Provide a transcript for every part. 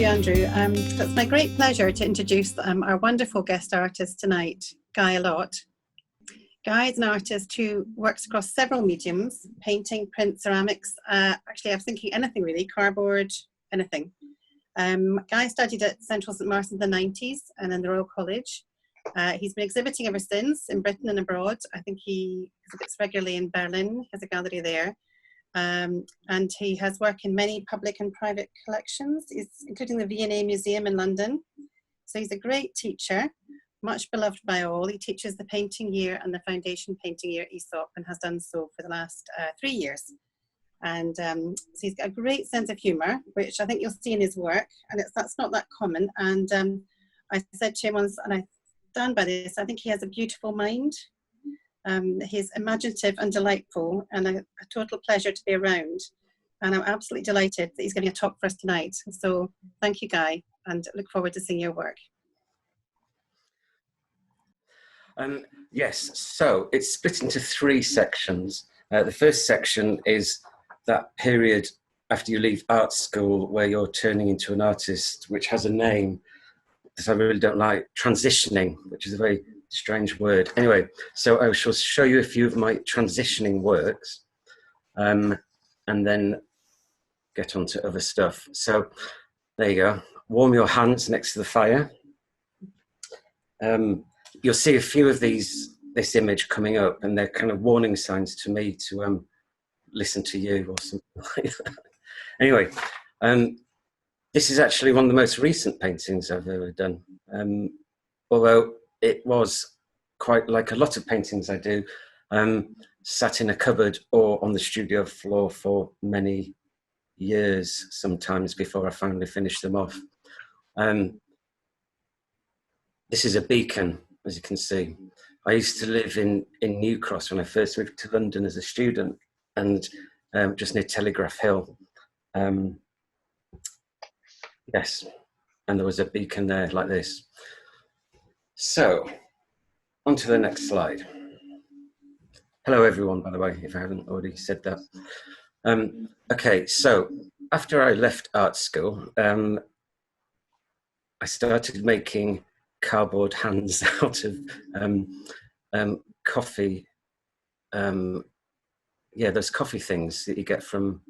you, Andrew. It's my great pleasure to introduce our wonderful guest artist tonight, Guy Allott. Guy is an artist who works across several mediums: painting, print, ceramics. Actually, I was thinking anything really, cardboard, anything. Guy studied at Central St Martin's in the 90s and then the Royal College. He's been exhibiting ever since in Britain and abroad. I think he exhibits regularly in Berlin. He has a gallery there. And he has work in many public and private collections, including the V&A Museum in London. So he's a great teacher, much beloved by all. He teaches the painting year and the foundation painting year ESOP and has done so for the last 3 years. And so he's got a great sense of humour, which I think you'll see in his work, and that's not that common. And I said to him once, and I stand by this, I think he has a beautiful mind. He's imaginative and delightful, and a total pleasure to be around. And I'm absolutely delighted that he's giving a talk for us tonight. So thank you, Guy, and look forward to seeing your work. Yes, so it's split into 3 sections. The first section is that period after you leave art school where you're turning into an artist, which has a name that I really don't like, transitioning, which is a very strange word. Anyway, so I shall show you a few of my transitioning works and then get on to other stuff. So there you go. Warm your hands next to the fire. You'll see a few of this image coming up, and they're kind of warning signs to me to listen to you or something like that. Anyway, this is actually one of the most recent paintings I've ever done. Although it was quite like a lot of paintings I do, sat in a cupboard or on the studio floor for many years, sometimes before I finally finished them off. This is a beacon, as you can see. I used to live in New Cross when I first moved to London as a student, and just near Telegraph Hill. Yes, and there was a beacon there like this. So, on to the next slide. Hello everyone, by the way, if I haven't already said that. Okay, so after I left art school, I started making cardboard hands out of coffee. Yeah, those coffee things that you get from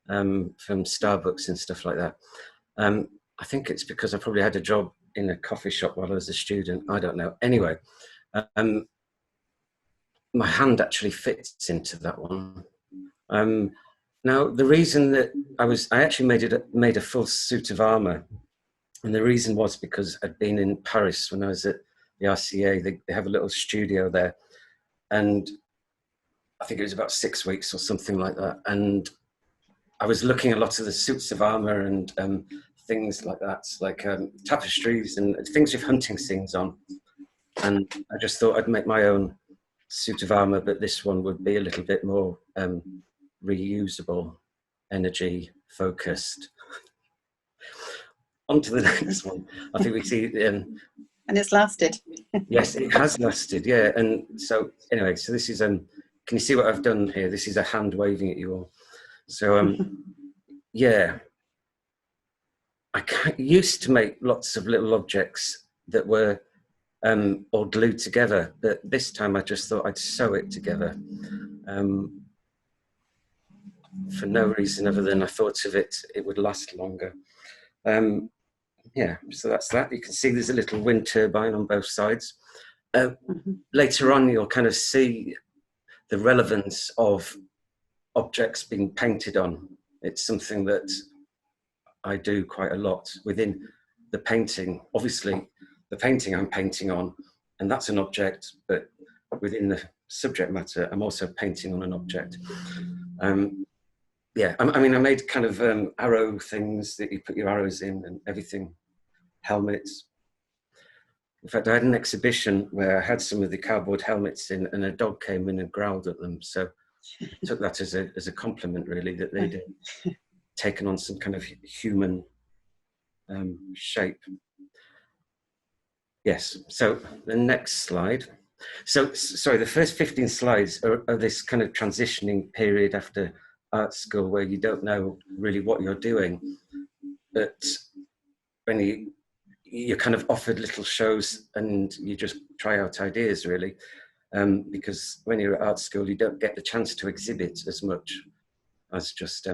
Starbucks and stuff like that. I think it's because I probably had a job in a coffee shop while I was a student. I don't know. Anyway, my hand actually fits into that one. Now, the reason that I actually made a full suit of armour, and the reason was because I'd been in Paris when I was at the RCA. They have a little studio there, and I think it was about 6 weeks or something like that. And I was looking at a lot of the suits of armour and things like that, like tapestries and things with hunting scenes on. And I just thought I'd make my own suit of armour, but this one would be a little bit more reusable, energy focused. On to the next one. I think we see... and it's lasted. Yes, it has lasted, yeah. And so, anyway, so this is... can you see what I've done here? This is a hand waving at you all. So, yeah. I used to make lots of little objects that were all glued together, but this time I just thought I'd sew it together. For no reason other than I thought of it would last longer. Yeah, so that's that. You can see there's a little wind turbine on both sides. Later on, you'll kind of see the relevance of objects being painted on. It's something that I do quite a lot within the painting. Obviously, the painting I'm painting on, and that's an object, but within the subject matter, I'm also painting on an object. Yeah, I mean, I made kind of arrow things that you put your arrows in and everything, helmets. In fact, I had an exhibition where I had some of the cardboard helmets in, and a dog came in and growled at them. So I took that as a compliment, really, that they'd taken on some kind of human shape. Yes, so the next slide. So, sorry, the first 15 slides are this kind of transitioning period after art school where you don't know really what you're doing. But when you're kind of offered little shows and you just try out ideas, really. Because when you're at art school, you don't get the chance to exhibit as much as just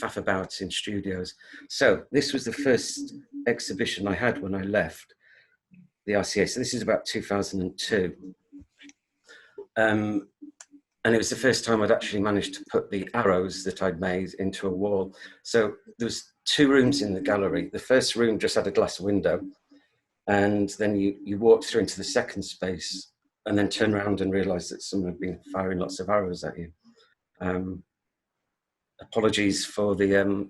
faff about in studios. So this was the first exhibition I had when I left the RCA. So this is about 2002. And it was the first time I'd actually managed to put the arrows that I'd made into a wall. So there was 2 rooms in the gallery. The first room just had a glass window, and then you walked through into the second space and then turned around and realized that someone had been firing lots of arrows at you. Apologies for the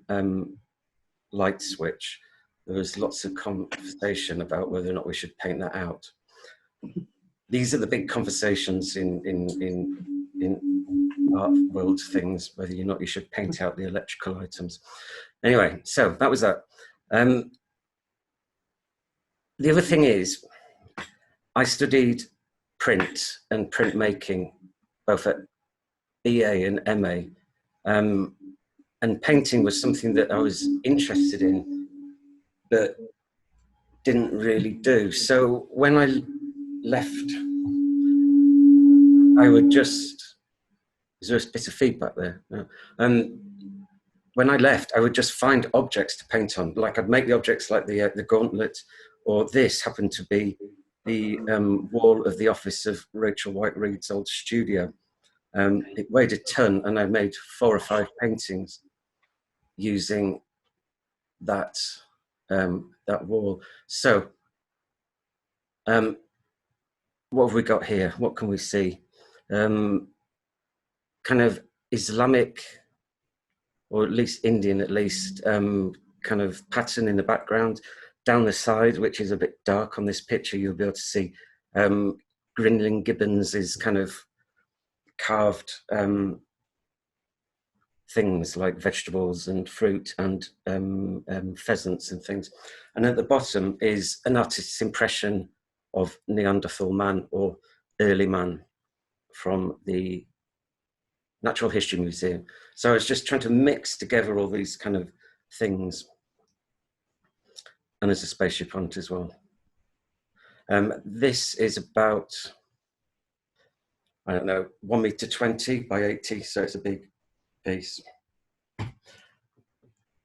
light switch. There was lots of conversation about whether or not we should paint that out. These are the big conversations in art world things, whether or not you should paint out the electrical items. Anyway, so that was that. The other thing is, I studied print and printmaking, both at BA and MA. And painting was something that I was interested in, but didn't really do. So when I left, I would just, is there a bit of feedback there? No. When I left, I would just find objects to paint on. Like I'd make the objects like the gauntlet, or this happened to be the wall of the office of Rachel White-Reed's old studio. It weighed a ton, and I made 4 or 5 paintings using that wall. So, what have we got here? What can we see? Kind of Islamic, or at least Indian, at least, kind of pattern in the background. Down the side, which is a bit dark on this picture, you'll be able to see Grinling Gibbons is kind of carved things like vegetables and fruit and pheasants and things. And at the bottom is an artist's impression of Neanderthal man or early man from the Natural History Museum. So I was just trying to mix together all these kind of things. And there's a spaceship on it as well. This is about, I don't know, 1.20 meters by 80, so it's a big piece.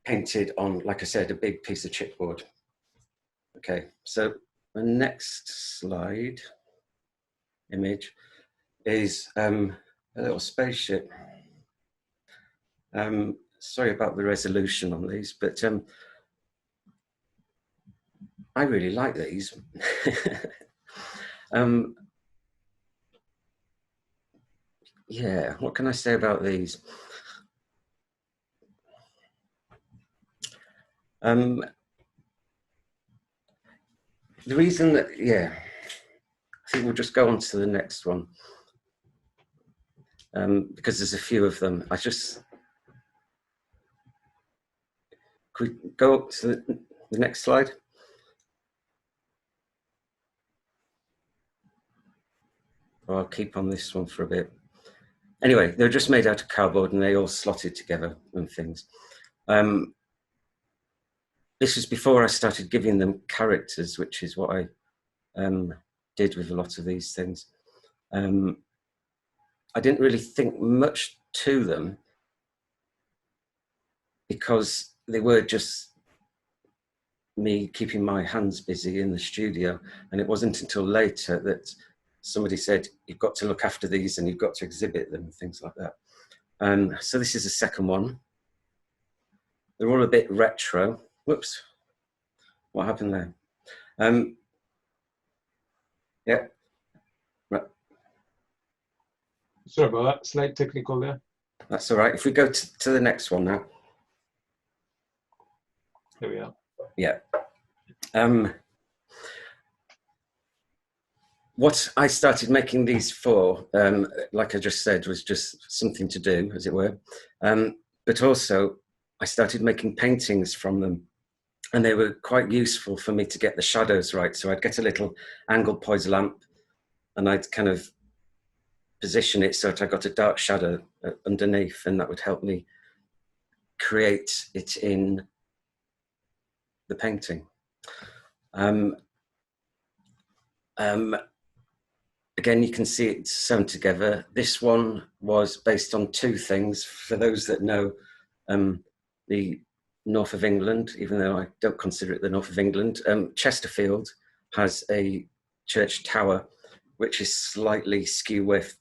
Painted on, like I said, a big piece of chipboard. Okay, so the next slide image is a little spaceship. Sorry about the resolution on these, but I really like these. Yeah, what can I say about these? The reason that, yeah, I think we'll just go on to the next one. Because there's a few of them. Could we go up to the next slide? Or I'll keep on this one for a bit. Anyway, they were just made out of cardboard and they all slotted together and things. This was before I started giving them characters, which is what I did with a lot of these things. I didn't really think much to them because they were just me keeping my hands busy in the studio. And it wasn't until later that somebody said, you've got to look after these and you've got to exhibit them and things like that. So this is the second one. They're all a bit retro. Whoops, what happened there? Yeah. Right. Sorry about that, slight technical there. That's all right. If we go to the next one now. There we are. Yeah. What I started making these for, like I just said, was just something to do, as it were. But also, I started making paintings from them. And they were quite useful for me to get the shadows right. So I'd get a little angled poise lamp and I'd kind of position it so that I got a dark shadow underneath, and that would help me create it in the painting. Um, again, you can see it sewn together. This one was based on two things. For those that know the north of England, even though I don't consider it the north of England, Chesterfield has a church tower which is slightly skew with,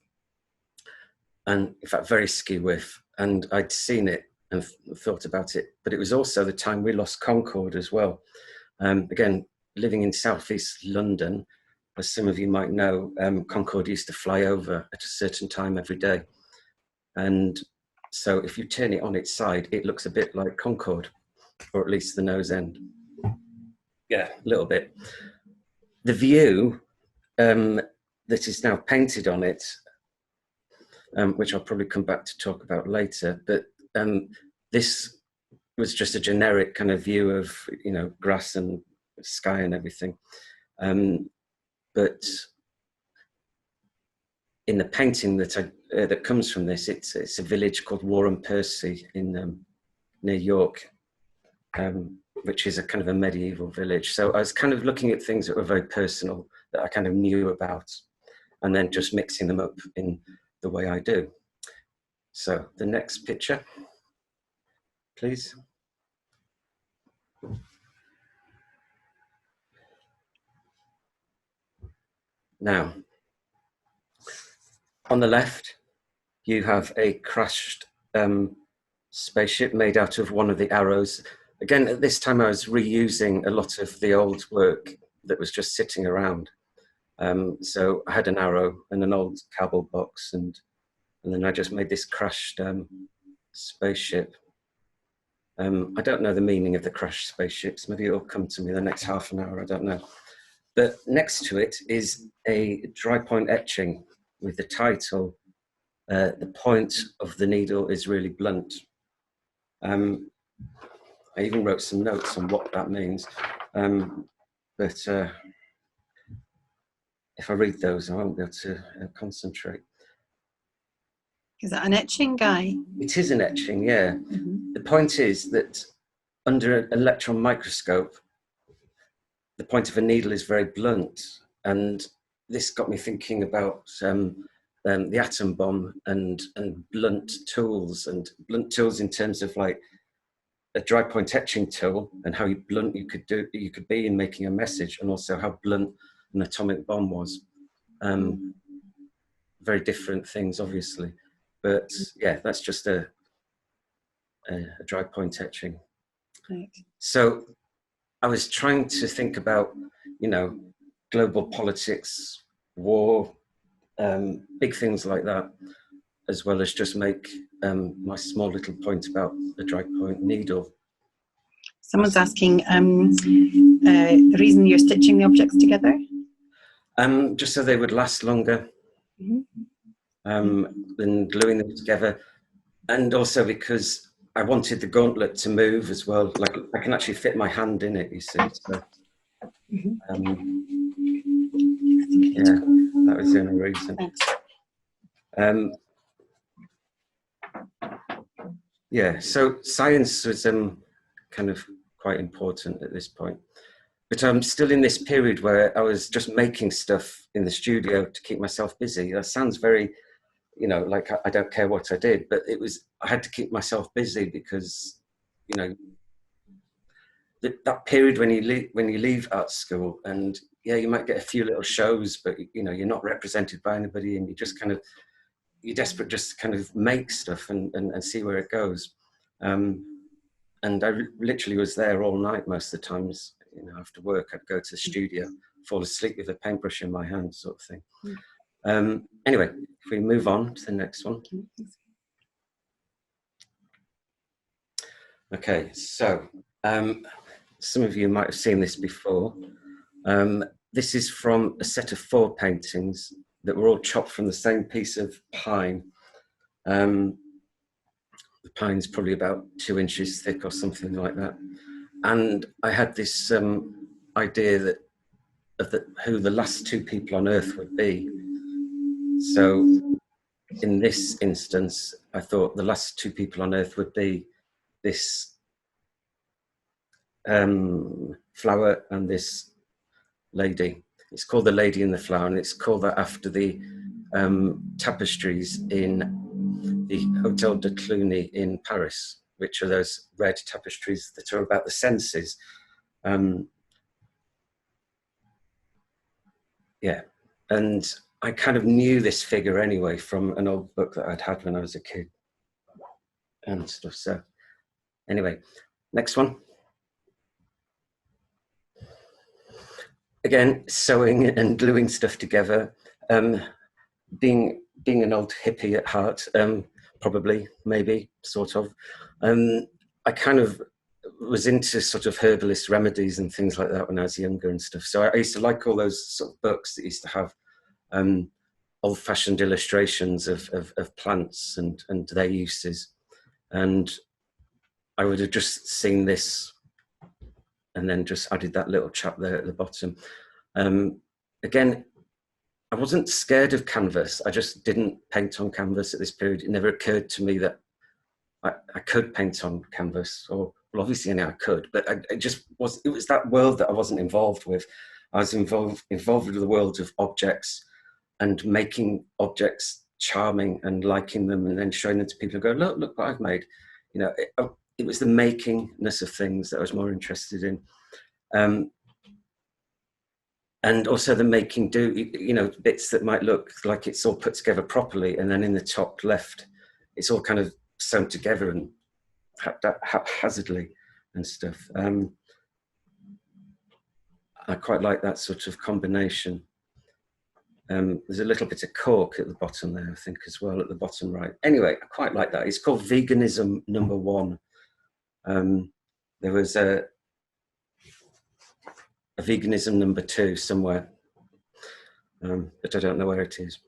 and in fact very skew with, and I'd seen it and thought about it, but it was also the time we lost Concorde as well. Again, living in southeast London, as some of you might know, Concorde used to fly over at a certain time every day, and so if you turn it on its side, it looks a bit like Concorde, or at least the nose end. Yeah, a little bit. The view that is now painted on it, which I'll probably come back to talk about later, but this was just a generic kind of view of, you know, grass and sky and everything. But in the painting that comes from this, it's a village called Warren Percy in near York, which is a kind of a medieval village. So I was kind of looking at things that were very personal, that I kind of knew about, and then just mixing them up in the way I do. So the next picture, please. Now, on the left, you have a crashed spaceship made out of one of the arrows. Again, at this time I was reusing a lot of the old work that was just sitting around. So I had an arrow and an old cowbell box, and then I just made this crashed spaceship. I don't know the meaning of the crashed spaceships. Maybe it'll come to me in the next half an hour, I don't know. But next to it is a dry point etching with the title, "The point of the needle is really blunt." I even wrote some notes on what that means. But if I read those, I won't be able to concentrate. Is that an etching, Guy? It is an etching, yeah. Mm-hmm. The point is that under an electron microscope, the point of a needle is very blunt. And this got me thinking about the atom bomb and blunt tools in terms of like a dry point etching tool, and how blunt you could be in making a message, and also how blunt an atomic bomb was. Very different things, obviously, but yeah, that's just a dry point etching. Right. So I was trying to think about, you know, global politics, war, big things like that, as well as just make my small little point about the dry point needle. Someone's asking the reason you're stitching the objects together? Just so they would last longer, than gluing them together. And also because I wanted the gauntlet to move as well. Like I can actually fit my hand in it, you see. So, yeah, that was the only reason. Yeah, so science was kind of quite important at this point. But I'm still in this period where I was just making stuff in the studio to keep myself busy. That sounds very, you know, like I don't care what I did, but I had to keep myself busy because, you know, that period when you leave art school, and yeah, you might get a few little shows, but you know, you're not represented by anybody, and you're desperate just to kind of make stuff and see where it goes. And I literally was there all night most of the times. You know, after work, I'd go to the studio, fall asleep with a paintbrush in my hand, sort of thing. Anyway, if we move on to the next one. Okay, so some of you might have seen this before. This is from a set of 4 paintings that were all chopped from the same piece of pine. The pine's probably about 2 inches thick or something like that. And I had this idea of who the last 2 people on Earth would be. So in this instance, I thought the last 2 people on Earth would be this flower and this lady. It's called The Lady in the Flower, and it's called that after the tapestries in the Hotel de Cluny in Paris, which are those red tapestries that are about the senses. Yeah, and I kind of knew this figure anyway from an old book that I'd had when I was a kid and stuff. So anyway, next one. Again, sewing and gluing stuff together. Being an old hippie at heart, probably, maybe, sort of. I kind of was into sort of herbalist remedies and things like that when I was younger and stuff. So I used to like all those sort of books that used to have old-fashioned illustrations of plants and their uses. And I would have just seen this and then just added that little chap there at the bottom. Again, I wasn't scared of canvas. I just didn't paint on canvas at this period. It never occurred to me that I could paint on canvas, or well, obviously I know I could, but it was that world that I wasn't involved with. I was involved with the world of objects and making objects charming and liking them and then showing them to people and go, look what I've made. You know, it was the makingness of things that I was more interested in. And also the making do, you know, bits that might look like it's all put together properly, and then in the top left, it's all kind of sewn together and haphazardly and stuff. I quite like that sort of combination. There's a little bit of cork at the bottom there, I think, as well, at the bottom right. Anyway, I quite like that. It's called Veganism #1. There was a Veganism #2 somewhere, but I don't know where it is.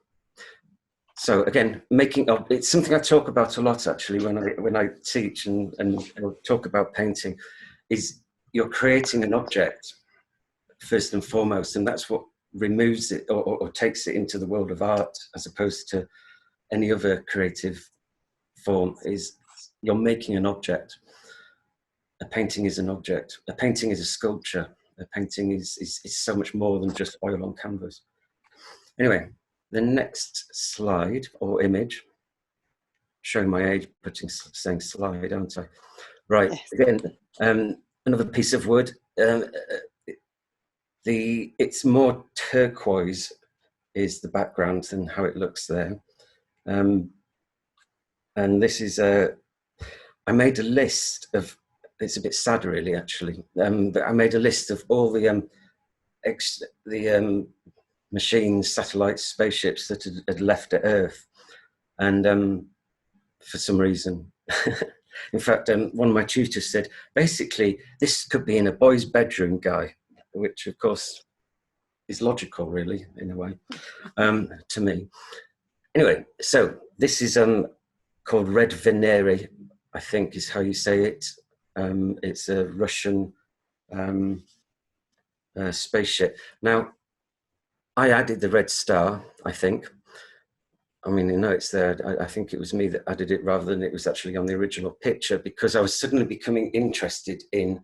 So again, it's something I talk about a lot actually when I teach and talk about painting, is you're creating an object first and foremost, and that's what removes it or takes it into the world of art as opposed to any other creative form. Is you're making an object. A painting is an object. A painting is a sculpture. A painting is so much more than just oil on canvas. Anyway, the next slide or image, showing my age, saying slide, aren't I? Right, yes. Again, another piece of wood. It's more turquoise is the background than how it looks there. And this is I made a list of, it's a bit sad really actually, but I made a list of all the machines, satellites, spaceships that had left at Earth. And for some reason, in fact, one of my tutors said, basically, this could be in a boy's bedroom, Guy, which of course is logical really, in a way, to me. Anyway, so this is called Red Venere, I think is how you say it. It's a Russian spaceship. Now, I added the red star, I think. I mean, you know, it's there. I think it was me that added it rather than it was actually on the original picture, because I was suddenly becoming interested in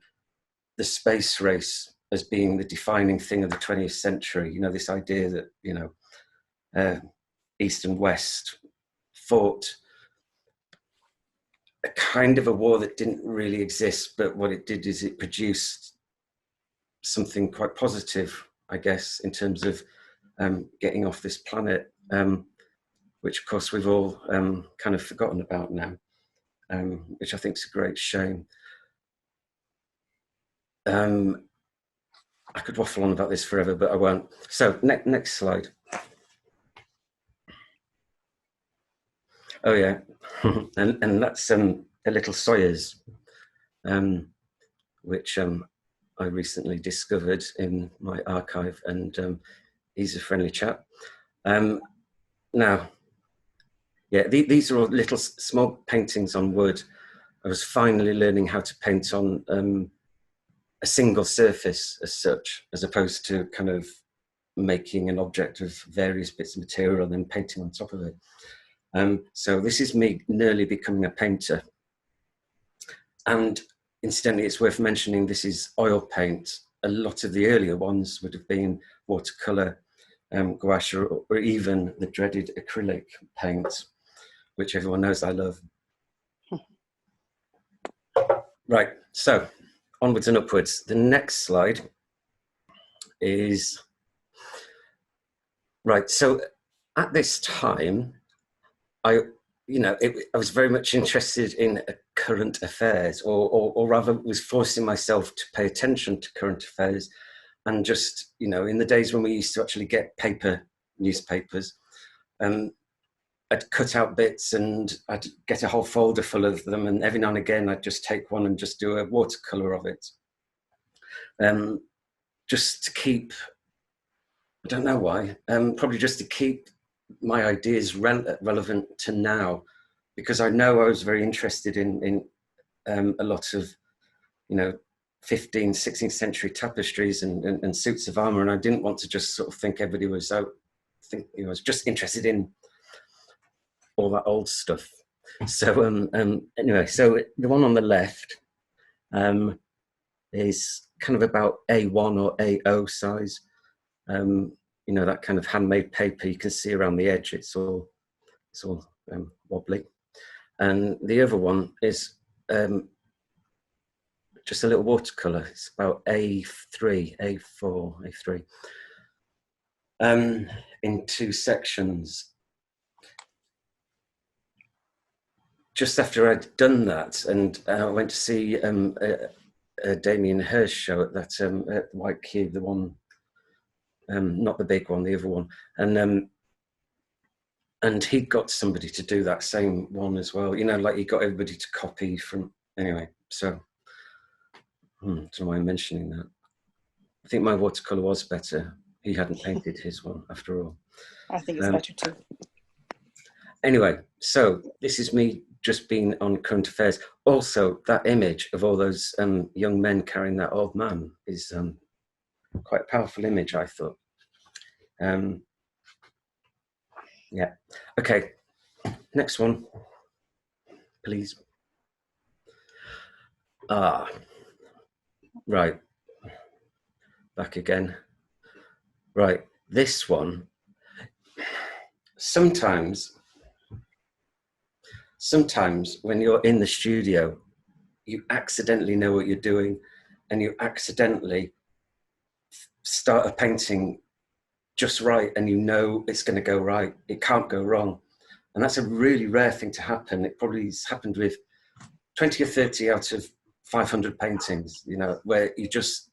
the space race as being the defining thing of the 20th century. You know, this idea that, you know, East and West fought a kind of a war that didn't really exist, but what it did is it produced something quite positive, I guess, in terms of getting off this planet, which of course we've all kind of forgotten about now, which I think is a great shame. I could waffle on about this forever, but I won't. So next slide. Oh yeah, and that's a little Sawyers, which I recently discovered in my archive, and he's a friendly chap. Now, yeah, these are all little small paintings on wood. I was finally learning how to paint on a single surface as such, as opposed to kind of making an object of various bits of material and then painting on top of it. So this is me nearly becoming a painter. And incidentally, it's worth mentioning this is oil paint. A lot of the earlier ones would have been watercolour, gouache, or even the dreaded acrylic paint, which everyone knows I love. Right, so onwards and upwards. The next slide is, right, so at this time, I was very much interested in current affairs, or rather was forcing myself to pay attention to current affairs. And just, in the days when we used to actually get paper newspapers, I'd cut out bits and I'd get a whole folder full of them. And every now and again, I'd just take one and just do a watercolor of it. Just to keep, I don't know why, probably just to keep my ideas relevant to now, because I know I was very interested in a lot of, 15th, 16th century tapestries and suits of armor, and I didn't want to just sort of think everybody was out. I was just interested in all that old stuff. So anyway, so the one on the left is kind of about A1 or A0 size. That kind of handmade paper you can see around the edge. It's all wobbly. And the other one is just a little watercolor. It's about A3, A4, A3, in two sections. Just after I'd done that, and I went to see a Damien Hirst show at that at White Cube, the one, not the big one, the other one, and he got somebody to do that same one as well. Like he got everybody to copy from. Anyway, so. Don't know why I'm mentioning that. I think my watercolour was better. He hadn't painted his one after all. I think it's better too. Anyway, so this is me just being on current affairs. Also, that image of all those young men carrying that old man is quite a powerful image, I thought. Yeah. Okay. Next one, please. Right, back again. Right, this one, sometimes when you're in the studio, you accidentally know what you're doing and you accidentally start a painting just right and it's going to go right. It can't go wrong. And that's a really rare thing to happen. It probably has happened with 20 or 30 out of 500 paintings, where you just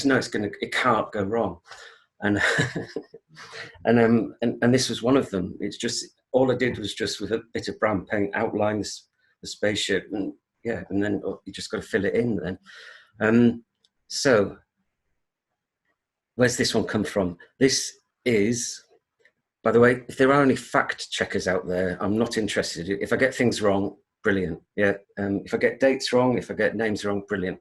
know it can't go wrong, and and this was one of them. It's just all I did was just with a bit of brown paint outline the spaceship, and then you just got to fill it in then. So where's this one come from? This is, by the way, if there are any fact checkers out there, I'm not interested. If I get things wrong, brilliant. Yeah. If I get dates wrong, if I get names wrong, brilliant.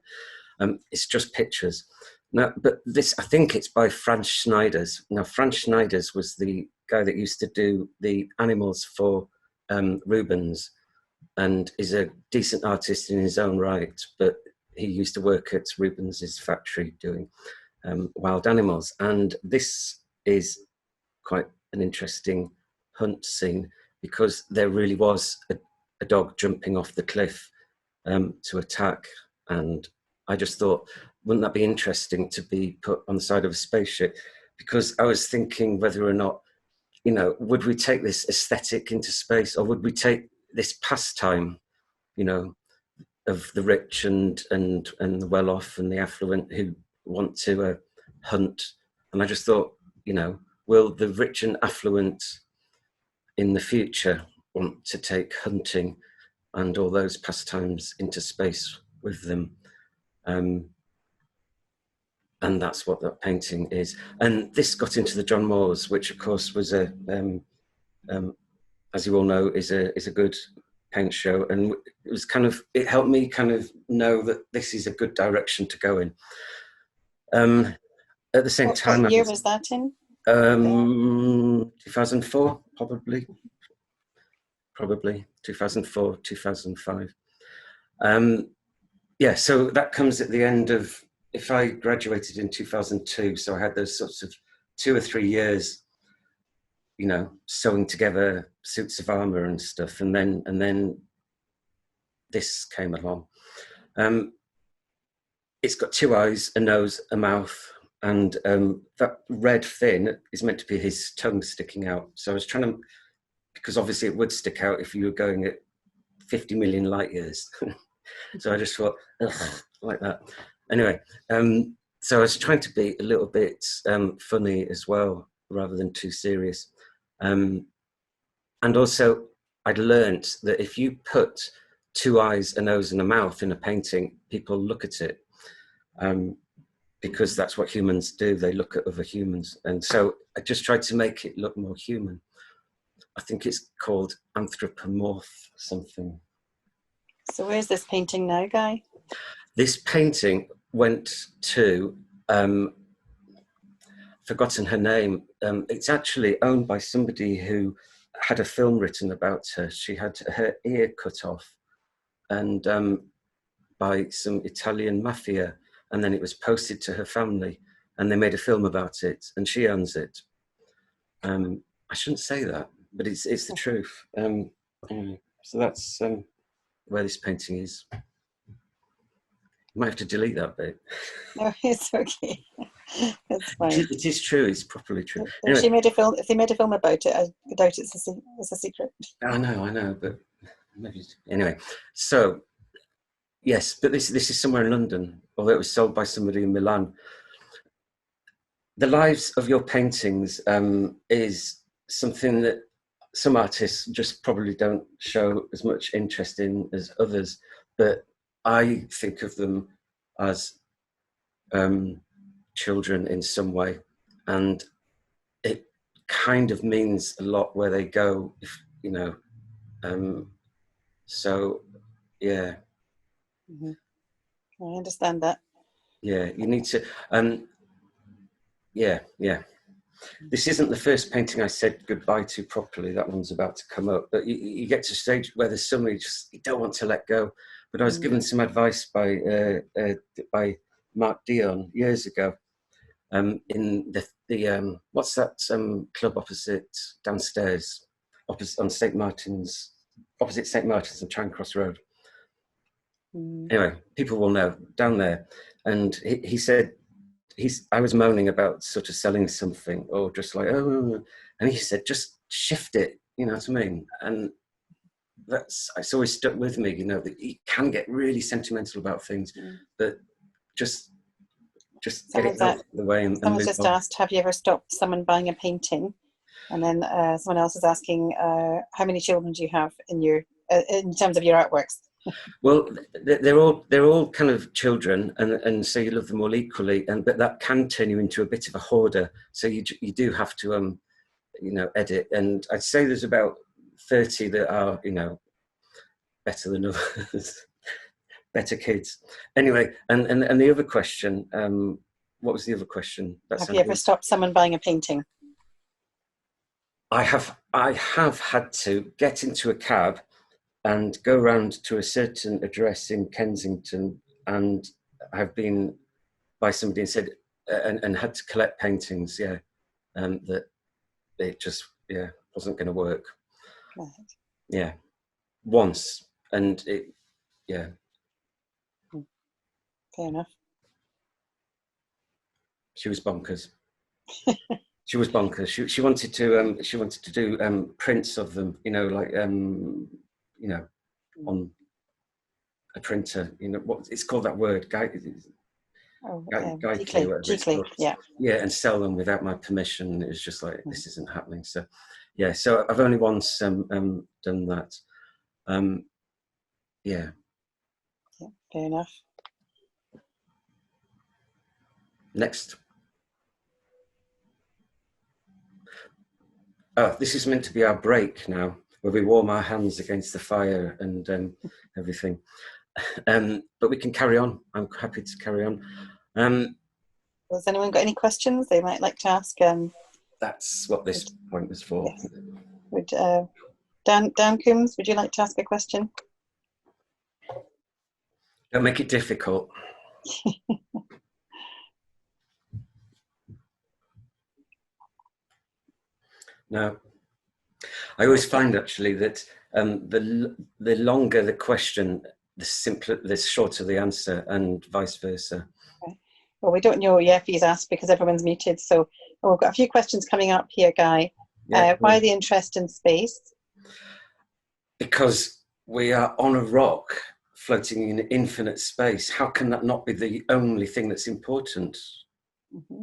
It's just pictures. Now, but this, I think it's by Franz Schneiders. Now, Franz Schneiders was the guy that used to do the animals for Rubens, and is a decent artist in his own right, but he used to work at Rubens's factory doing wild animals. And this is quite an interesting hunt scene, because there really was a dog jumping off the cliff to attack, and I just thought, wouldn't that be interesting to be put on the side of a spaceship? Because I was thinking whether or not, would we take this aesthetic into space, or would we take this pastime, of the rich and the well-off and the affluent who want to hunt? And I just thought, will the rich and affluent in the future want to take hunting and all those pastimes into space with them? And that's what that painting is. And this got into the John Moores, which of course was as you all know, is a good paint show. And it helped me kind of know that this is a good direction to go in. At the same time, What year was that in? 2004, probably 2004, 2005. yeah, so that comes at the end of, if I graduated in 2002, so I had those sorts of 2 or 3 years, you know, sewing together suits of armor and stuff, and then this came along. It's got 2 eyes, a nose, a mouth, and that red fin is meant to be his tongue sticking out. So I was trying to, because obviously it would stick out if you were going at 50 million light years. So I just thought, ugh, like that. Anyway, so I was trying to be a little bit funny as well, rather than too serious. And also, I'd learnt that if you put 2 eyes, a nose, and a mouth in a painting, people look at it. Because that's what humans do, they look at other humans. And so I just tried to make it look more human. I think it's called anthropomorph something. So where's this painting now, Guy? This painting went to, forgotten her name. It's actually owned by somebody who had a film written about her. She had her ear cut off, and by some Italian mafia, and then it was posted to her family, and they made a film about it, and she owns it. I shouldn't say that, but it's the truth. Anyway, so that's where this painting is. You might have to delete that bit. No, it's okay. It's fine. It is true. It's properly true. If Anyway, she made a film, if they made a film about it, I doubt it's a secret. I know, but maybe. Anyway, so yes, but this is somewhere in London, although it was sold by somebody in Milan. The lives of your paintings is something that some artists just probably don't show as much interest in as others, but I think of them as children in some way, and it kind of means a lot where they go, if you know. So yeah. Mm-hmm. I understand that. Yeah, you need to. Yeah. This isn't the first painting I said goodbye to properly. That one's about to come up. But you get to a stage where there's somebody you don't want to let go. But I was given some advice by Mark Dion years ago. In the what's that club opposite downstairs, opposite on St Martin's, opposite St Martin's and Charing Cross Road. Anyway, people will know, down there. And he said, I was moaning about sort of selling something, or just like, oh, and he said, just shift it, you know what I mean? And it's always stuck with me, you know, that you can get really sentimental about things, but just get it out of the way and Someone move just on. asked, have you ever stopped someone buying a painting? And then someone else is asking, how many children do you have in terms of your artworks? Well, they're all kind of children, and so you love them all equally, but that can turn you into a bit of a hoarder. So you do have to edit. And I'd say there's about 30 that are better than others, better kids. Anyway, and the other question, what was the other question? Have you ever stopped someone buying a painting? I have had to get into a cab and go round to a certain address in Kensington, and I've been by somebody and said, and had to collect paintings, that it just, wasn't going to work. Right. Yeah, once, and it, Fair enough. She was bonkers. She was bonkers. She wanted to do prints of them, on a printer, what it's called, that word, Guy G-Clay, yeah, and sell them without my permission. It was just like, this isn't happening. So so I've only once done that. Yeah, fair enough. Next. Oh, this is meant to be our break now, where we warm our hands against the fire and everything. But we can carry on. I'm happy to carry on. Has anyone got any questions they might like to ask? That's what this point was for. Yes. Would Dan Coombs, would you like to ask a question? Don't make it difficult. No, I always find actually that the longer the question, the shorter the answer, and vice versa. Okay. Well, we don't know yet if he's asked because everyone's muted. So we've got a few questions coming up here, Guy. Yeah, Why the interest in space? because we are on a rock floating in infinite space. How can that not be the only thing that's important? Mm-hmm.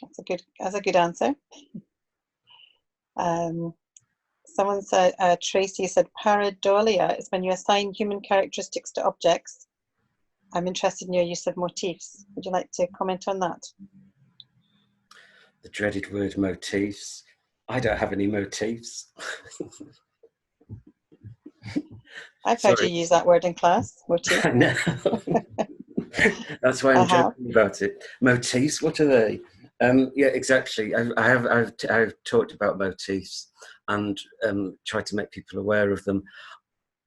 That's a good answer. Someone said, Tracy said, pareidolia is when you assign human characteristics to objects. I'm interested in your use of motifs. Would you like to comment on that? The dreaded word motifs. I don't have any motifs. I've heard you use that word in class, motif. I know. That's why I'm joking about it. Motifs, what are they? Yeah, exactly. I've talked about motifs and tried to make people aware of them.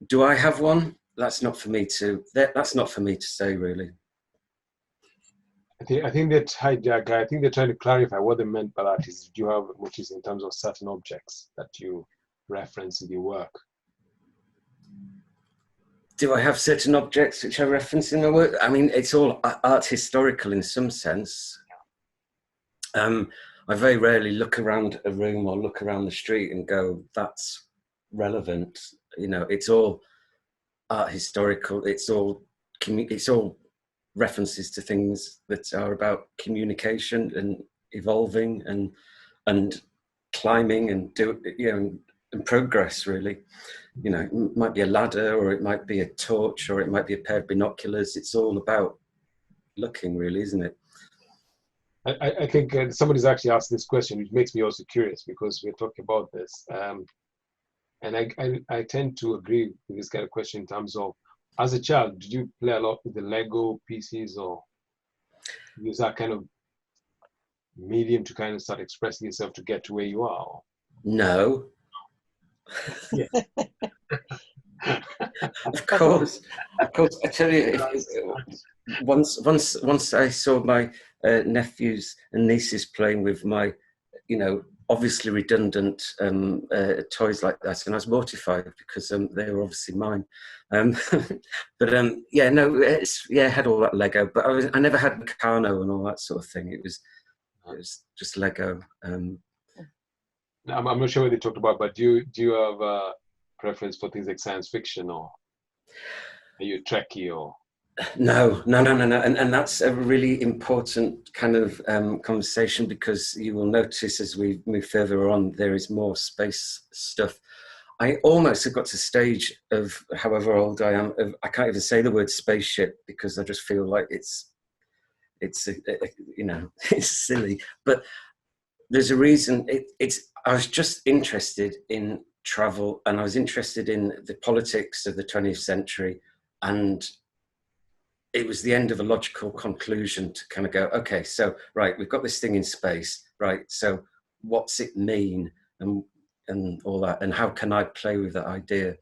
Do I have one? That's not for me to. That's not for me to say, really. I think that, hi, Guy, I think they're trying to clarify what they meant by that is, do you have motifs in terms of certain objects that you reference in your work? Do I have certain objects which I reference in my work? I mean, it's all art historical in some sense. I very rarely look around a room or look around the street and go, that's relevant. You know, it's all art historical. It's all references to things that are about communication and evolving and climbing and and progress, really. You know, it might be a ladder, or it might be a torch, or it might be a pair of binoculars. It's all about looking, really, isn't it? I think somebody's actually asked this question, which makes me also curious because we're talking about this. And I tend to agree with this kind of question in terms of, as a child, did you play a lot with the Lego pieces or use that kind of medium to kind of start expressing yourself to get to where you are? No. Yeah. Of course. I tell you, once I saw my nephews and nieces playing with my, obviously redundant toys like that, and I was mortified because they were obviously mine. But I had all that Lego, but I never had Meccano and all that sort of thing. It was just Lego. I'm not sure what they talked about, but do you have a preference for things like science fiction, or are you a Trekkie, or? No. And that's a really important kind of conversation, because you will notice as we move further on, there is more space stuff. I almost have got to the stage of, however old I am, I can't even say the word spaceship because I just feel like it's it's silly. But there's a reason. I was just interested in travel, and I was interested in the politics of the 20th century, and it was the end of a logical conclusion to kind of go, okay, so, right, we've got this thing in space, right, so what's it mean, and all that, and how can I play with that idea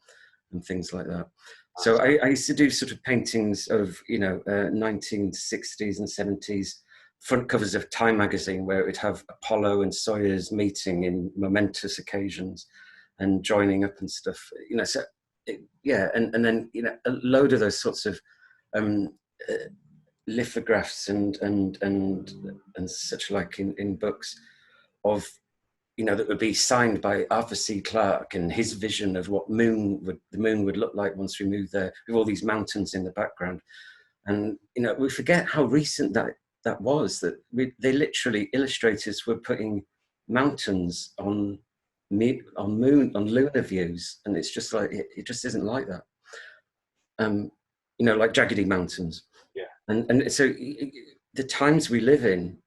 and things like that. So I used to do sort of paintings of, 1960s and 70s front covers of Time magazine, where it would have Apollo and Soyuz meeting in momentous occasions and joining up and stuff, so and then a load of those sorts of lithographs and such like in books of that would be signed by Arthur C. Clarke, and his vision of what the moon would look like once we moved there, with all these mountains in the background. And we forget how recent that was, that they illustrators were putting mountains on lunar views, and it's just like it just isn't like that. Like jaggedy mountains. Yeah. And so the times we live in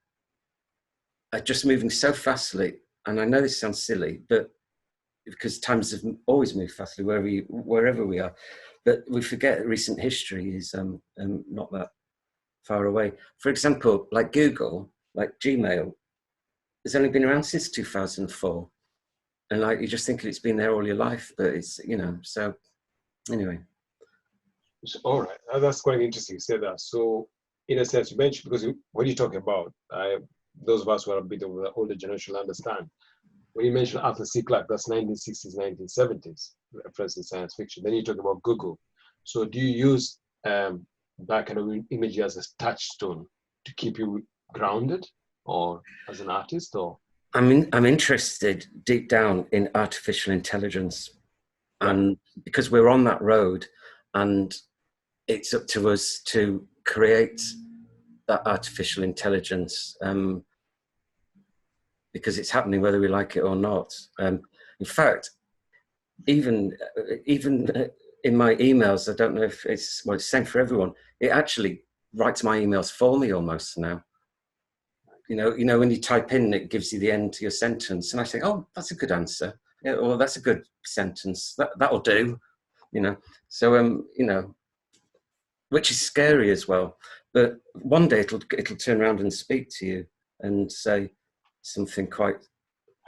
are just moving so fastly. And I know this sounds silly, but because times have always moved fastly wherever we are, but we forget that recent history is not that far away. For example, like Google, like Gmail, has only been around since 2004. And like, you just think it's been there all your life, but it's, so anyway. So, all right, that's quite interesting. You said that. So, in a sense, you mentioned, because what you're talking about, those of us who are a bit of the older generation will understand. When you mention Arthur C. Clarke, that's 1960s, 1970s, reference in science fiction. Then you talk about Google. So, do you use that kind of image as a touchstone to keep you grounded, or as an artist, or? I'm interested deep down in artificial intelligence, Right. and because we're on that road, and it's up to us to create that artificial intelligence, because it's happening whether we like it or not. In fact, even in my emails, I don't know if it's the same for everyone. It actually writes my emails for me almost now. You know, when you type in, it gives you the end to your sentence, and I think, oh, that's a good answer. Yeah, or that's a good sentence. That'll do. You know, so you know, which is scary as well. But one day it'll turn around and speak to you and say something quite.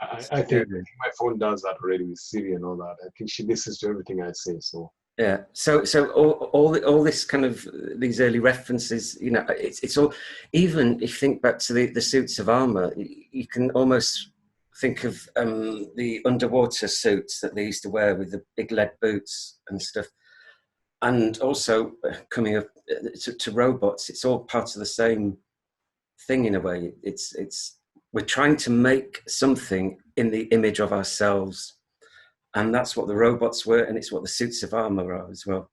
I think my phone does that already with Siri and all that. I think she listens to everything I say. So Yeah. So all this kind of these early references, you know, it's all. Even if you think back to the suits of armor, you can almost think of the underwater suits that they used to wear with the big lead boots and stuff. And also coming up to robots, it's all part of the same thing in a way. It's we're trying to make something in the image of ourselves, and that's what the robots were, and it's what the suits of armor are as well.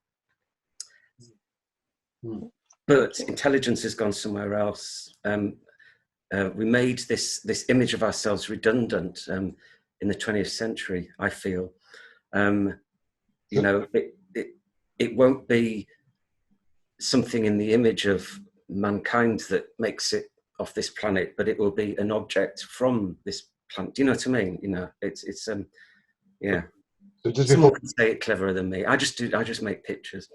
But intelligence has gone somewhere else. We made this image of ourselves redundant in the 20th century, I feel. You know, it won't be something in the image of mankind that makes it off this planet, but it will be an object from this planet. Do you know what I mean? You know, it's yeah. So just Someone before, can say it cleverer than me. I just make pictures.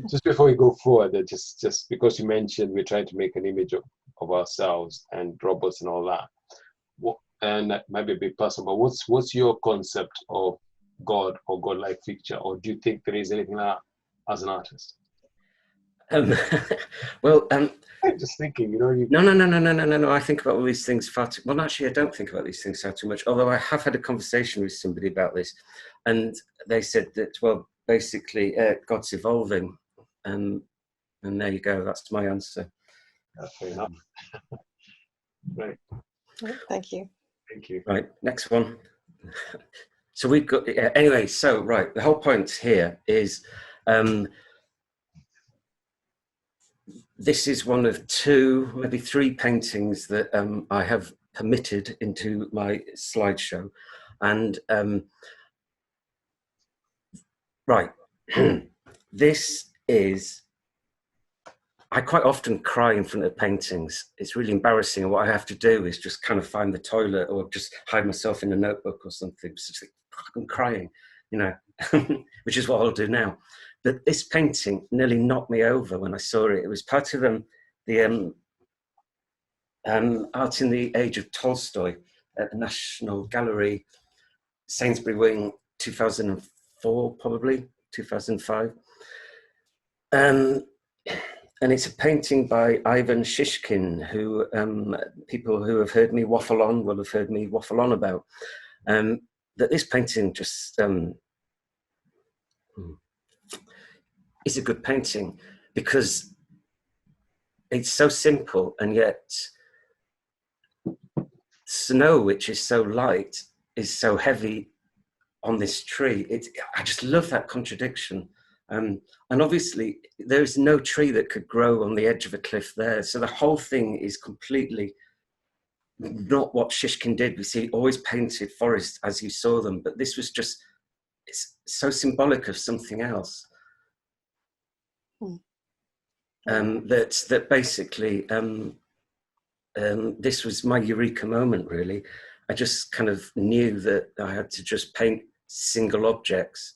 just before we go forward, just because you mentioned we're trying to make an image of ourselves and robots and all that, and that might be a bit personal, but what's your concept of God or godlike figure, or do you think there is anything like that as an artist? Well, I'm just thinking, you know, no. I think about all these things far too. Well, actually, I don't think about these things far too much. Although I have had a conversation with somebody about this, and they said that, well, basically, God's evolving, and there you go. That's my answer. fair enough. Right. Thank you. Thank you. Right, next one. So we've got anyway. So right, the whole point here is. This is one of two, maybe three paintings that I have permitted into my slideshow. And right, this is, I quite often cry in front of paintings. It's really embarrassing. And what I have to do is just kind of find the toilet or just hide myself in a notebook or something. Just like, I'm crying, you know, which is what I'll do now. But this painting nearly knocked me over when I saw it. It was part of the Art in the Age of Tolstoy at the National Gallery, Sainsbury Wing, 2004, probably, 2005. And it's a painting by Ivan Shishkin, who people who have heard me waffle on will have heard me waffle on about. That this painting just is a good painting because it's so simple, and yet snow, which is so light, is so heavy on this tree. I just love that contradiction. And obviously there is no tree that could grow on the edge of a cliff there. So the whole thing is completely not what Shishkin did. We see always painted forests as you saw them, but this was just, it's so symbolic of something else. That basically, this was my eureka moment, really. I just kind of knew that I had to just paint single objects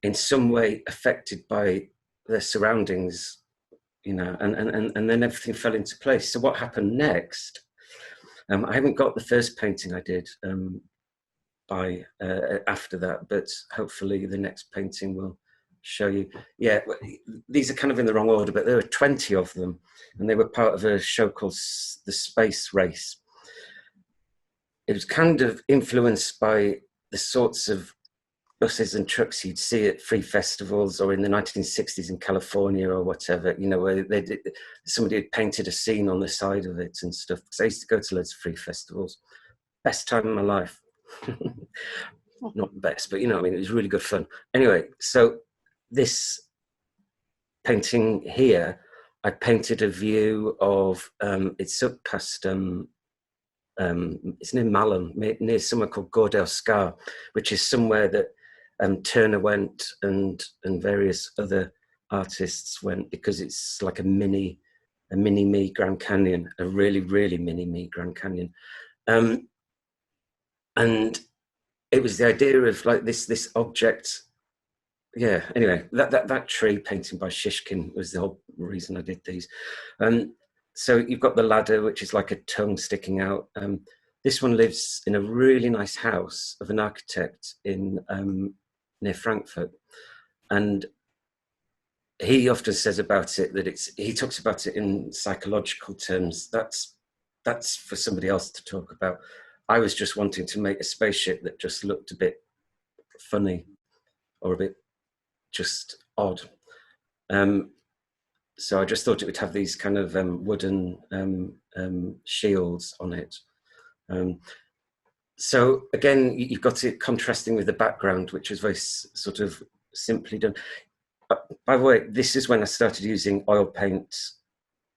in some way affected by their surroundings, you know, and then everything fell into place. So what happened next, I haven't got the first painting I did after that, but hopefully the next painting will show you. Yeah, these are kind of in the wrong order, but there were 20 of them, and they were part of a show called The Space Race. It was kind of influenced by the sorts of buses and trucks you'd see at free festivals or in the 1960s in California or whatever, you know, where somebody had painted a scene on the side of it and stuff. Because I used to go to loads of free festivals. Best time of my life. Not the best, but you know, I mean, it was really good fun. Anyway, so this painting here, I painted a view of, it's up past, it's near Malham, near somewhere called Gordell Scar, which is somewhere that Turner went and various other artists went, because it's like a mini me Grand Canyon, a really mini me Grand Canyon. And it was the idea of like this object. Yeah, anyway, that tree painting by Shishkin was the whole reason I did these. So you've got the ladder, which is like a tongue sticking out. This one lives in a really nice house of an architect in near Frankfurt. And he often says about it that he talks about it in psychological terms. That's for somebody else to talk about. I was just wanting to make a spaceship that just looked a bit funny or a bit just odd. So I just thought it would have these kind of wooden shields on it. So again, you've got it contrasting with the background, which is very sort of simply done. By the way, this is when I started using oil paint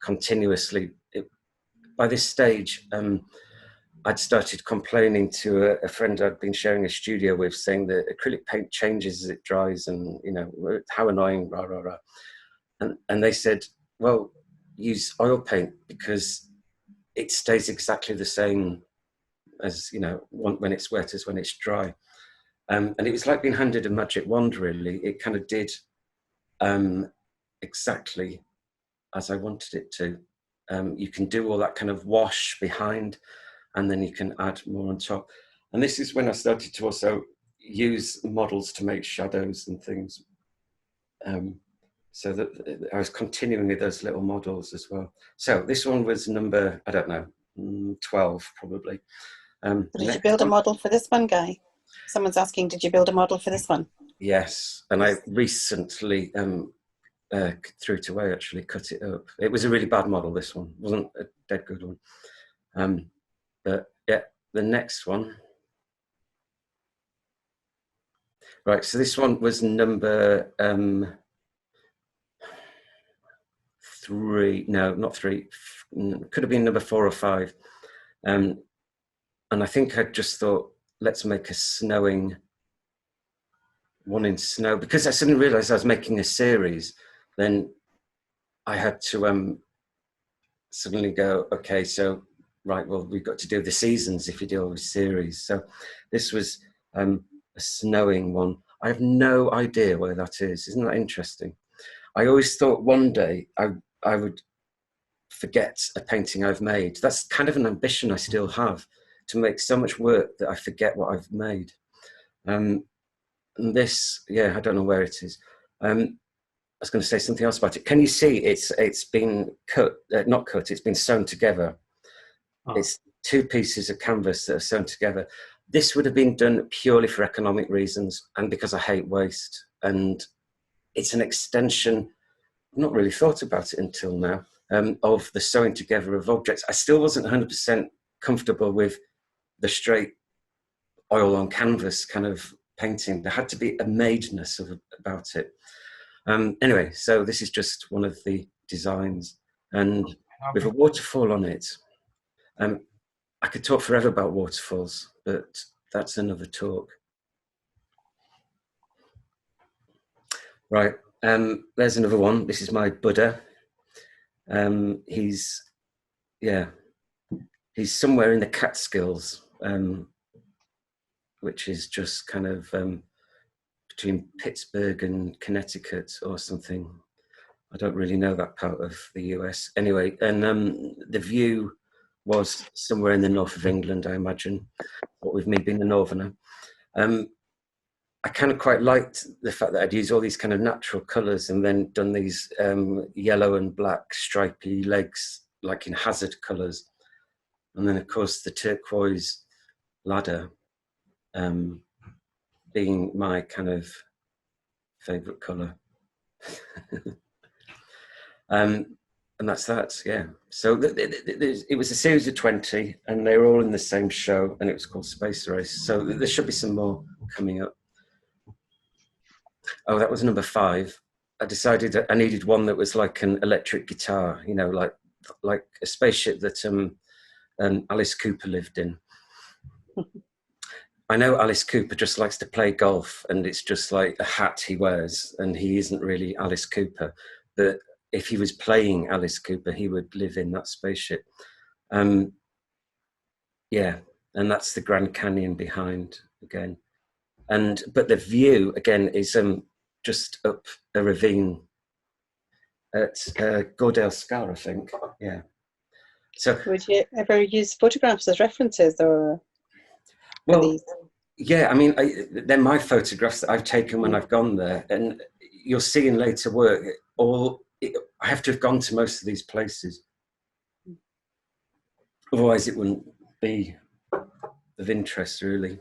continuously. By this stage, I'd started complaining to a friend I'd been sharing a studio with, saying that acrylic paint changes as it dries, and you know, how annoying, rah, rah, rah. And they said, well, use oil paint because it stays exactly the same as, you know, when it's wet as when it's dry. And it was like being handed a magic wand, really. It kind of did exactly as I wanted it to. You can do all that kind of wash behind, and then you can add more on top. And this is when I started to also use models to make shadows and things. So that I was continuing with those little models as well. So this one was number, I don't know, 12 probably. Did you build a model for this one, Guy? Someone's asking, did you build a model for this one? Yes, and I recently threw it away, actually, cut it up. It was a really bad model, this one. It wasn't a dead good one. But yeah, the next one. Right, so this one was number 3, no, not 3, could have been number 4 or 5. And I think I just thought, let's make a snowing one in snow, because I suddenly realized I was making a series. Then I had to suddenly go, okay, so, right, well, we've got to do the seasons if you deal with series. So this was a snowing one. I have no idea where that is. Isn't that interesting? I always thought one day I would forget a painting I've made. That's kind of an ambition I still have, to make so much work that I forget what I've made. And this, yeah, I don't know where it is. I was going to say something else about it. Can you see it's been cut, not cut, it's been sewn together. Oh. It's 2 pieces of canvas that are sewn together. This would have been done purely for economic reasons and because I hate waste. And it's an extension, I've not really thought about it until now, of the sewing together of objects. I still wasn't 100% comfortable with the straight oil on canvas kind of painting. There had to be a madeness about it. Anyway, so this is just one of the designs, and with a waterfall on it. I could talk forever about waterfalls, but that's another talk. Right, there's another one. This is my Buddha. He's somewhere in the Catskills, which is just kind of between Pittsburgh and Connecticut or something. I don't really know that part of the US. Anyway, and the view was somewhere in the north of England, I imagine, what with me being a northerner. I kind of quite liked the fact that I'd used all these kind of natural colours and then done these yellow and black stripy legs, like in hazard colours. And then, of course, the turquoise ladder being my kind of favourite colour. And that's that, yeah. So it was a series of 20, and they were all in the same show, and it was called Space Race. So there should be some more coming up. Oh, that was number 5. I decided that I needed one that was like an electric guitar, you know, like a spaceship that Alice Cooper lived in. I know Alice Cooper just likes to play golf, and it's just like a hat he wears, and he isn't really Alice Cooper. But if he was playing Alice Cooper, he would live in that spaceship. Yeah, and that's the Grand Canyon behind again. But the view again is just up a ravine at Gordale Scar, I think. Yeah. So would you ever use photographs as references, or well, these? Yeah, I mean, they're my photographs that I've taken when I've gone there, and you'll see in later work. I have to have gone to most of these places, otherwise it wouldn't be of interest, really.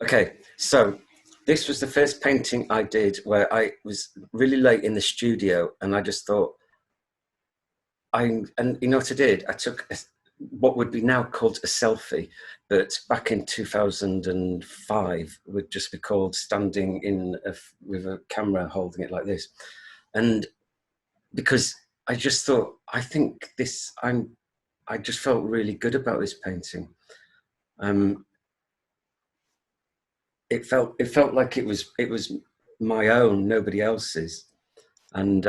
Okay, so this was the first painting I did where I was really late in the studio, and I just thought, and you know what I did? I took what would be now called a selfie, but back in 2005 would just be called standing with a camera holding it like this. And because I just thought, I just felt really good about this painting. It felt like it was my own, nobody else's. And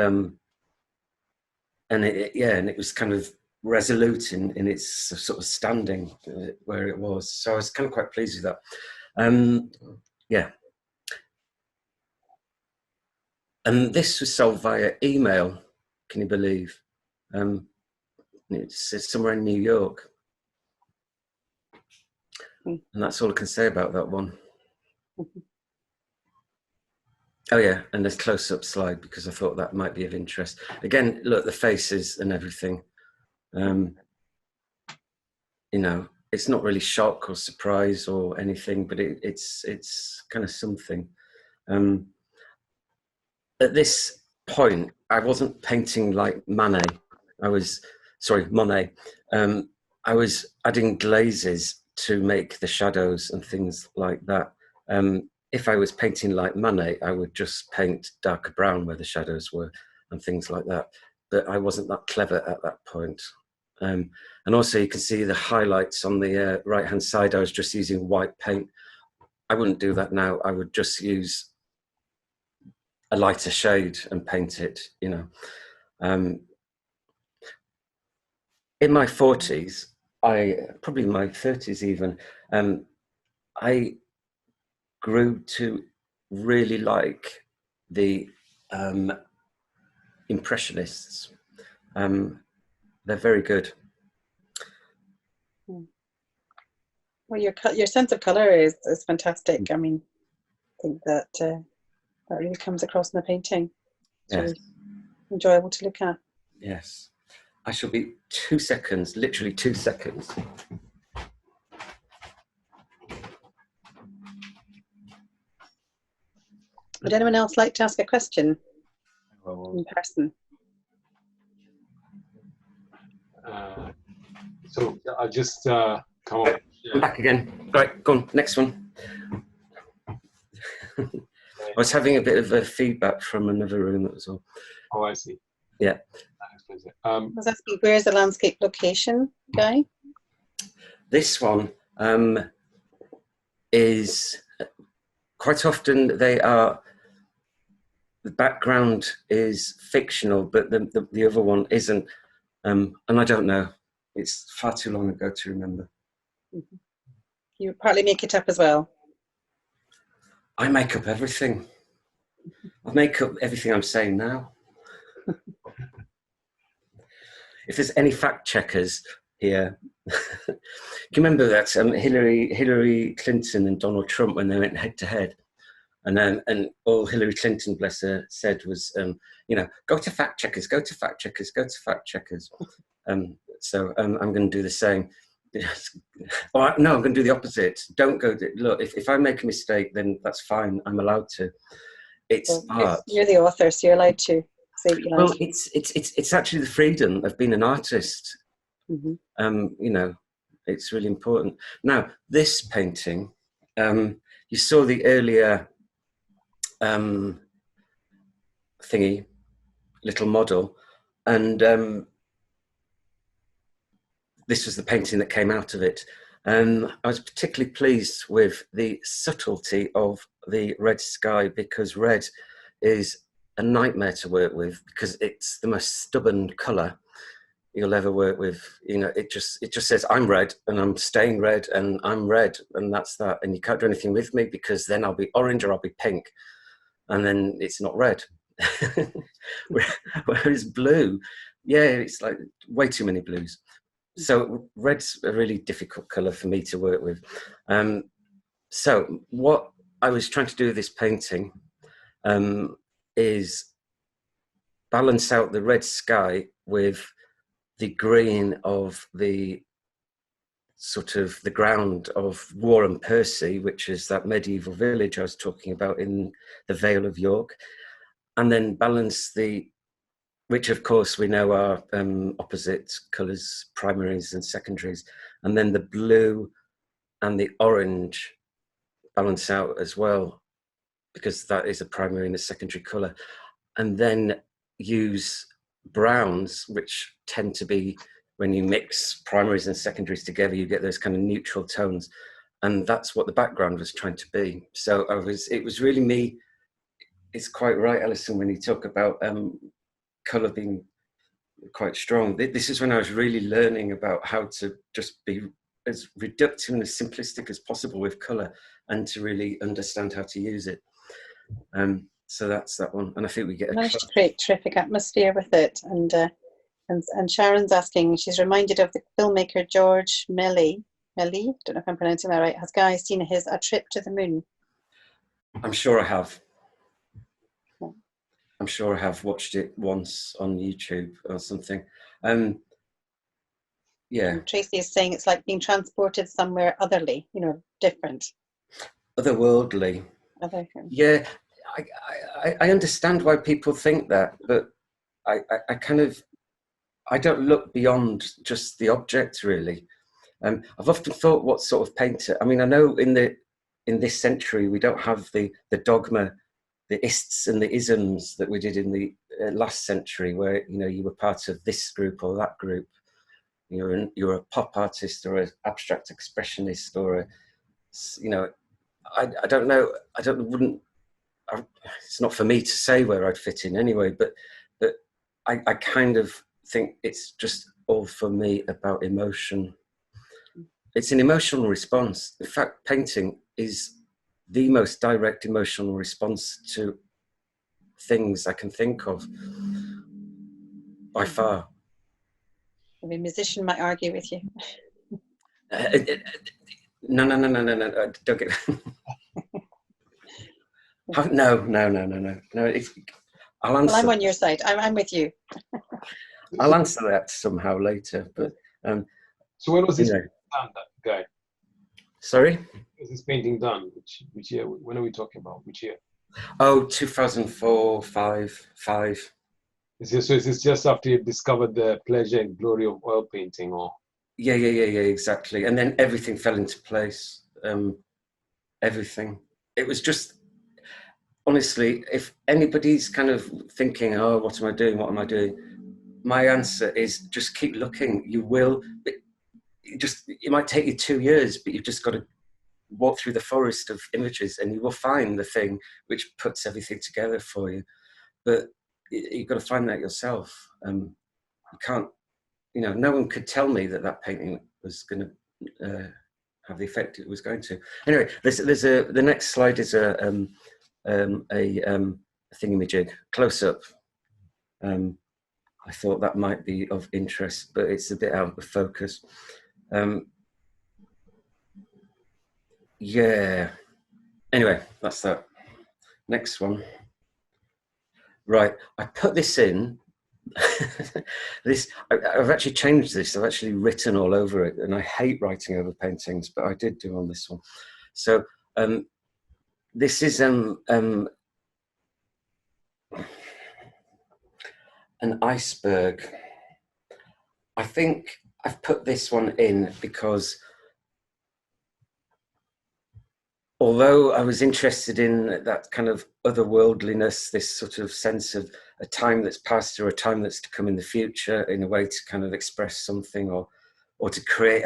it was kind of resolute in its sort of standing where it was. So I was kind of quite pleased with that. Yeah. And this was sold via email, can you believe? It's somewhere in New York. And that's all I can say about that one. Oh yeah, and there's close-up slide because I thought that might be of interest. Again, look, the faces and everything. You know, it's not really shock or surprise or anything, but it's kind of something. At this point, I wasn't painting like Monet. I was adding glazes to make the shadows and things like that. If I was painting like Monet, I would just paint darker brown where the shadows were and things like that. But I wasn't that clever at that point. And also you can see the highlights on the right-hand side. I was just using white paint. I wouldn't do that now. I would just use a lighter shade and paint it, you know. In my 40s, probably my 30s even, I grew to really like the Impressionists. They're very good. Well, your sense of colour is fantastic. I mean, I think that that really comes across in the painting. It's really enjoyable to look at. Yes. I shall be 2 seconds, literally 2 seconds. Would anyone else like to ask a question in person? So I'll just come up. I'm back again. Right, go on, next one. I was having a bit of a feedback from another room, that was all. Oh, I see. Yeah. I was asking, where's the landscape location, Guy? This one is quite often the background is fictional, but the other one isn't. And I don't know. It's far too long ago to remember. Mm-hmm. You partly make it up as well. I make up everything. I make up everything I'm saying now. If there's any fact checkers here, you remember that Hillary Clinton and Donald Trump when they went head to head? And all Hillary Clinton, bless her, said was, go to fact checkers, go to fact checkers, go to fact checkers. So I'm going to do the same. No, I'm going to do the opposite. Don't go. Look, if I make a mistake, then that's fine. I'm allowed to. It's art. You're the author, so you're allowed to say what you like. Well, it's actually the freedom of being an artist. Mm-hmm. It's really important. Now, this painting, you saw the earlier thingy, little model, and this was the painting that came out of it. I was particularly pleased with the subtlety of the red sky, because red is a nightmare to work with because it's the most stubborn colour you'll ever work with. It just says I'm red and I'm staying red and I'm red and that's that, and you can't do anything with me because then I'll be orange or I'll be pink, and then it's not red. Whereas blue, it's like way too many blues. So red's a really difficult colour for me to work with. So what I was trying to do with this painting is balance out the red sky with the green of the sort of the ground of Warren Percy, which is that medieval village I was talking about in the Vale of York, and then balance which of course we know are opposite colours, primaries and secondaries, and then the blue and the orange balance out as well, because that is a primary and a secondary colour, and then use browns, which tend to be, when you mix primaries and secondaries together, you get those kind of neutral tones, and that's what the background was trying to be. So it was really me. It's quite right, Alison, when you talk about colour being quite strong. This is when I was really learning about how to just be as reductive and as simplistic as possible with colour, and to really understand how to use it. So that's that one, and I think we get managed to create terrific atmosphere with it. And Sharon's asking, she's reminded of the filmmaker George Melly. Don't know if I'm pronouncing that right. Has Guy seen his A Trip to the Moon? I'm sure I have. I'm sure I have watched it once on YouTube or something. Yeah. And Tracy is saying it's like being transported somewhere otherly, different. Otherworldly. Yeah, I understand why people think that, but I don't look beyond just the object, really. I've often thought, what sort of painter? I mean, I know in this century we don't have the dogma, the ists and the isms that we did in the last century, where you were part of this group or that group. You're a pop artist or an abstract expressionist or I don't know. It's not for me to say where I'd fit in anyway, but I kind of think it's just all for me about emotion. It's an emotional response. In fact, painting is the most direct emotional response to things I can think of, by far. I mean, a musician might argue with you. No, don't get... No. I'll answer. Well, I'm on your side. I'm with you. I'll answer that somehow later. But so when was this done, that Guy? Sorry? Was this painting done? Which year? When are we talking about? Which year? Oh, 2004, 5. Is this just after you discovered the pleasure and glory of oil painting, or? Yeah, exactly. And then everything fell into place. Everything. It was just, honestly, if anybody's kind of thinking, oh, what am I doing? My answer is just keep looking. You will. It might take you 2 years, but you've just got to walk through the forest of images and you will find the thing which puts everything together for you. But you've got to find that yourself. You can't, no one could tell me that painting was going to have the effect it was going to. Anyway, the next slide is a thingamajig, close up. I thought that might be of interest, but it's a bit out of focus. Yeah. Anyway, that's that. Next one. Right, I put this in. I've actually changed this. I've actually written all over it, and I hate writing over paintings, but I did do on this one. So this is an iceberg. I think I've put this one in because although I was interested in that kind of otherworldliness, this sort of sense of a time that's past or a time that's to come in the future, in a way to kind of express something or to create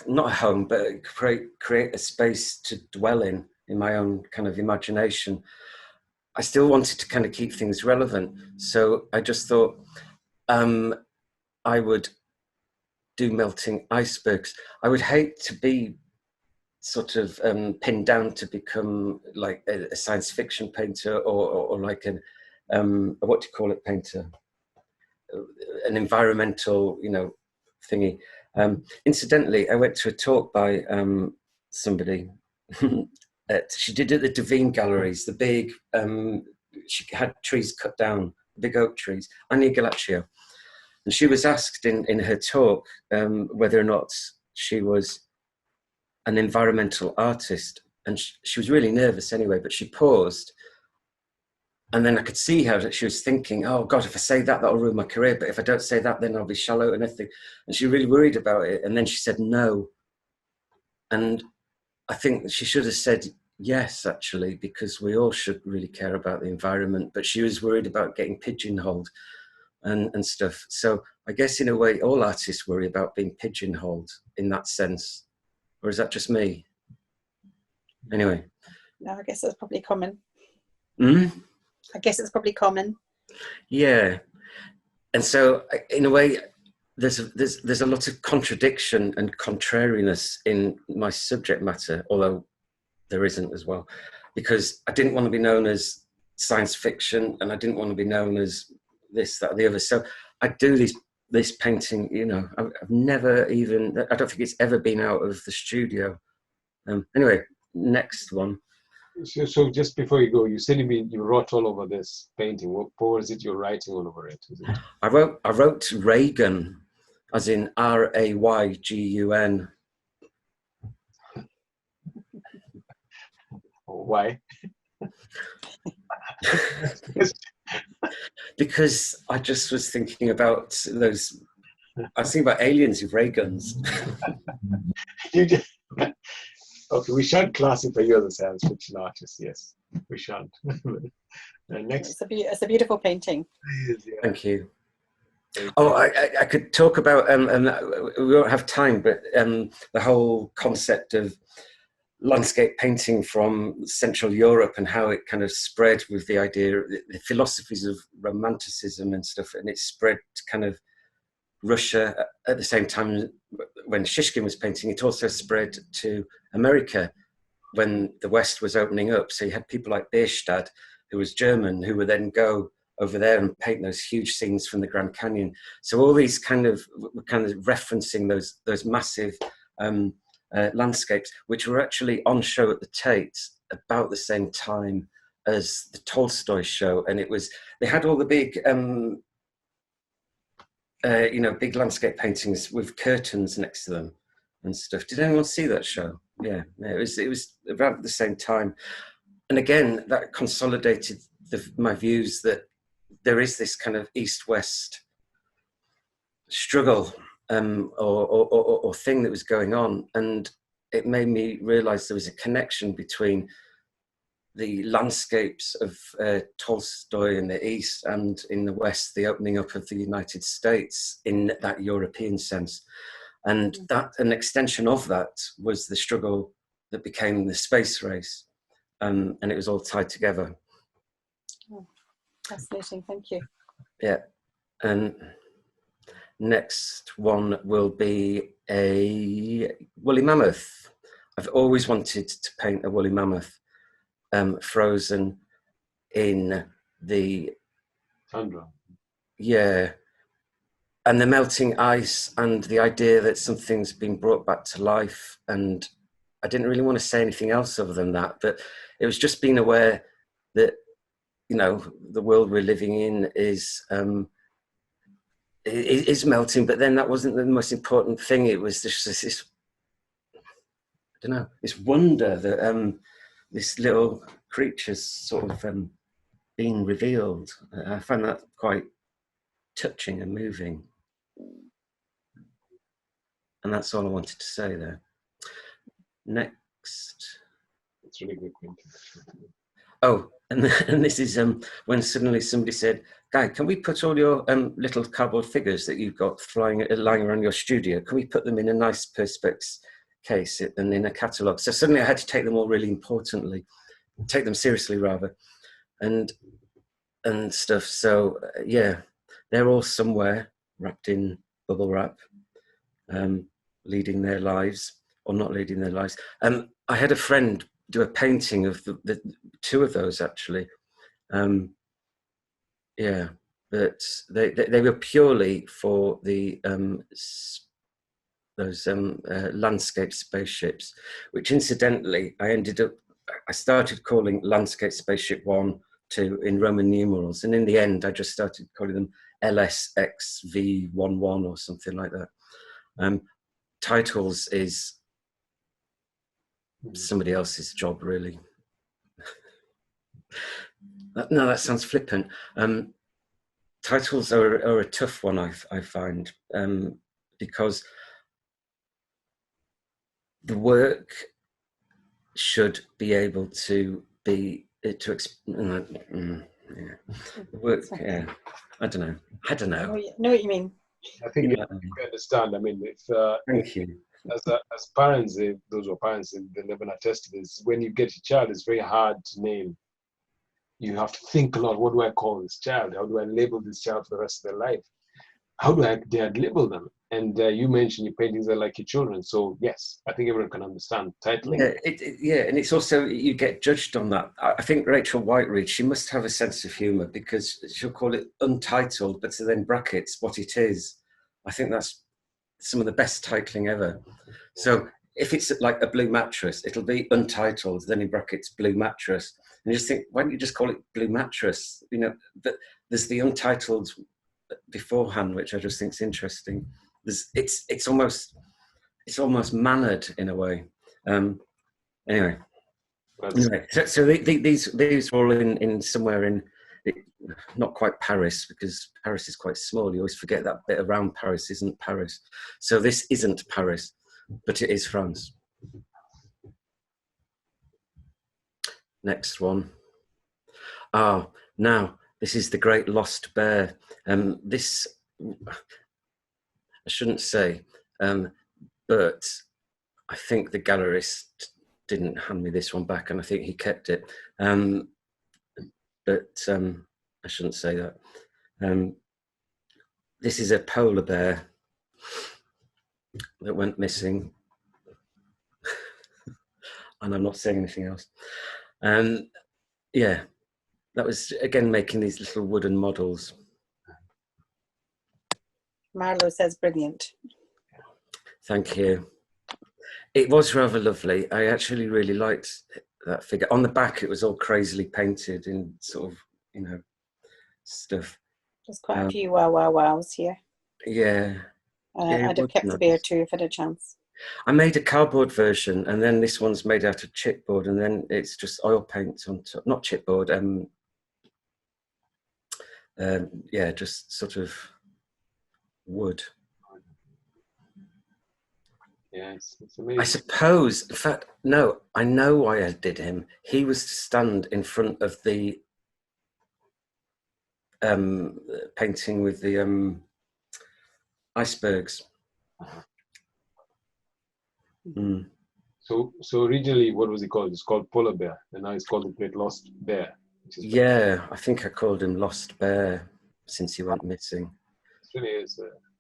not a home, but create a space to dwell in my own kind of imagination. I still wanted to kind of keep things relevant. So I just thought I would do melting icebergs. I would hate to be sort of pinned down to become like a science fiction painter or like an what do you call it, painter, an environmental, you know, thingy. Incidentally, I went to a talk by somebody. She did at the Devine Galleries, the big. She had trees cut down, big oak trees. Anya Galaccio. And she was asked in her talk whether or not she was an environmental artist. And she was really nervous anyway, but she paused. And then I could see how she was thinking, oh God, if I say that, that'll ruin my career. But if I don't say that, then I'll be shallow and everything. And she was really worried about it. And then she said no. And I think she should have said yes, actually, because we all should really care about the environment. But she was worried about getting pigeonholed and stuff. So I guess in a way, all artists worry about being pigeonholed in that sense. Or is that just me? Anyway. No, I guess that's probably common. Mm? I guess it's probably common. Yeah. And so in a way, there's a lot of contradiction and contrariness in my subject matter, although there isn't as well, because I didn't want to be known as science fiction and I didn't want to be known as this, that, or the other. So I do this painting, you know, I've never even, I don't think it's ever been out of the studio. Anyway, next one. So just before you go, you said you wrote all over this painting. What was it you're writing all over it? Is it? I wrote Reagan, as in Raygun. Why? Because I just was thinking about those. I was thinking about aliens with ray guns. Okay, we shan't classify you as a science fiction artist. Yes, we shan't. Next. It's a beautiful painting. Thank you. Oh, I could talk about, and we won't have time, but the whole concept of landscape painting from Central Europe and how it kind of spread with the idea, the philosophies of romanticism and stuff, and it spread to kind of Russia at the same time. When Shishkin was painting, it also spread to America when the West was opening up. So you had people like Bierstadt, who was German, who would then go over there and paint those huge scenes from the Grand Canyon. So all these kind of referencing those massive landscapes, which were actually on show at the Tate about the same time as the Tolstoy show. And they had all the big, big landscape paintings with curtains next to them and stuff. Did anyone see that show? Yeah, it was about the same time. And again, that consolidated my views that there is this kind of East-West struggle or thing that was going on. And it made me realize there was a connection between the landscapes of Tolstoy in the East and in the West, the opening up of the United States in that European sense. And that an extension of that was the struggle that became the space race. And it was all tied together. Oh, fascinating, thank you. Yeah. And next one will be a woolly mammoth. I've always wanted to paint a woolly mammoth frozen in the tundra. Yeah. and the melting ice and the idea that something's been brought back to life. And I didn't really want to say anything else other than that, but it was just being aware that, you know, the world we're living in is melting, but then that wasn't the most important thing. It was this I don't know, this wonder that this little creature's sort of being revealed. I find that quite touching and moving. And that's all I wanted to say there. Next. It's really good, Quentin. Oh, and this is when suddenly somebody said, Guy, can we put all your little cardboard figures that you've got lying around your studio, can we put them in a nice perspex case and in a catalogue? So suddenly I had to take them all really importantly, take them seriously rather, and stuff. So yeah, they're all somewhere wrapped in bubble wrap, leading their lives or not leading their lives. I had a friend do a painting of the two of those actually. Yeah, but they were purely for the those landscape spaceships, which incidentally I started calling landscape spaceship 1, 2 in Roman numerals, and in the end I just started calling them LSXV11 or something like that. Titles is somebody else's job, really. No, that sounds flippant. Titles are a tough one, I find, because the work should be able to be yeah. The work, yeah. I don't know. I know what you mean. I think you understand. I mean, if thank you. As parents, those who are parents, they live and attest to this. When you get a child, it's very hard to name. You have to think a lot. What do I call this child? How do I label this child for the rest of their life? How do I dare label them? And you mentioned your paintings are like your children. So yes, I think everyone can understand titling. Yeah, and it's also, you get judged on that. I think Rachel Whiteread, she must have a sense of humour, because she'll call it untitled, but then brackets what it is. I think that's some of the best titling ever. So if it's like a blue mattress, it'll be untitled, then in brackets blue mattress. And you just think, why don't you just call it blue mattress? You know, but there's the untitled beforehand, which I just think is interesting. It's almost mannered in a way. Anyway, so these are all in somewhere in, not quite Paris, because Paris is quite small. You always forget that bit around Paris isn't Paris. So this isn't Paris, but it is France. Next one. Now this is the Great Lost Bear. This I shouldn't say, but I think the gallerist didn't hand me this one back, and I think he kept it. But I shouldn't say that. This is a polar bear that went missing. And I'm not saying anything else. Yeah, that was, again, making these little wooden models. Marlo says brilliant. Thank you. It was rather lovely. I actually really liked that figure. On the back, it was all crazily painted in sort of, you know, stuff. There's quite a few wows here. Yeah. I'd have kept the bear too if I had a chance. I made a cardboard version, and then this one's made out of chipboard, and then it's just oil paint on top. Not chipboard. Yeah, just sort of wood. Yeah, it's amazing. I suppose, in fact, no, I know why I did him. He was to stand in front of the painting with the icebergs. Mm. So originally, what was it called? It's called Polar Bear, and now it's called the Great Lost Bear. Yeah, I think I called him Lost Bear since he went missing. It really is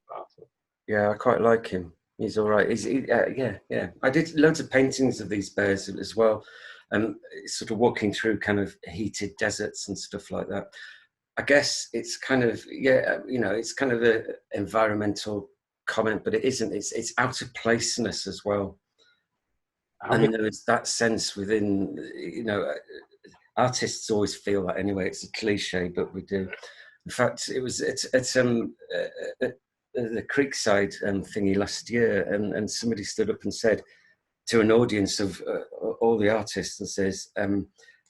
powerful. Yeah, I quite like him. He's all right. Yeah. I did loads of paintings of these bears as well, sort of walking through kind of heated deserts and stuff like that. I guess it's kind of, yeah, you know, it's kind of an environmental comment, but it isn't. It's out of placeness as well. And there is that sense within, you know, artists always feel that anyway. It's a cliche, but we do. In fact, it's the Creekside thingy last year, and somebody stood up and said to an audience of all the artists, and says,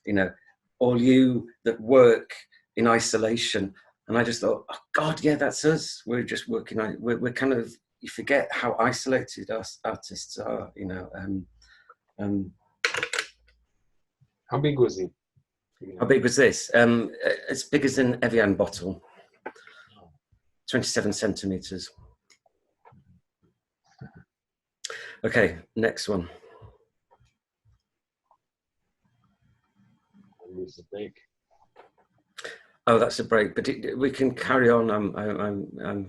you know, all you that work in isolation. And I just thought, oh God, yeah, that's us. We're just working. We're kind of, you forget how isolated us artists are, you know. How big was it? How big was this? As big as an Evian bottle, 27 centimeters. Okay, next one. There's a break. Oh, that's a break, but we can carry on.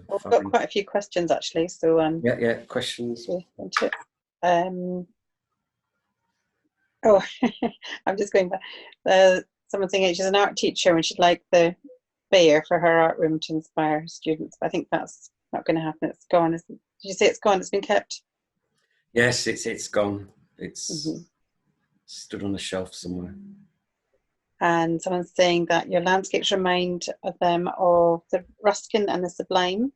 We've got quite a few questions actually, so yeah, questions. Oh, I'm just going back. Someone saying she's an art teacher and she'd like the bear for her art room to inspire her students. But I think that's not going to happen. It's gone. Did you say it's gone? It's been kept? Yes, it's gone. It's stood on a shelf somewhere. And someone's saying that your landscapes remind them of the Ruskin and the Sublime.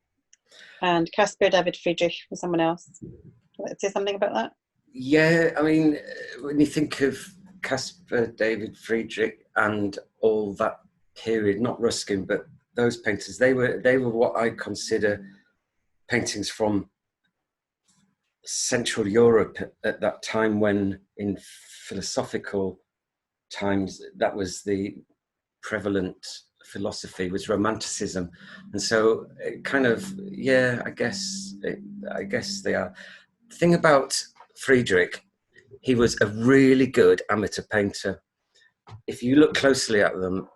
And Caspar David Friedrich for someone else. Would you like to say something about that? Yeah, I mean, when you think of Caspar David Friedrich and all that period, not Ruskin, but those painters, they were what I consider paintings from Central Europe at that time, when in philosophical times that was the prevalent philosophy, was Romanticism. And so it kind of, yeah, I guess they are. The thing about Friedrich, he was a really good amateur painter. If you look closely at them,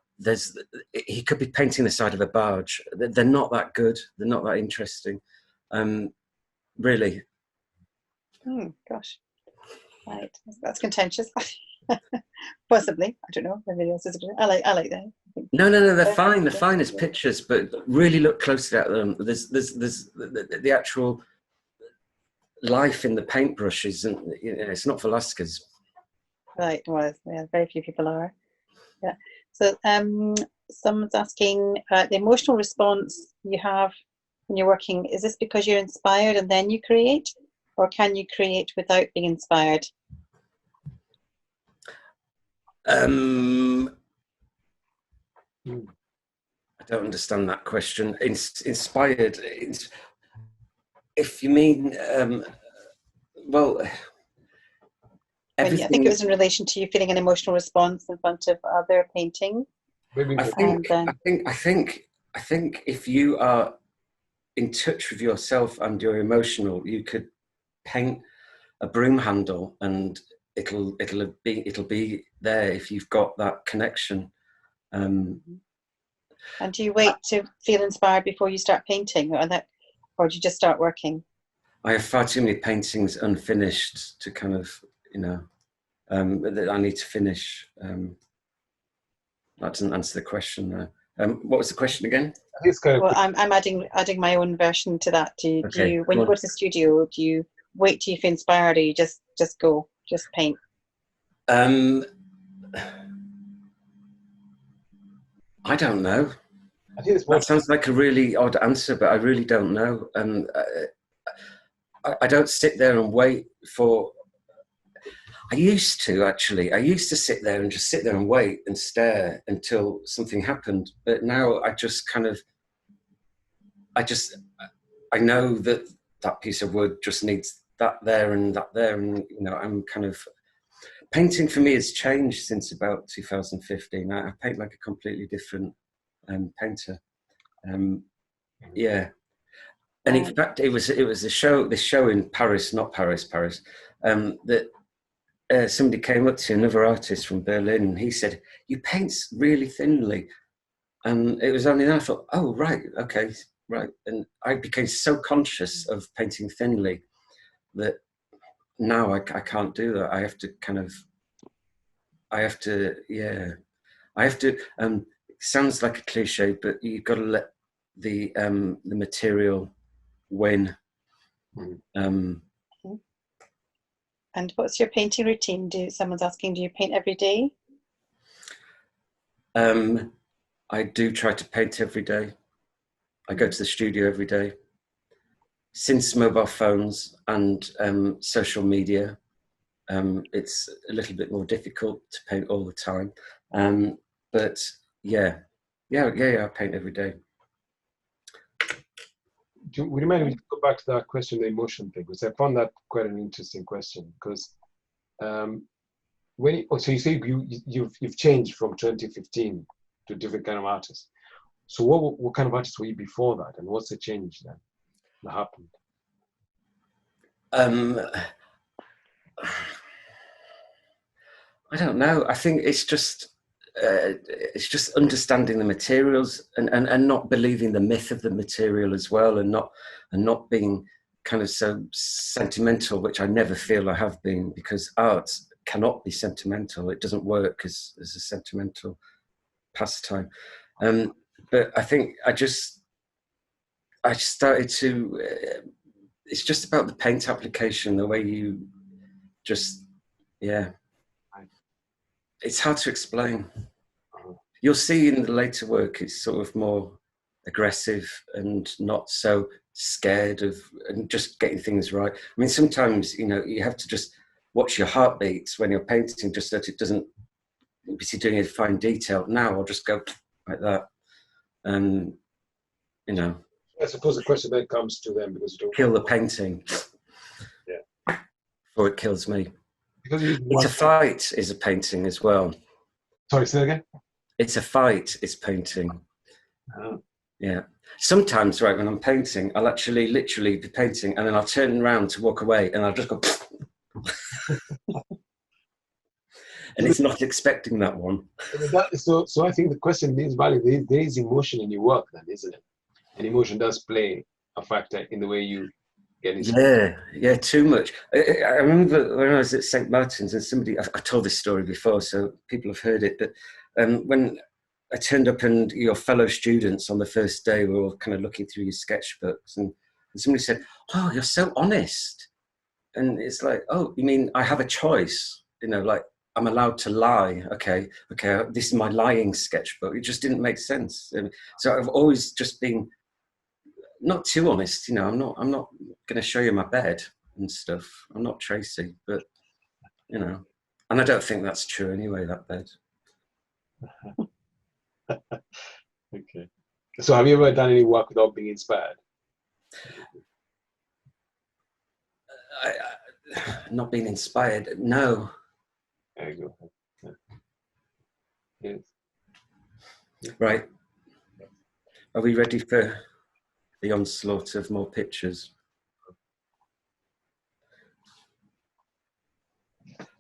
he could be painting the side of a barge. They're not that good. They're not that interesting, really. Gosh, right, that's contentious. Possibly, I don't know. Everybody else is. I like that. No, they're fine. They're fine as pictures, but really look closely at them. There's the actual life in the paintbrushes, and you know, it's not for Lascars. Right. Well, yeah, very few people are. Yeah. So, someone's asking the emotional response you have when you're working. Is this because you're inspired and then you create, or can you create without being inspired? I don't understand that question. Inspired. If you mean, well, everything. I think it was in relation to you feeling an emotional response in front of other painting. Maybe I think if you are in touch with yourself and you're emotional, you could paint a broom handle and it'll be there if you've got that connection. And do you wait to feel inspired before you start painting, or do you just start working? I have far too many paintings unfinished to kind of, you know, that I need to finish. That doesn't answer the question there. What was the question again? Well, I'm adding my own version to that. Do you when you go to the studio, do you wait till you feel inspired, or you just go, just paint? I don't know. I think that sounds like a really odd answer, but I really don't know. I don't sit there and wait for. I used to sit there and just sit there and wait and stare until something happened. But now I just kind of, I know that that piece of wood just needs that there, and you know, I'm kind of, painting for me has changed since about 2015. I paint like a completely different painter. Yeah. And in fact, it was this show in Paris, not Paris, that somebody came up to another artist from Berlin, and he said, "You paint really thinly," and it was only then I thought, "Oh, right, okay, right." And I became so conscious of painting thinly that now I can't do that. I have to sounds like a cliche, but you've got to let the material win. Mm. And what's your painting routine? Someone's asking, do you paint every day? I do try to paint every day. I go to the studio every day. Since mobile phones and social media, it's a little bit more difficult to paint all the time. But yeah, I paint every day. Would you mind if we go back to that question, the emotion thing? Because I found that quite an interesting question. Because so you say you've changed from 2015 to a different kind of artist. So what kind of artist were you before that, and what's the change then that happened? I don't know. I think it's just understanding the materials and not believing the myth of the material as well, and not being kind of so sentimental, which I never feel I have been, because art cannot be sentimental. It doesn't work as a sentimental pastime. But I think I started to. It's just about the paint application, the way you just, yeah. It's hard to explain. You'll see in the later work, it's sort of more aggressive and not so scared of and just getting things right. I mean, sometimes, you have to just watch your heartbeats when you're painting, just so that it doesn't, if you're doing a fine detail. Now I'll just go like that. I suppose the question then comes to them, because you don't kill the painting. Yeah. Or it kills me. Because it's a fight is a painting as well. Sorry, say that again? It's a fight is painting. Oh. Yeah. Sometimes, right, when I'm painting, I'll actually literally be painting and then I'll turn around to walk away and I'll just go and it's not expecting that one. So I think the question is valid. There is emotion in your work then, isn't it? And emotion does play a factor in the way you get inspired. Yeah, too much. I remember when I was at St. Martin's and somebody, I told this story before, so people have heard it, but when I turned up and your fellow students on the first day were all kind of looking through your sketchbooks, and somebody said, "Oh, you're so honest." And it's like, "Oh, you mean I have a choice? Like I'm allowed to lie. Okay, this is my lying sketchbook." It just didn't make sense. So I've always just been not too honest. I'm not going to show you my bed and stuff. I'm not Tracy, but and I don't think that's true anyway, that bed. Okay. So have you ever done any work without being inspired? Not being inspired, no. There you go. Yeah. Yes. Right. Are we ready for the onslaught of more pictures?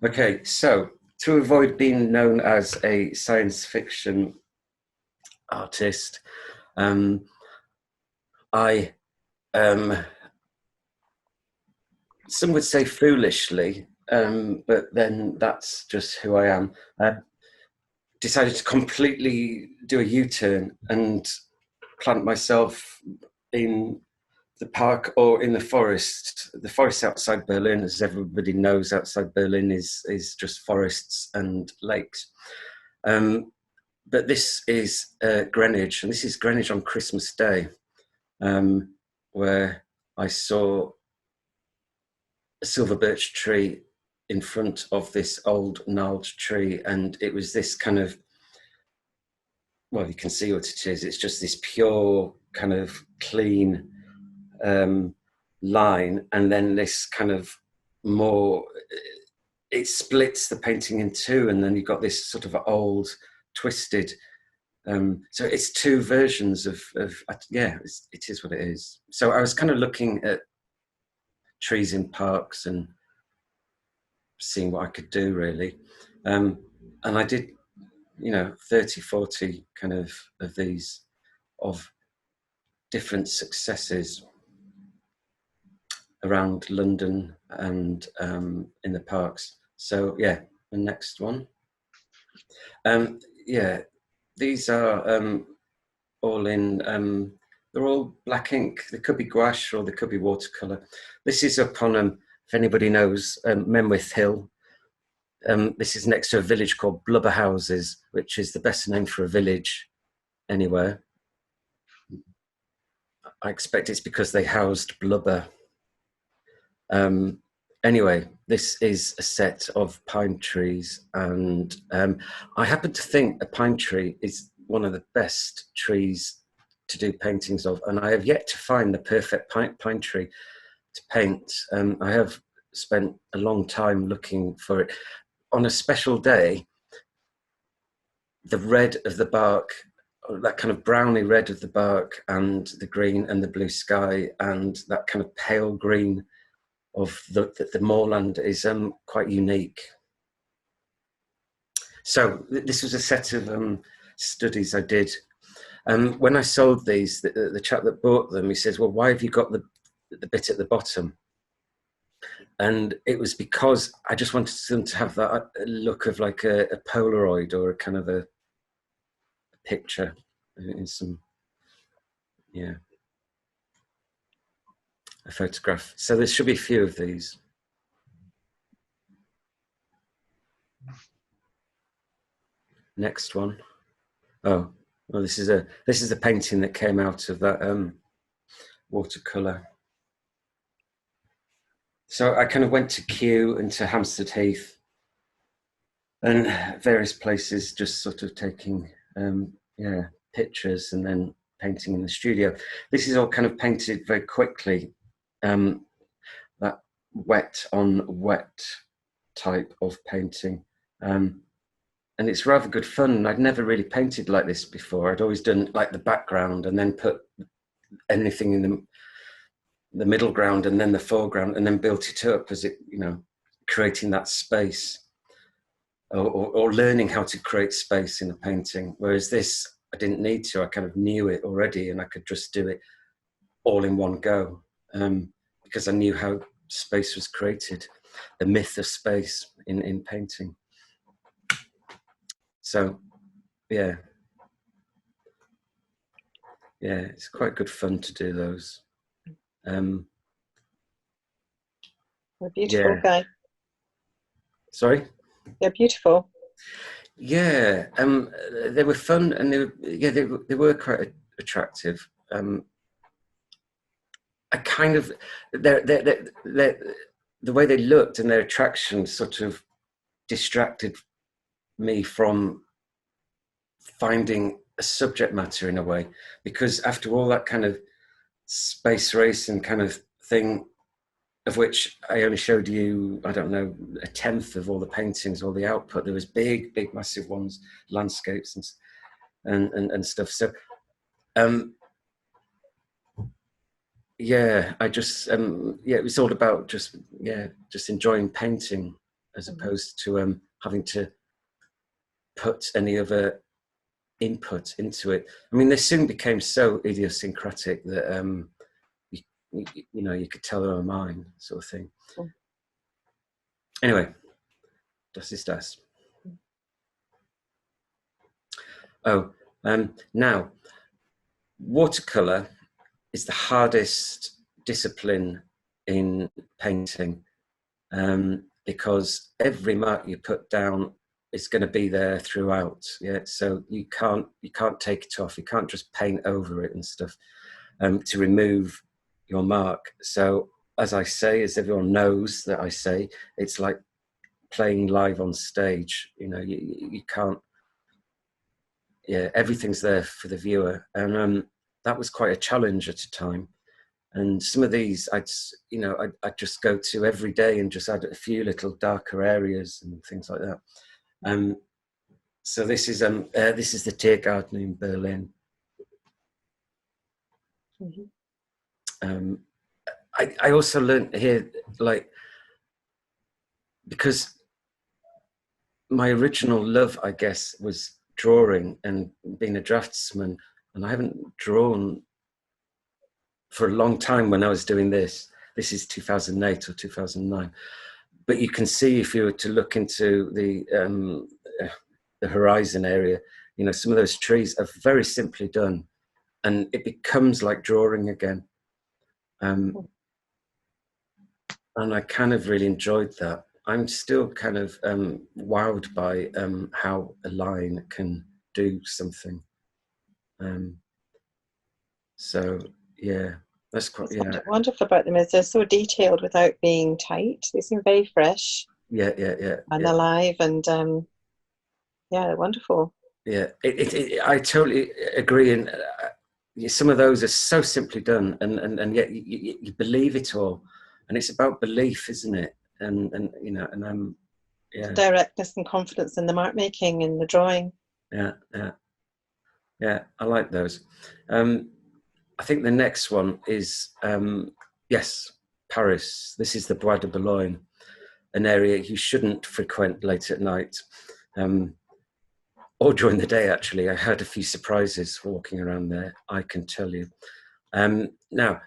Okay, so to avoid being known as a science fiction artist, I, some would say foolishly, but then that's just who I am, decided to completely do a U-turn and plant myself in the park or in the forest. The forest outside Berlin, as everybody knows, outside Berlin is just forests and lakes. But this is Greenwich, and this is Greenwich on Christmas Day, where I saw a silver birch tree in front of this old gnarled tree, and it was this kind of, well, you can see what it is. It's just this pure kind of clean line, and then this kind of more, it splits the painting in two, and then you've got this sort of old twisted, so it's two versions of yeah, it is what it is. So I was kind of looking at trees in parks and seeing what I could do, really, and I did 30, 40 kind of these of different successes around London and in the parks. So yeah, the next one. Yeah, these are all in, they're all black ink. They could be gouache or they could be watercolour. This is up on, if anybody knows, Menwith Hill. This is next to a village called Blubberhouses, which is the best name for a village anywhere. I expect it's because they housed blubber. Anyway, this is a set of pine trees, and I happen to think a pine tree is one of the best trees to do paintings of, and I have yet to find the perfect pine tree to paint. I have spent a long time looking for it. On a special day, the red of the bark, that kind of browny red of the bark, and the green and the blue sky, and that kind of pale green of the moorland is quite unique. So this was a set of studies I did. When I sold these, the chap that bought them, he says, well, why have you got the bit at the bottom? And it was because I just wanted them to have that look of like a Polaroid or a kind of a picture in some, yeah, a photograph. So there should be a few of these. Next one. Oh, well, this is a painting that came out of that watercolor. So I kind of went to Kew and to Hampstead Heath and various places, just sort of taking pictures and then painting in the studio. This is all kind of painted very quickly, that wet on wet type of painting. And it's rather good fun. I'd never really painted like this before. I'd always done like the background and then put anything in the middle ground and then the foreground and then built it up as it, you know, creating that space or learning how to create space in a painting. Whereas this, I didn't need to. I kind of knew it already and I could just do it all in one go because I knew how space was created, the myth of space in painting. So, yeah, it's quite good fun to do those. They're beautiful, Guy. Sorry? They're beautiful. Yeah, they were fun and they were quite attractive. I kind of, the way they looked and their attraction sort of distracted me from finding a subject matter in a way, because after all that kind of space race and kind of thing, of which I only showed you, I don't know, a tenth of all the paintings, all the output. There was big, massive ones, landscapes and stuff. So, yeah, I just, it was all about just enjoying painting as opposed to having to put any other input into it. I mean, they soon became so idiosyncratic that you know, you could tell they were mine, sort of thing. Anyway, das ist das. Oh, now, watercolor is the hardest discipline in painting because every mark you put down is going to be there throughout. Yeah, so you can't take it off. You can't just paint over it and stuff to remove your mark. So as I say, as everyone knows that I say, it's like playing live on stage. You know, you can't. Yeah, everything's there for the viewer, and that was quite a challenge at a time. And some of these, I'd just go to every day and just add a few little darker areas and things like that. So this is the Tiergarten in Berlin. Mm-hmm. I also learned here, like, because my original love, I guess, was drawing and being a draftsman, and I haven't drawn for a long time when I was doing this. This is 2008 or 2009. But you can see, if you were to look into the horizon area, You know, some of those trees are very simply done, and it becomes like drawing again. And I kind of really enjoyed that. I'm still kind of wowed by how a line can do something. So yeah, that's quite, What's wonderful about them is they're so detailed without being tight. They seem very fresh. Yeah. And alive, and yeah, wonderful. Yeah, I totally agree. And some of those are so simply done, and yet you believe it all. And it's about belief, isn't it? And you know, and yeah. Directness and confidence in the mark making and the drawing. Yeah. I like those. I think the next one is yes, Paris. This is the Bois de Boulogne, an area you shouldn't frequent late at night. Or during the day, actually. I had a few surprises walking around there, I can tell you. Now,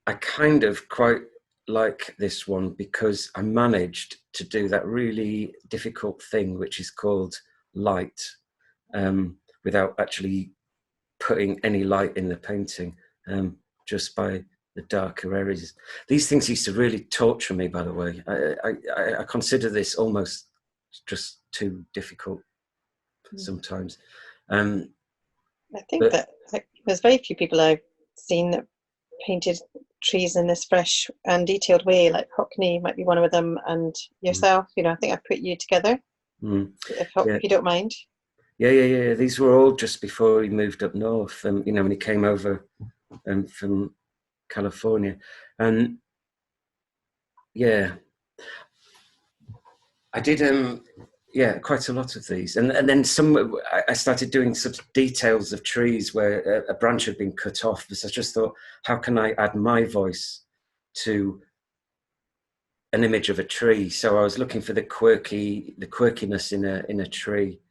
I kind of quite like this one because I managed to do that really difficult thing, which is called light, without actually putting any light in the painting, just by the darker areas. These things used to really torture me, by the way. I consider this almost just too difficult sometimes. I think that there's very few people I've seen that painted trees in this fresh and detailed way. Like Hockney might be one of them, and yourself. You know, I think I put you together. If you don't mind. Yeah. These were all just before he moved up north, you know, when he came over from California. And yeah, I did quite a lot of these, and then some. I started doing some details of trees where a branch had been cut off, because I just thought, how can I add my voice to an image of a tree? So I was looking for the quirkiness in a tree.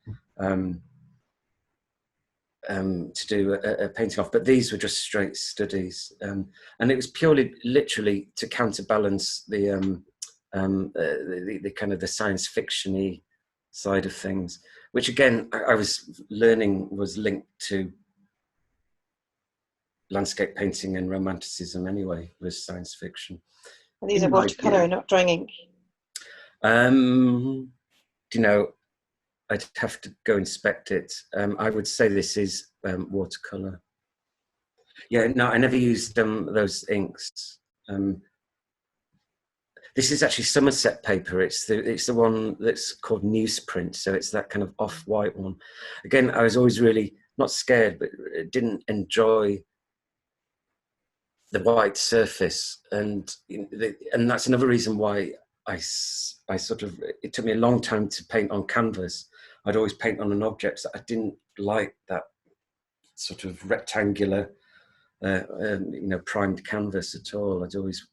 To do a painting off, but these were just straight studies, and it was purely, literally, to counterbalance the kind of the science fiction-y side of things, which again I was learning was linked to landscape painting and romanticism anyway, was science fiction. And these are watercolor, not drawing ink. You know, I'd have to go inspect it. I would say this is watercolor. Yeah, no, I never used those inks. This is actually Somerset paper. It's the one that's called newsprint. So it's that kind of off-white one. Again, I was always really not scared, but didn't enjoy the white surface, and that's another reason why I sort of, it took me a long time to paint on canvas. I'd always paint on an object, so I didn't like that sort of rectangular, you know, primed canvas at all. I'd always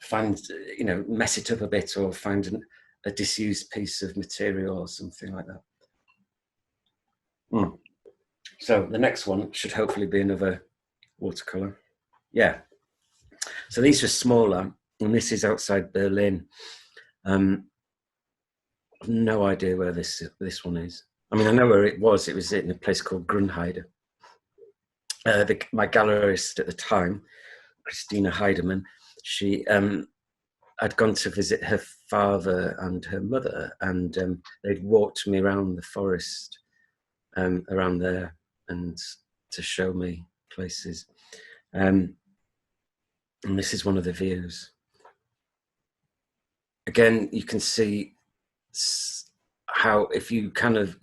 find, you know, mess it up a bit, or find a disused piece of material or something like that. So the next one should hopefully be another watercolor. Yeah. So these are smaller, and this is outside Berlin. No idea where this one is. I mean, I know where it was. It was in a place called Grunheide. My gallerist at the time, Christina Heidemann, she I'd gone to visit her father and her mother, and they'd walked me around the forest around there, and to show me places. And this is one of the views. Again, you can see how, if you kind of,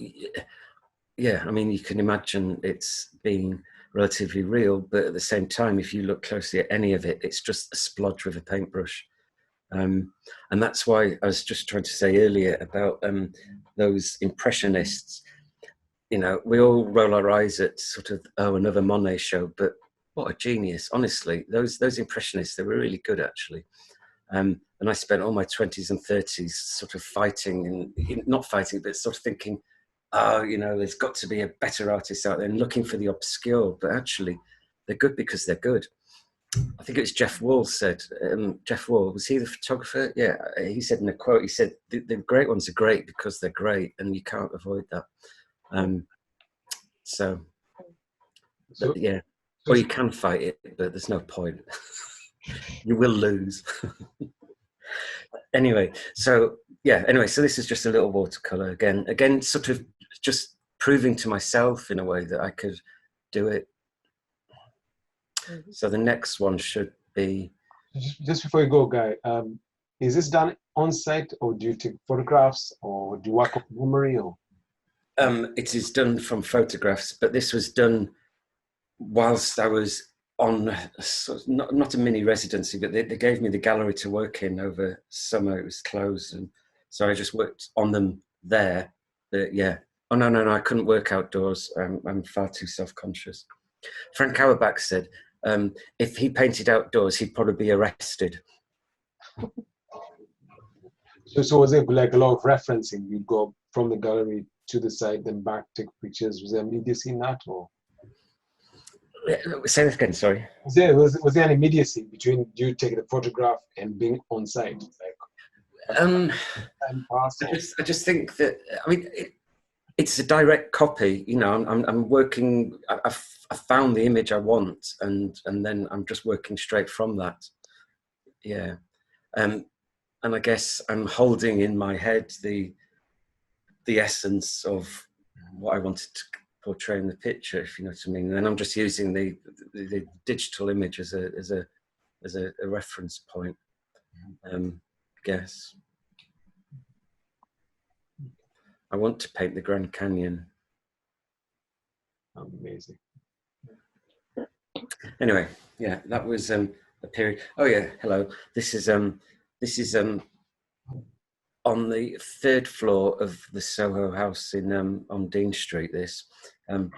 yeah, I mean, you can imagine it's being relatively real, but at the same time, if you look closely at any of it, it's just a splodge with a paintbrush. And that's why I was just trying to say earlier about those impressionists. You know, we all roll our eyes at sort of, oh, another Monet show, but what a genius, honestly. Those impressionists, they were really good, actually. And I spent all my 20s and 30s sort of fighting, and not fighting, but sort of thinking, oh, you know, there's got to be a better artist out there, and looking for the obscure, but actually they're good because they're good. I think it was Jeff Wall said, Jeff Wall, was he the photographer? Yeah, he said in a quote, he said, the great ones are great because they're great and you can't avoid that. So yeah, or you can fight it, but there's no point. You will lose. Anyway, so this is just a little watercolor again, sort of just proving to myself in a way that I could do it. So the next one should be. Just before you go, Guy, is this done on site, or do you take photographs, or do you work off memory, or? It is done from photographs, but this was done whilst I was on not a mini residency, but they gave me the gallery to work in over summer. It was closed, and so I just worked on them there. But yeah, oh no, I couldn't work outdoors. I'm far too self-conscious. Frank Auerbach said if he painted outdoors, he'd probably be arrested. So was it like a lot of referencing? You go from the gallery to the site, then back, take pictures. Was there immediacy in that, or? Say that again, sorry. Was there an immediacy between you taking the photograph and being on site? Like, I just think that, I mean, it's a direct copy. You know, I'm working. I found the image I want, and then I'm just working straight from that. Yeah, and I guess I'm holding in my head the essence of what I wanted to portray in the picture, if you know what I mean. And then I'm just using the digital image as a reference point. I guess I want to paint the Grand Canyon. Amazing. Anyway, yeah, that was a period. Oh yeah, hello. This is on the third floor of the Soho House in on Dean Street. This I've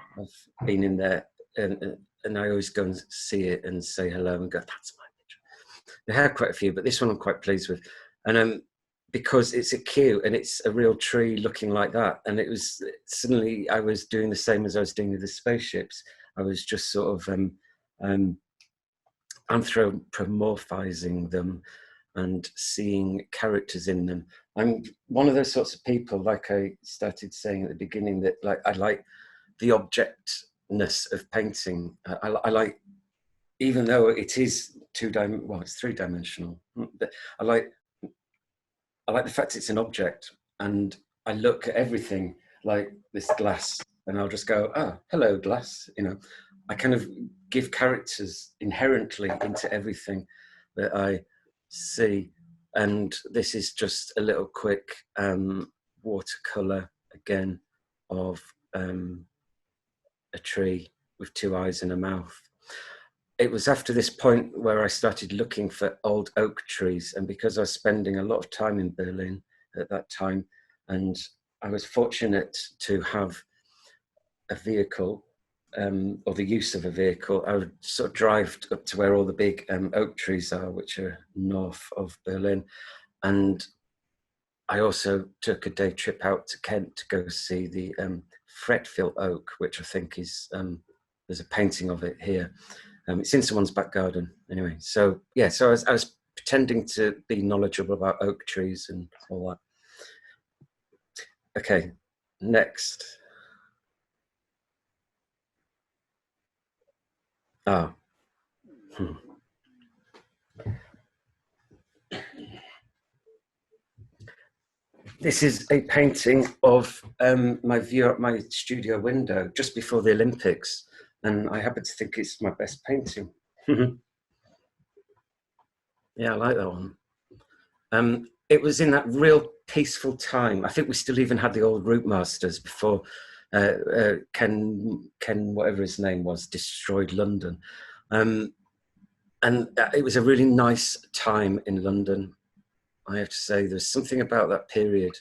been in there, and I always go and see it and say hello and go, that's my picture. They had quite a few, but this one I'm quite pleased with, and because it's a queue and it's a real tree looking like that, and it was suddenly I was doing the same as I was doing with the spaceships. I was just sort of anthropomorphizing them and seeing characters in them. I'm one of those sorts of people, like I started saying at the beginning, that like I like the objectness of painting. I like, even though it is it's 3-dimensional, but I like the fact it's an object, and I look at everything like this glass, and I'll just go, oh, hello, glass. You know, I kind of give characters inherently into everything that I see. And this is just a little quick watercolor again of a tree with 2 eyes and a mouth. It was after this point where I started looking for old oak trees, and because I was spending a lot of time in Berlin at that time, and I was fortunate to have a vehicle, or the use of a vehicle, I would sort of drive up to where all the big oak trees are, which are north of Berlin. And I also took a day trip out to Kent to go see the Fretfield oak, which I think is, there's a painting of it here. It's in someone's back garden. Anyway, so yeah, so I was pretending to be knowledgeable about oak trees and all that. Okay, next. This is a painting of my view out my studio window just before the Olympics, and I happen to think it's my best painting. Yeah, I like that one. It was in that real peaceful time. I think we still even had the old route masters before Ken, whatever his name was, destroyed London. And it was a really nice time in London. I have to say, there's something about that period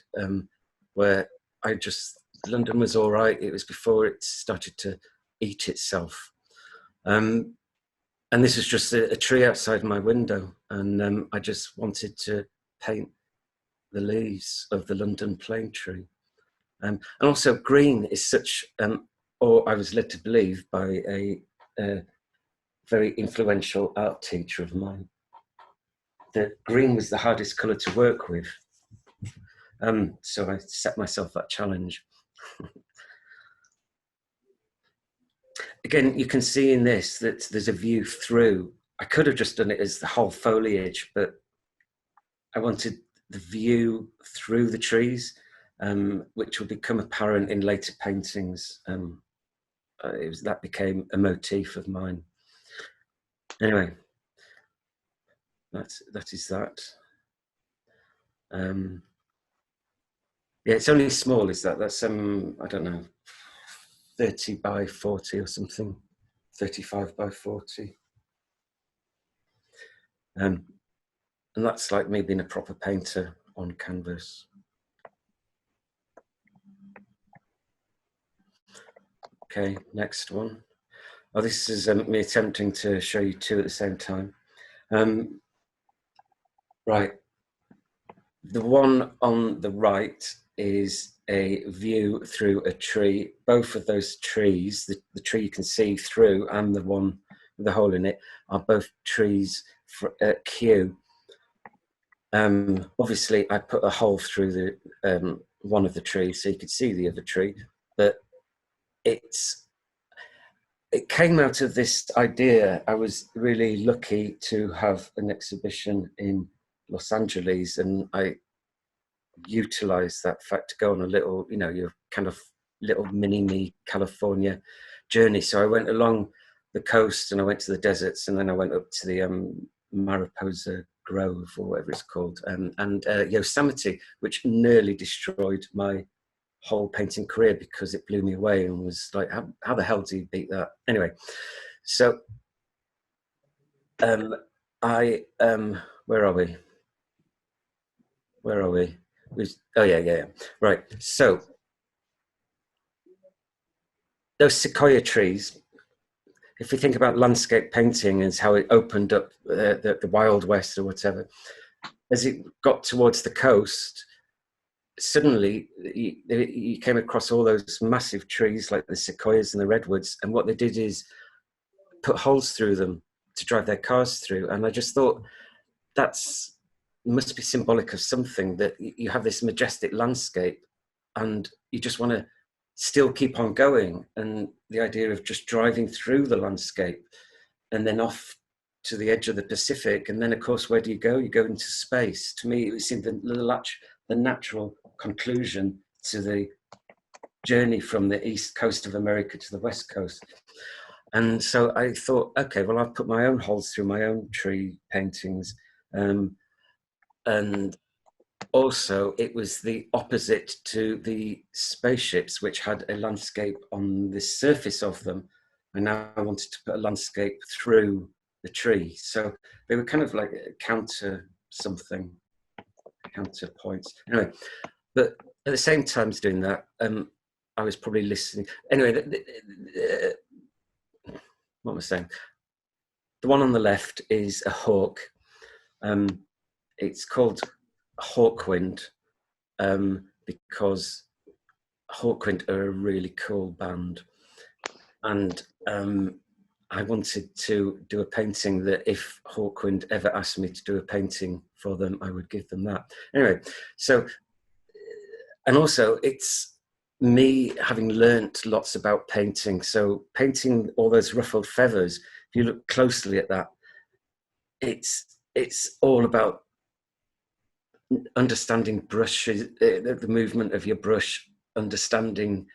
where London was all right. It was before it started to eat itself. And this is just a tree outside my window. And I just wanted to paint the leaves of the London plane tree. And also green is such, or I was led to believe by a very influential art teacher of mine, that green was the hardest colour to work with. So I set myself that challenge. Again, you can see in this that there's a view through. I could have just done it as the whole foliage, but I wanted the view through the trees, which will become apparent in later paintings. That became a motif of mine. Anyway, that is that. Yeah, it's only small, is that? That's I don't know, 30 by 40 or something, 35 by 40. And that's like me being a proper painter on canvas. Okay, next one. Oh, this is me attempting to show you two at the same time. Right. The one on the right is a view through a tree. Both of those trees, the tree you can see through and the one with the hole in it, are both trees for Kew. Obviously, I put a hole through the one of the trees so you could see the other tree, but it came out of this idea. I was really lucky to have an exhibition in Los Angeles, and I utilized that fact to go on a little, your kind of little mini-me California journey. So I went along the coast and I went to the deserts, and then I went up to the Mariposa Grove or whatever it's called, and Yosemite, which nearly destroyed my whole painting career because it blew me away and was like, how the hell do you beat that? Anyway, so where are we? Oh yeah. Right. So those sequoia trees, if we think about landscape painting as how it opened up the Wild West or whatever, as it got towards the coast, suddenly you came across all those massive trees like the sequoias and the redwoods, and what they did is put holes through them to drive their cars through. And I just thought must be symbolic of something, that you have this majestic landscape and you just want to still keep on going, and the idea of just driving through the landscape and then off to the edge of the Pacific, and then of course where do you go? You go into space. To me, it seemed the natural conclusion to the journey from the east coast of America to the west coast. And so I thought, okay, well, I've put my own holes through my own tree paintings. And also it was the opposite to the spaceships, which had a landscape on the surface of them. And now I wanted to put a landscape through the tree. So they were kind of like counterpoints. Anyway, but at the same time as doing that, I was probably listening. Anyway, what am I saying? The one on the left is a hawk. It's called Hawkwind because Hawkwind are a really cool band. And I wanted to do a painting that if Hawkwind ever asked me to do a painting for them, I would give them that. Anyway, so, and also it's me having learnt lots about painting. So painting all those ruffled feathers, if you look closely at that, it's all about understanding brushes, the movement of your brush, understanding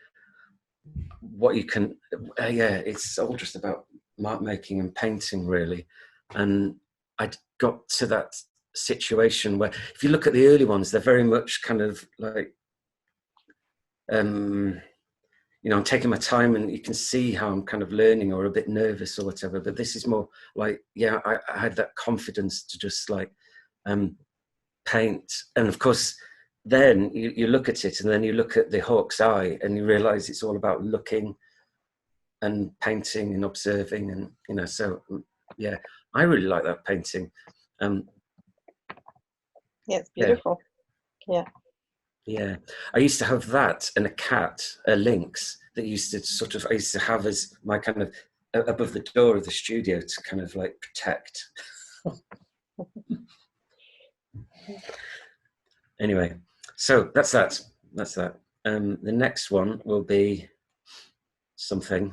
what you can, it's all just about mark making and painting really. And I got to that situation where if you look at the early ones, they're very much kind of like, I'm taking my time, and you can see how I'm kind of learning or a bit nervous or whatever, but this is more like, I had that confidence to just like paint. And of course, then you look at it, and then you look at the hawk's eye, and you realize it's all about looking and painting and observing, and so I really like that painting. It's beautiful. Yeah, I used to have that and a cat, a lynx, that I used to have as my kind of above the door of the studio to kind of like protect. Anyway, so that's that. That's that. The next one will be something.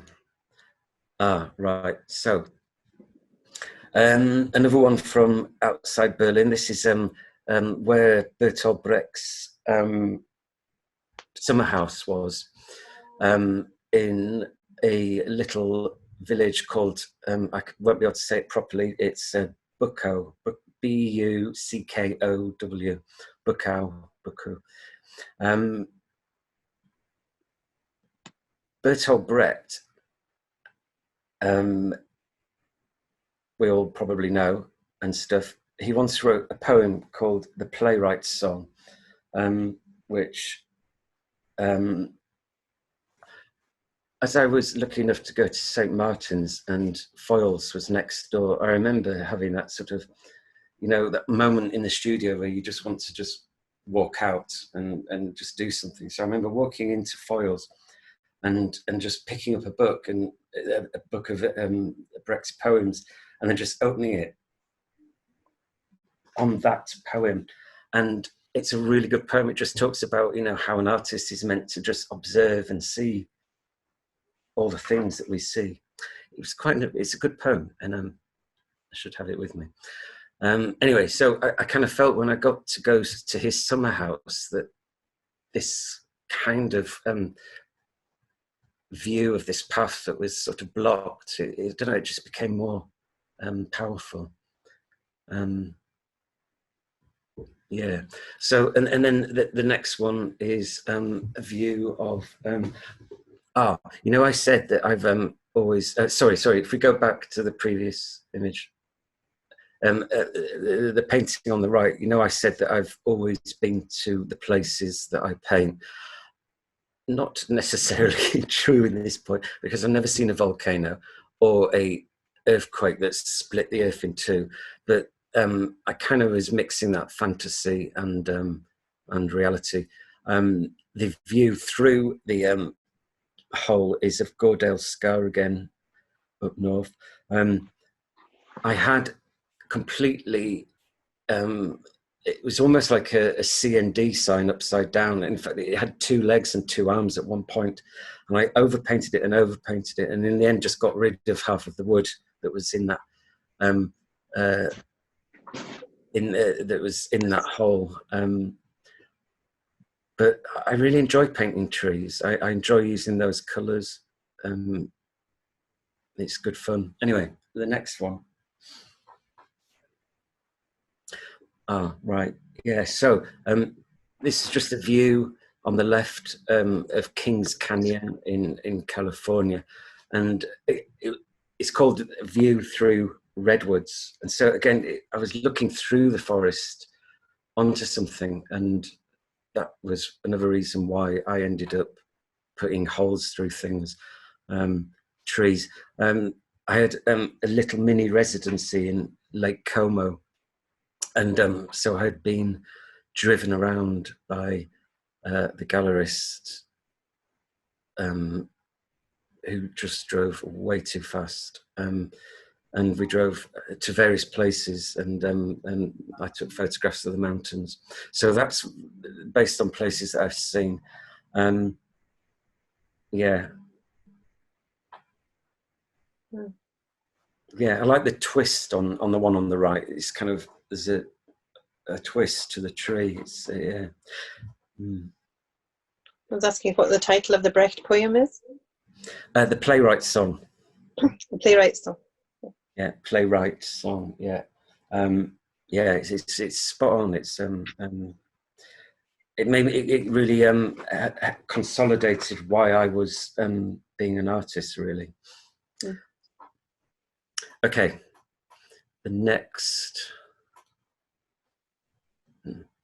Right. So another one from outside Berlin. This is where Bertolt Brecht's summer house was, in a little village called, I won't be able to say it properly, it's Bukow, B-U-C-K-O-W, Bukow. Bertolt Brecht, we all probably know and stuff. He once wrote a poem called The Playwright's Song, which, as I was lucky enough to go to St. Martin's and Foyles was next door, I remember having that sort of, you know, that moment in the studio where you just want to just walk out and just do something. So I remember walking into Foyles and just picking up a book, and a book of Brecht's poems, and then just opening it on that poem. And it's a really good poem. It just talks about, you know, how an artist is meant to just observe and see all the things that we see. It was it's a good poem, and I should have it with me. Anyway, so I kind of felt when I got to go to his summer house that this kind of view of this path that was sort of blocked, I don't know, it just became more powerful. Yeah. So, and then the next one is a view of, you know, I said that I've always, sorry, if we go back to the previous image, the painting on the right, you know, I said that I've always been to the places that I paint. Not necessarily true in this point, because I've never seen a volcano or a earthquake that's split the earth in two, but I kind of was mixing that fantasy and reality. The view through the hole is of Goredale Scar again, up north. I had completely, it was almost like a CND sign upside down. In fact, it had two legs and two arms at one point, and I overpainted it, and in the end just got rid of half of the wood that was in that that was in that hole. But I really enjoy painting trees. I enjoy using those colours. It's good fun. Anyway, the next one. Right. Yeah. So this is just a view on the left of Kings Canyon in California, and it's called a view through redwoods. And so again, I was looking through the forest onto something, and that was another reason why I ended up putting holes through things, trees. I had a little mini residency in Lake Como. And so I'd been driven around by the gallerist who just drove way too fast. And we drove to various places, and I took photographs of the mountains. So that's based on places that I've seen. Yeah. Yeah, I like the twist on the one on the right. It's kind of, there's a twist to the tree. It's, yeah. I was asking what the title of the Brecht poem is. The Playwright's Song. The Playwright's Song. Yeah, Playwright's Song. Yeah, yeah. It's spot on. It's it made me, it really consolidated why I was being an artist, really. Mm. Okay, the next.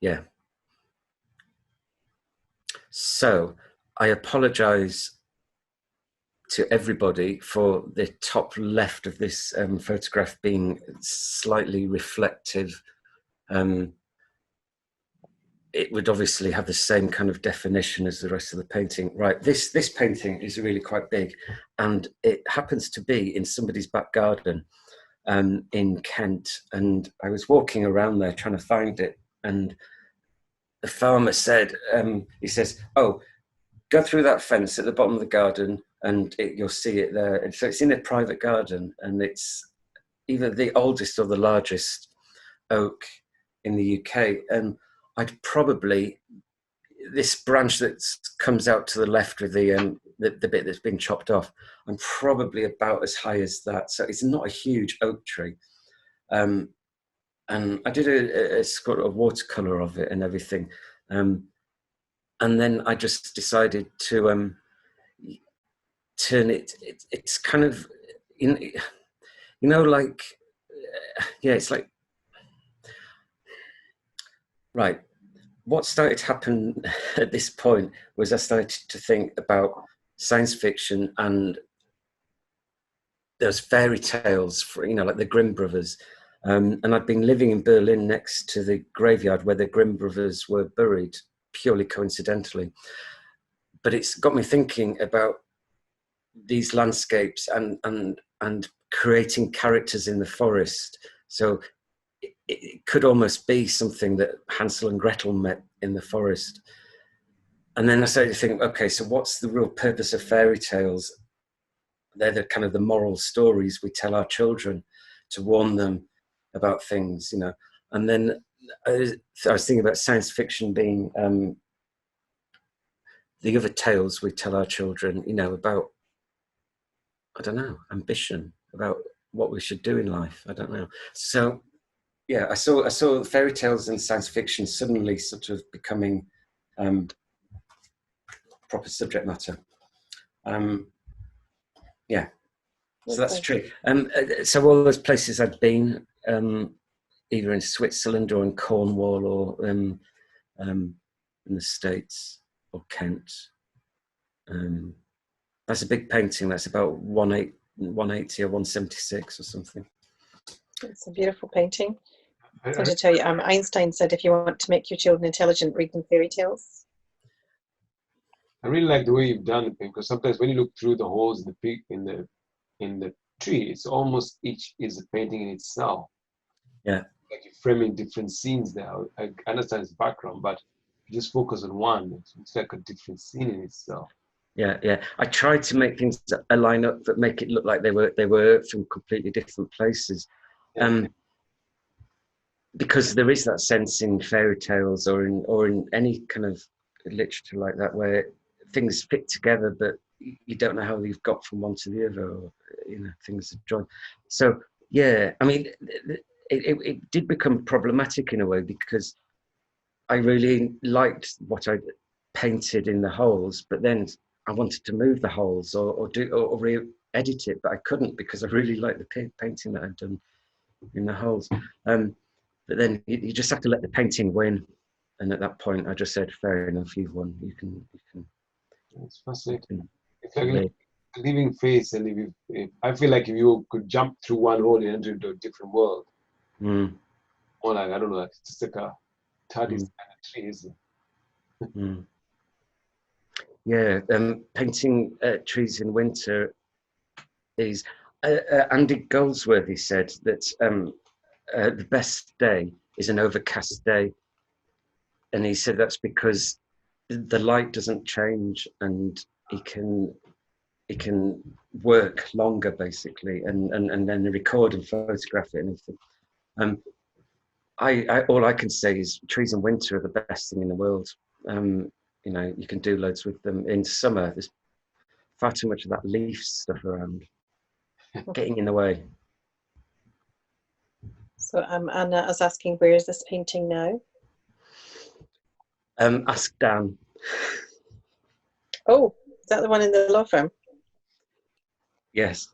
Yeah. So I apologize to everybody for the top left of this photograph being slightly reflective. it would obviously have the same kind of definition as the rest of the painting. Right, this painting is really quite big, and it happens to be in somebody's back garden in Kent, and I was walking around there trying to find it, and the farmer said, he says, "Oh, go through that fence at the bottom of the garden and you'll see it there." And so it's in a private garden, and it's either the oldest or the largest oak in the UK. And I'd probably, this branch that comes out to the left with the bit that's been chopped off, I'm probably about as high as that. So it's not a huge oak tree. And I did a sort of watercolor of it and everything. And then I just decided to turn it, it's kind of, like, yeah, it's like, right. What started to happen at this point was I started to think about science fiction and those fairy tales, for, like the Grimm brothers. And I'd been living in Berlin next to the graveyard where the Grimm brothers were buried, purely coincidentally. But it's got me thinking about these landscapes and creating characters in the forest. So it could almost be something that Hansel and Gretel met in the forest. And then I started to think, okay, so what's the real purpose of fairy tales? They're the kind of the moral stories we tell our children to warn them about things, And then I was thinking about science fiction being the other tales we tell our children, about, I don't know, ambition, about what we should do in life. I don't know. So yeah, I saw fairy tales and science fiction suddenly sort of becoming proper subject matter. Yeah, so that's true. So all those places I'd been, either in Switzerland or in Cornwall or in the States or Kent. That's a big painting. That's about 180 or 176 or something. It's a beautiful painting. So to tell you, Einstein said, if you want to make your children intelligent, read them fairy tales. I really like the way you've done it, because sometimes when you look through the holes in the tree, it's almost each is a painting in itself. Yeah. Like you're framing different scenes there. I understand its background, but you just focus on one. It's like a different scene in itself. Yeah. I tried to make things that line up, that make it look like they were from completely different places. Yeah. Because there is that sense in fairy tales or in any kind of literature like that, where things fit together, but you don't know how you've got from one to the other, or things are joined. So yeah, I mean, it did become problematic in a way, because I really liked what I painted in the holes, but then I wanted to move the holes or re-edit it, but I couldn't, because I really liked the painting that I'd done in the holes. But then you just have to let the painting win. And at that point, I just said, fair enough, you've won. You can. It's fascinating. It's like a living face. And if I feel like if you could jump through one hole and enter into a different world, or like, I don't know, it's just like a TARDIS kind of tree, isn't it? Yeah, painting trees in winter is, Andy Goldsworthy said that the best day is an overcast day. And he said that's because the light doesn't change, and he can work longer, basically, and then record and photograph it and everything. All I can say is trees in winter are the best thing in the world. You can do loads with them. In summer, there's far too much of that leaf stuff around, getting in the way. So Anna is asking, where is this painting now? Ask Dan. Oh, is that the one in the law firm? Yes.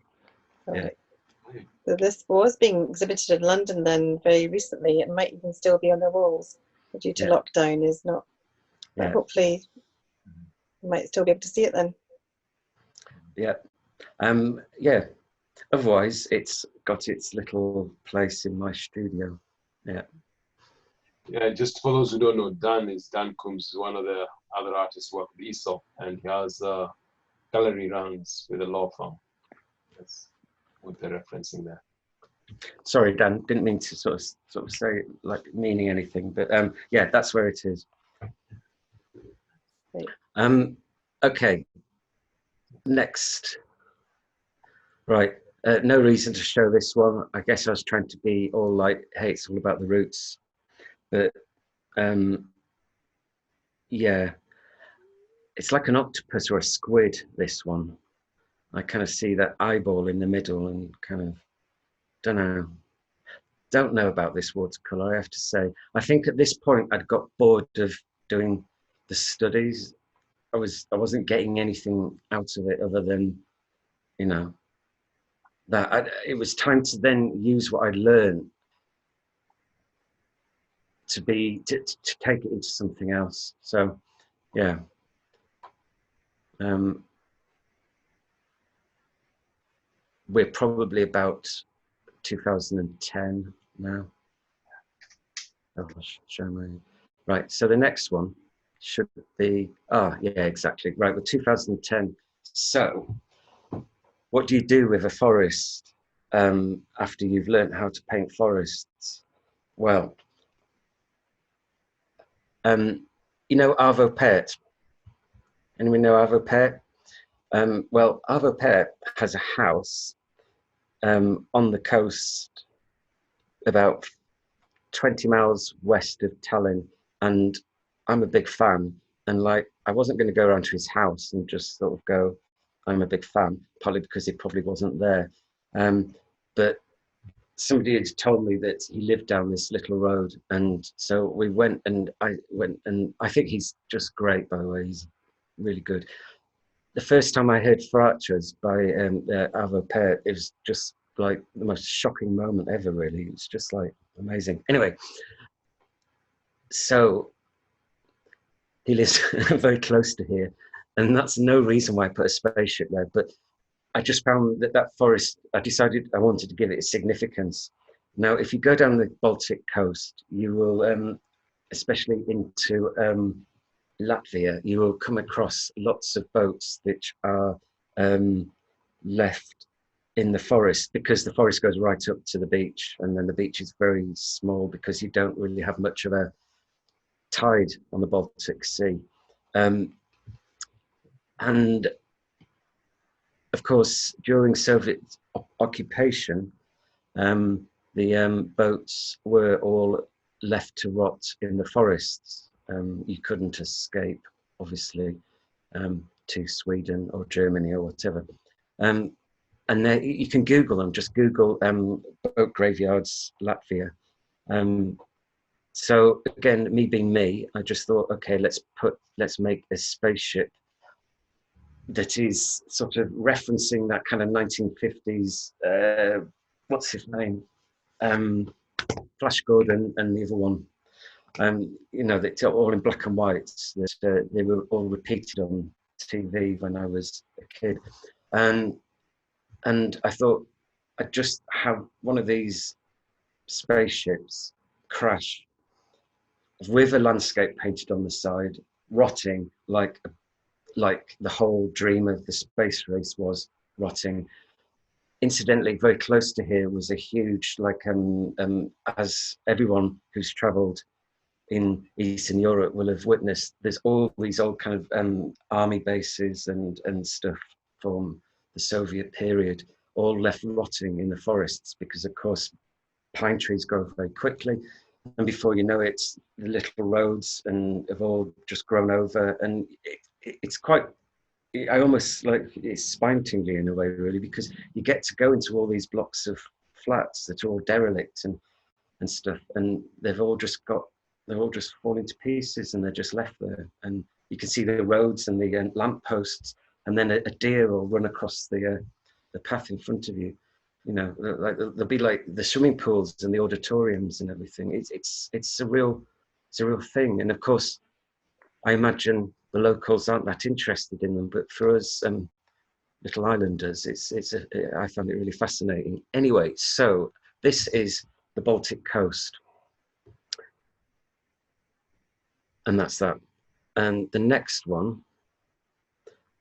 Okay. Yeah. So this was being exhibited in London then very recently. It might even still be on their walls, but due to lockdown is not. But hopefully you might still be able to see it then. Yeah. Yeah. Otherwise, it's got its little place in my studio. Yeah. Yeah, just for those who don't know, Dan Coombs is one of the other artists who work with ESOP, and he has gallery runs with a law firm. That's what they're referencing there. Sorry, Dan, didn't mean to sort of say like meaning anything, but yeah, that's where it is. Great. Okay, next. Right, no reason to show this one. I guess I was trying to be all like, hey, it's all about the roots, but yeah, it's like an octopus or a squid, this one. I kind of see that eyeball in the middle and kind of, don't know about this watercolor, I have to say. I think at this point I'd got bored of doing the studies. I wasn't getting anything out of it other than, you know, that it was time to then use what I'd learned to take it into something else. So yeah. We're probably about 2010 now. Oh, I'll show my, right, so the next one should be, yeah, exactly. Right, with 2010. So what do you do with a forest after you've learned how to paint forests? Well, you know Arvo Pärt? Anyone know Arvo Pärt? Well, Arvo Pärt has a house on the coast about 20 miles west of Tallinn, and I'm a big fan. And like, I wasn't going to go around to his house and just sort of go, I'm a big fan, partly because he probably wasn't there. But somebody had told me that he lived down this little road, and so we went, and I think he's just great, by the way. He's really good. The first time I heard Fractures by Arvo Pärt, it was just like the most shocking moment ever, really. It's just like amazing. Anyway, so he lives very close to here, and that's no reason why I put a spaceship there, but I just found that forest, I decided I wanted to give it a significance. Now, if you go down the Baltic coast, you will, especially into Latvia, you will come across lots of boats which are left in the forest, because the forest goes right up to the beach, and then the beach is very small because you don't really have much of a tide on the Baltic Sea. And of course, during Soviet occupation, the boats were all left to rot in the forests. You couldn't escape, obviously, to Sweden or Germany or whatever. And you can Google them, just Google boat graveyards, Latvia. So again, me being me, I just thought, okay, let's make a spaceship that is sort of referencing that kind of 1950s, what's his name? Flash Gordon and the other one. You know, they're all in black and white. They were all repeated on TV when I was a kid. And I thought I'd just have one of these spaceships crash with a landscape painted on the side, rotting like the whole dream of the space race was rotting. Incidentally, very close to here was a huge, like, as everyone who's traveled in Eastern Europe will have witnessed, there's all these old kind of army bases and stuff from the Soviet period, all left rotting in the forests because, of course, pine trees grow very quickly. And before you know it, the little roads and have all just grown over. And it's quite, I almost like, it's spine-tingling in a way, really, because you get to go into all these blocks of flats that are all derelict and stuff, and they're all just falling to pieces, and they're just left there. And you can see the roads and the lampposts, and then a deer will run across the path in front of you. You know, like there'll be like the swimming pools and the auditoriums and everything. It's a real thing. And of course, I imagine the locals aren't that interested in them, but for us little islanders, I found it really fascinating. Anyway, so this is the Baltic coast. and that's that. And the next one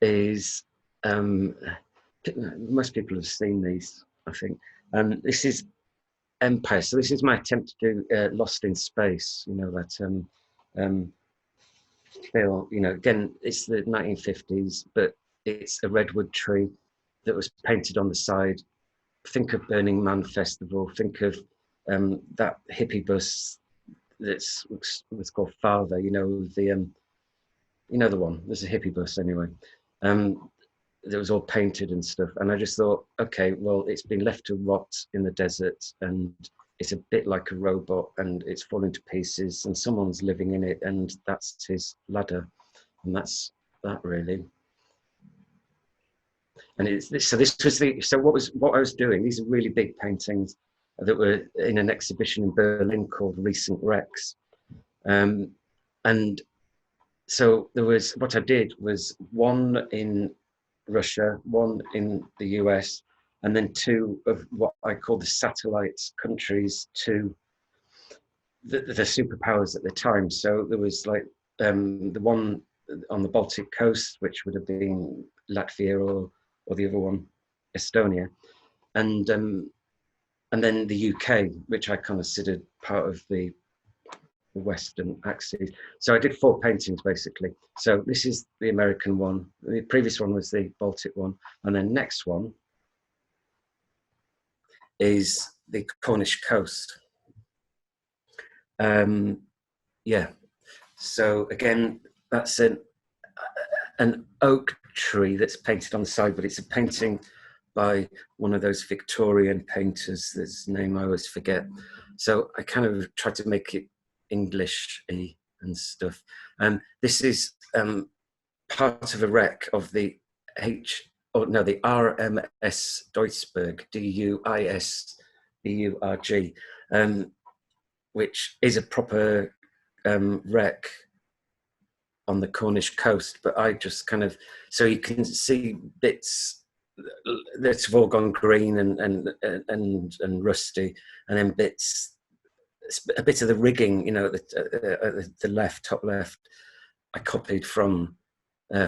is, most people have seen these, I think. This is Empire. So this is my attempt to do Lost in Space, you know, that film, you know, again, it's the 1950s, but it's a redwood tree that was painted on the side. Think of Burning Man Festival, think of that hippie bus that's was called Father, you know, the one, there's a hippie bus anyway. That was all painted and stuff. And I just thought, okay, well, it's been left to rot in the desert and it's a bit like a robot and it's falling to pieces and someone's living in it and that's his ladder. And that's that really. And what I was doing, these are really big paintings that were in an exhibition in Berlin called Recent Rex. And so what I did was one in Russia, one in the US, and then two of what I call the satellite countries to the superpowers at the time. So there was like the one on the Baltic coast, which would have been Latvia or the other one, Estonia, and then the UK, which I considered part of the Western axis. So I did 4 paintings basically. So this is the American one. The previous one was the Baltic one, and then next one is the Cornish coast. Yeah. So again, that's an oak tree that's painted on the side, but it's a painting by one of those Victorian painters, whose name I always forget. So I kind of tried to make it English-y and stuff. This is part of a wreck of the RMS Duisburg, Duisburg, which is a proper wreck on the Cornish coast. But I just so you can see bits that have all gone green and rusty, and then a bit of the rigging, you know, the top left, I copied from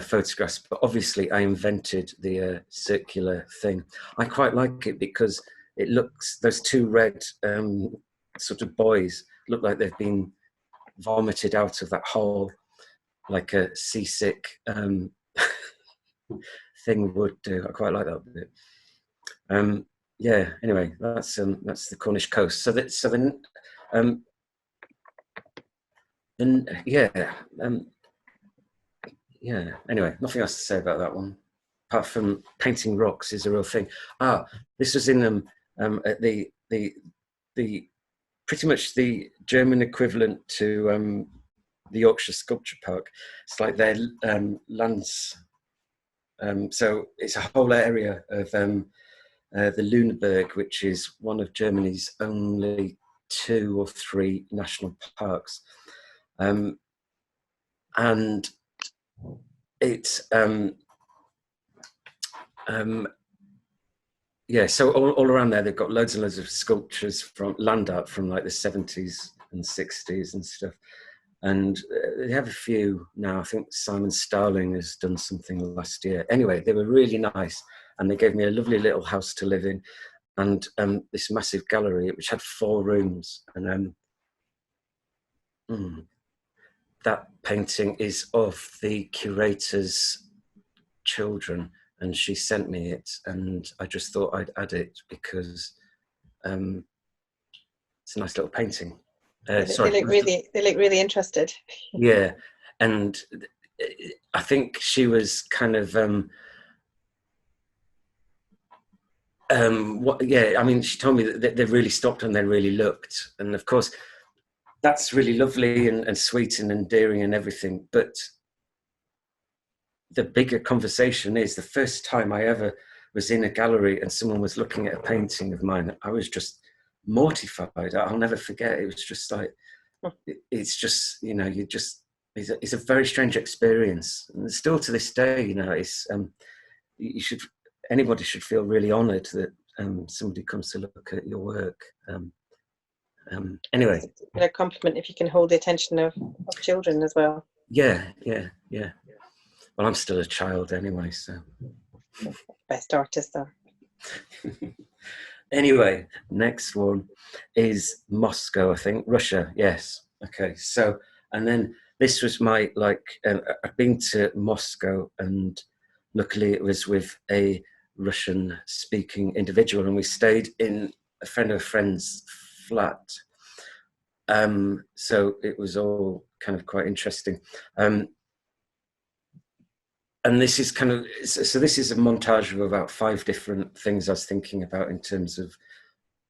photographs, but obviously I invented the circular thing. I quite like it because it looks, those two red sort of boys look like they've been vomited out of that hole, like a seasick thing would do. I quite like that bit. Yeah. Anyway, that's the Cornish coast. Yeah. Anyway, nothing else to say about that one, apart from painting rocks is a real thing. This was in at the pretty much the German equivalent to the Yorkshire Sculpture Park. It's like their lands. So it's a whole area of the Lüneburg, which is one of Germany's only 2 or 3 national parks. And it's so all around there they've got loads and loads of sculptures from land art from like the 70s and 60s and stuff, and they have a few now. I think Simon Starling has done something last year. Anyway, they were really nice, and they gave me a lovely little house to live in, and this massive gallery which had 4 rooms, and that painting is of the curator's children, and she sent me it, and I just thought I'd add it because it's a nice little painting. They look really interested. Yeah, and I think she was kind of I mean, she told me that they really stopped and they really looked, and of course that's really lovely and sweet and endearing and everything, but the bigger conversation is the first time I ever was in a gallery and someone was looking at a painting of mine, I was just mortified. I'll never forget. It was just like, it's just, you know, it's a very strange experience. And still to this day, you know, it's, anybody should feel really honoured that somebody comes to look at your work. Anyway. It's a compliment if you can hold the attention of children as well. Yeah. Well, I'm still a child anyway, so. Best artist though. Anyway, next one is Moscow, I think. Russia, yes. Okay, so, and then this was my, like, I've been to Moscow, and luckily it was with a Russian-speaking individual, and we stayed in a friend of a friend's flat. So it was all kind of quite interesting. And this is kind of, so this is a montage of about 5 different things I was thinking about in terms of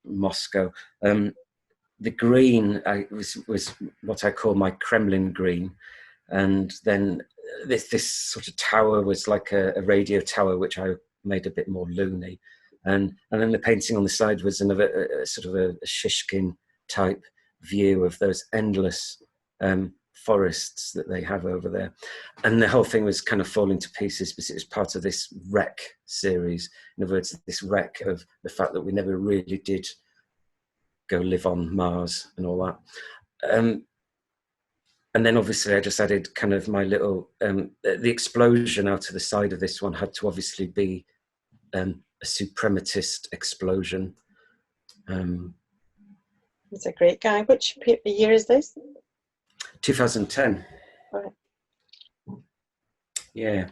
Moscow. The green was what I call my Kremlin green. And then this sort of tower was like a radio tower, which I made a bit more loony. And then the painting on the side was another sort of a Shishkin type view of those endless forests that they have over there. And the whole thing was kind of falling to pieces because it was part of this wreck series. In other words, this wreck of the fact that we never really did go live on Mars and all that. And then obviously I just added kind of my little, the explosion out of the side of this one had to obviously be a suprematist explosion. It's a great guy. Which year is this? 2010. Right. Yeah.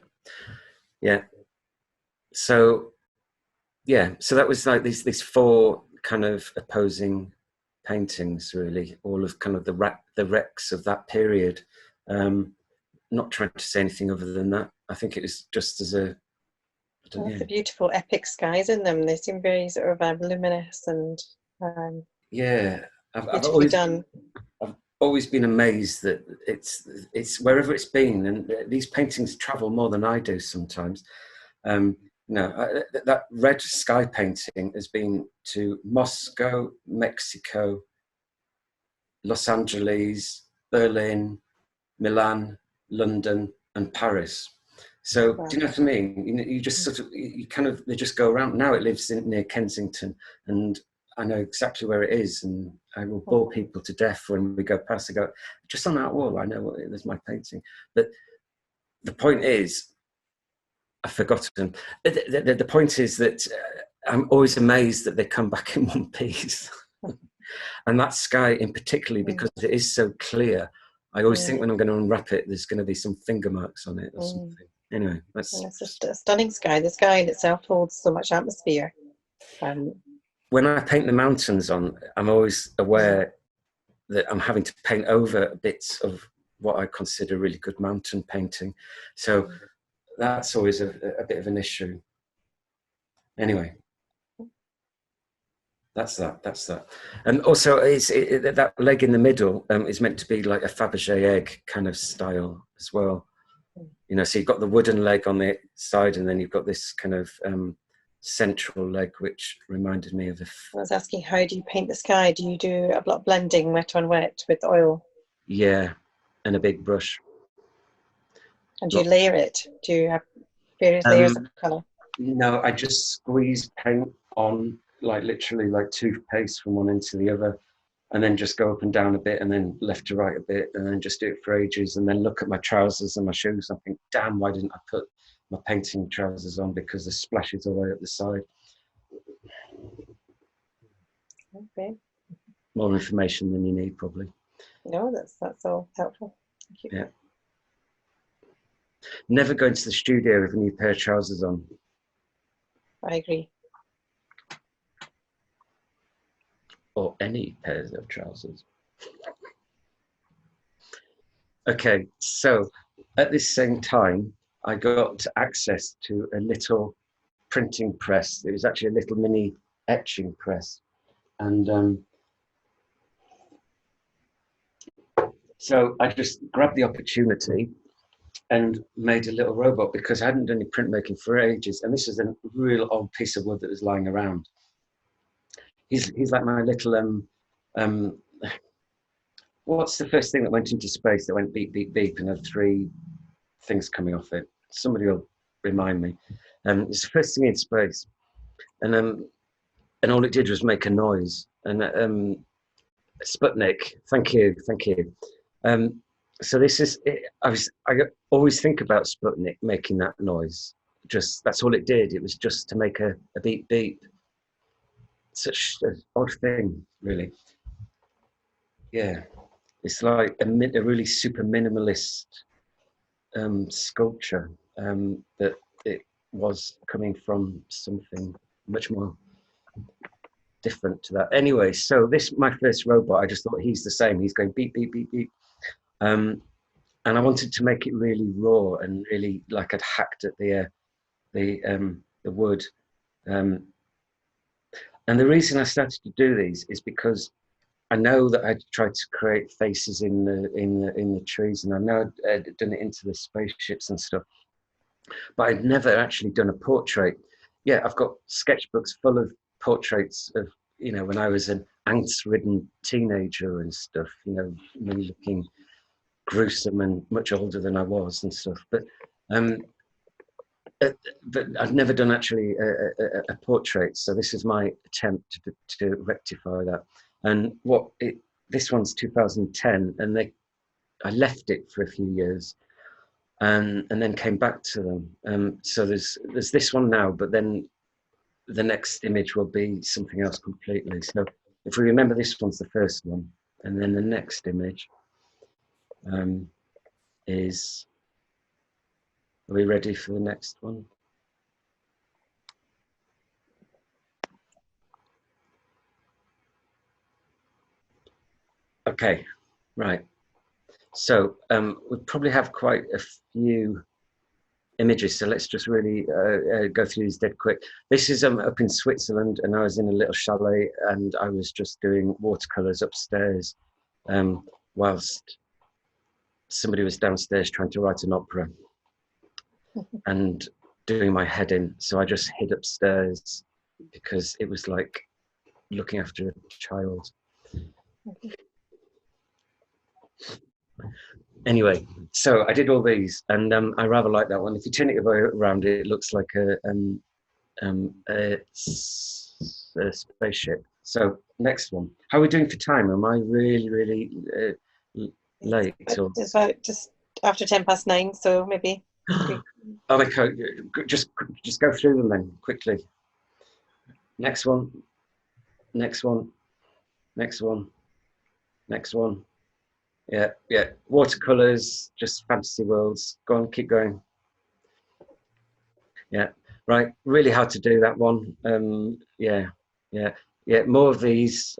So that was like these 4 kind of opposing paintings, really, all of kind of the wrecks of that period. Not trying to say anything other than that. I think it was just as a. The beautiful epic skies in them. They seem very sort of luminous and. Yeah, I've always been amazed that it's wherever it's been, and these paintings travel more than I do sometimes. That red sky painting has been to Moscow, Mexico, Los Angeles, Berlin, Milan, London, and Paris. So do you know what I mean? You just sort of, they just go around. Now it lives near Kensington, and I know exactly where it is, and I will bore people to death when we go past. I go, just on that wall, I know there's my painting. But the point is, I've forgotten. The point is that I'm always amazed that they come back in one piece. And that sky in particular, because it is so clear, I always think when I'm going to unwrap it, there's going to be some finger marks on it or something. Anyway, it's just a stunning sky. The sky in itself holds so much atmosphere. When I paint the mountains on, I'm always aware that I'm having to paint over bits of what I consider really good mountain painting. So that's always a bit of an issue. Anyway, that's that. And also, that leg in the middle is meant to be like a Fabergé egg kind of style as well. So you've got the wooden leg on the side, and then you've got this kind of central leg, which reminded me of. I was asking, how do you paint the sky? Do you do a block blending, wet on wet, with oil? Yeah, and a big brush. And do you layer it? Do you have various layers of colour? No, I just squeeze paint on, like literally like toothpaste from one end to the other, and then just go up and down a bit, and then left to right a bit, and then just do it for ages, and then look at my trousers and my shoes and think, damn, why didn't I put my painting trousers on, because the splash is all the way up the side. Okay. More information than you need, probably. No, that's all helpful. Thank you. Yeah. Never go into the studio with a new pair of trousers on. I agree. Or any pairs of trousers. Okay, so at this same time, I got access to a little printing press. It was actually a little mini etching press. And so I just grabbed the opportunity and made a little robot, because I hadn't done any printmaking for ages. And this is a real old piece of wood that was lying around. He's like my little, what's the first thing that went into space that went beep, beep, beep, and had 3 things coming off it? Somebody will remind me. It's the first thing in space. And all it did was make a noise. And Sputnik. Thank you, thank you. So this is, I always think about Sputnik making that noise. Just, that's all it did. It was just to make a beep beep. Such an odd thing, really. Yeah, it's like a really super minimalist sculpture, that it was coming from something much more different to that. Anyway, so this, my first robot, I just thought he's the same. He's going beep, beep, beep, beep. And I wanted to make it really raw and really like I'd hacked at the wood. And the reason I started to do these is because I know that I'd tried to create faces in the trees, and I know I'd done it into the spaceships and stuff, but I'd never actually done a portrait. Yeah, I've got sketchbooks full of portraits of, you know, when I was an angst-ridden teenager and stuff, you know, really looking gruesome and much older than I was and stuff. But I've never done actually a portrait, so this is my attempt to rectify that. And this one's 2010, and I left it for a few years, and then came back to them. So there's this one now, but then the next image will be something else completely. So if we remember, this one's the first one, and then the next image is. Are we ready for the next one? Okay, right. So we probably have quite a few images, so let's just really go through these dead quick. This is up in Switzerland, and I was in a little chalet, and I was just doing watercolors upstairs whilst somebody was downstairs trying to write an opera and doing my head in. So I just hid upstairs because it was like looking after a child. Anyway, so I did all these, and I rather like that one. If you turn it around, it looks like a spaceship. So next one. How are we doing for time? Am I really, really late? It's about just after 9:10, so maybe. Oh, okay. Just go through them then quickly. Next one. Next one. Next one. Next one. Yeah, yeah. Watercolors, just fantasy worlds. Go on, keep going. Yeah, right. Really hard to do that one. Yeah, yeah, yeah. More of these.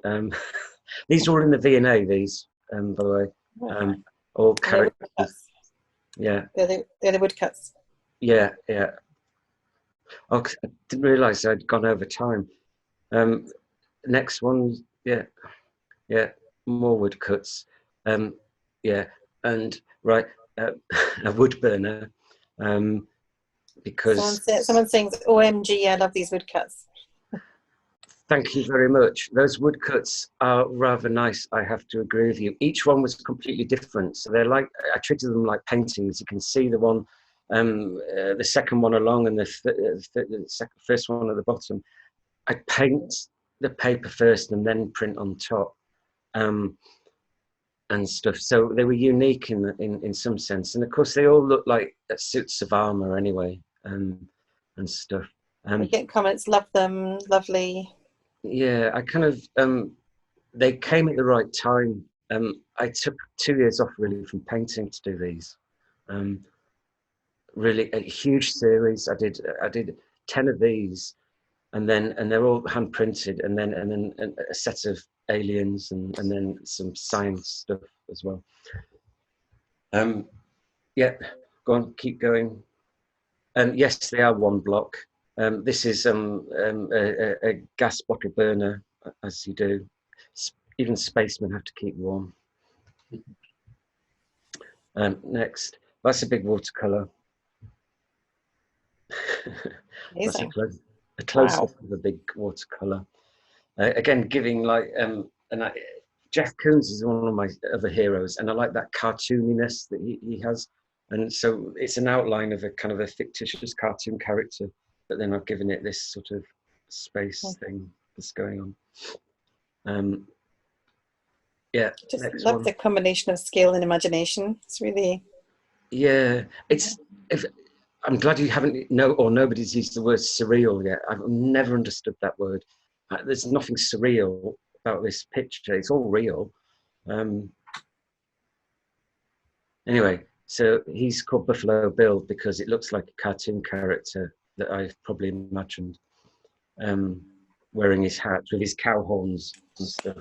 These are all in the V&A. These, by the way, all characters. Yeah. They're the woodcuts. Yeah, yeah. Oh, I didn't realise I'd gone over time. Next one. Yeah, yeah. More woodcuts. Yeah, and right, a wood burner, because someone sings OMG, I love these woodcuts. Thank you very much. Those woodcuts are rather nice, I have to agree with you. Each one was completely different, so they're like, I treated them like paintings. You can see the one, the second one along, and the first one at the bottom. I paint the paper first and then print on top. And stuff, so they were unique in some sense, and of course they all look like suits of armor anyway, and stuff. We get comments, love them, lovely. Yeah, I kind of they came at the right time. I took 2 years off really from painting to do these. Really a huge series. I did 10 of these, and they're all hand printed, and then a set of aliens, and then some science stuff as well. Yeah, go on, keep going. Yes, they are one block. This is a gas bottle burner, as you do. Even spacemen have to keep warm. Next, that's a big watercolor. That's a close-up of a big watercolor. Again, giving like, Jeff Koons is one of my other heroes, and I like that cartooniness that he has. And so it's an outline of a kind of a fictitious cartoon character, but then I've given it this sort of space thing that's going on. Yeah, Just next love one. the combination of skill and imagination. It's really, Yeah, it's. If I'm glad you haven't or nobody's used the word surreal yet. I've never understood that word. There's nothing surreal about this picture. It's all real. Anyway, so he's called Buffalo Bill because it looks like a cartoon character that I've probably imagined, wearing his hat with his cow horns and stuff.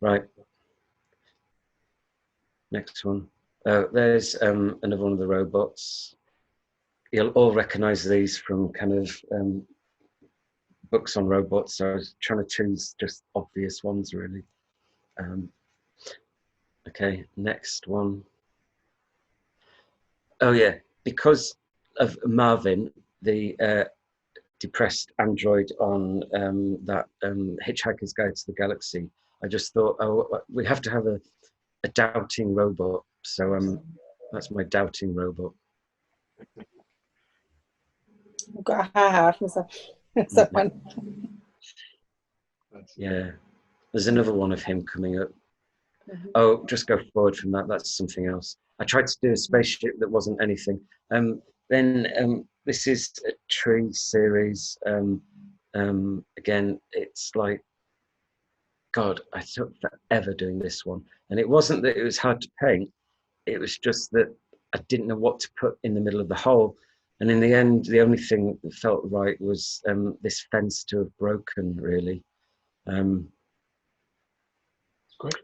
Right. Next one. There's another one of the robots. You'll all recognize these from kind of books on robots. So I was trying to choose just obvious ones, really. Okay, next one. Oh yeah, because of Marvin, the depressed android on that Hitchhiker's Guide to the Galaxy, I just thought, oh, we have to have a doubting robot. So that's my doubting robot. I've got a ha-ha from someone. Yeah, there's another one of him coming up. Oh, just go forward from that. That's something else. I tried to do a spaceship that wasn't anything. Then this is a tree series. Again, it's like, God, I took forever doing this one. And it wasn't that it was hard to paint. It was just that I didn't know what to put in the middle of the hole. And in the end, the only thing that felt right was this fence to have broken, really. Great.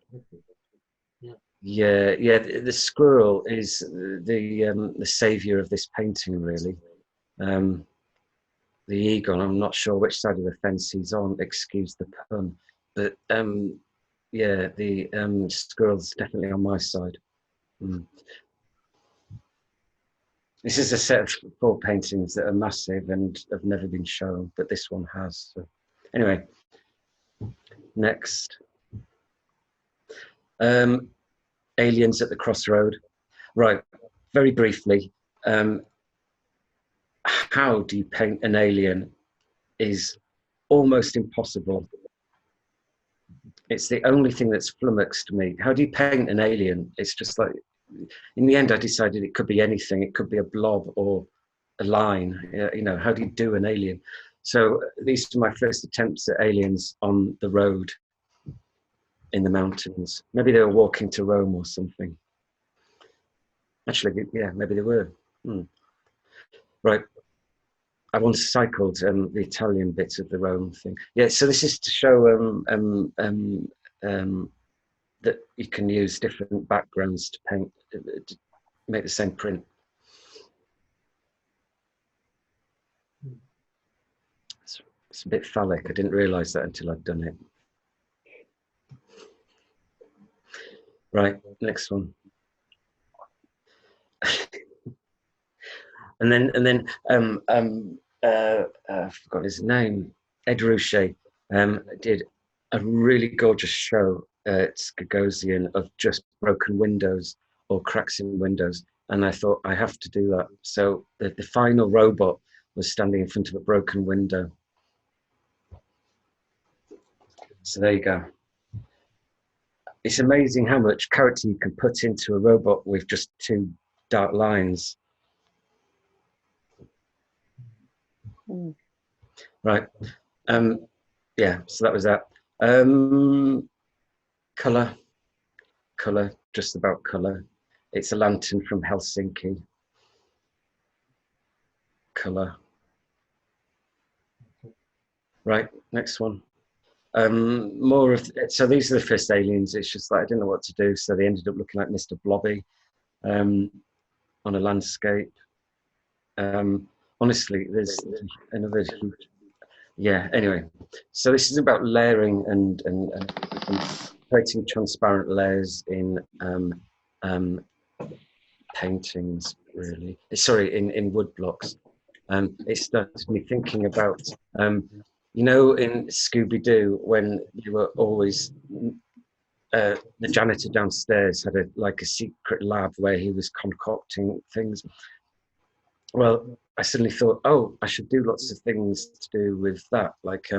Yeah. The squirrel is the savior of this painting, really. The eagle, I'm not sure which side of the fence he's on. Excuse the pun, but yeah, the squirrel's definitely on my side. This is a set of 4 paintings that are massive and have never been shown, but this one has. So, anyway, next. Aliens at the Crossroad. Right, very briefly, how do you paint an alien is almost impossible. It's the only thing that's flummoxed me. How do you paint an alien? It's just like, in the end, I decided it could be anything. It could be a blob or a line. You know, how do you do an alien? So these are my first attempts at aliens on the road in the mountains. Maybe they were walking to Rome or something. Actually, yeah, maybe they were. Right. I once cycled the Italian bit of the Rome thing. Yeah, so this is to show that you can use different backgrounds to paint, to make the same print. It's a bit phallic. I didn't realise that until I'd done it. Right, next one. and then I forgot his name. Ed Ruscha did a really gorgeous show at Gagosian of just broken windows or cracks in windows, and I thought I have to do that. So the final robot was standing in front of a broken window. So there you go. It's amazing how much character you can put into a robot with just 2 dark lines. Right. Yeah, so that was that. Colour, just about colour. It's a lantern from Helsinki. Colour. Right, next one. More of, so these are the first aliens. It's just like I didn't know what to do, so they ended up looking like Mr. Blobby on a landscape. Honestly, there's another huge, yeah. Anyway, so this is about layering and creating transparent layers in paintings. Really, sorry, in wood blocks. It started me thinking about. You know, in Scooby-Doo, when you were always, the janitor downstairs had a secret lab where he was concocting things. Well, I suddenly thought, oh, I should do lots of things to do with that, like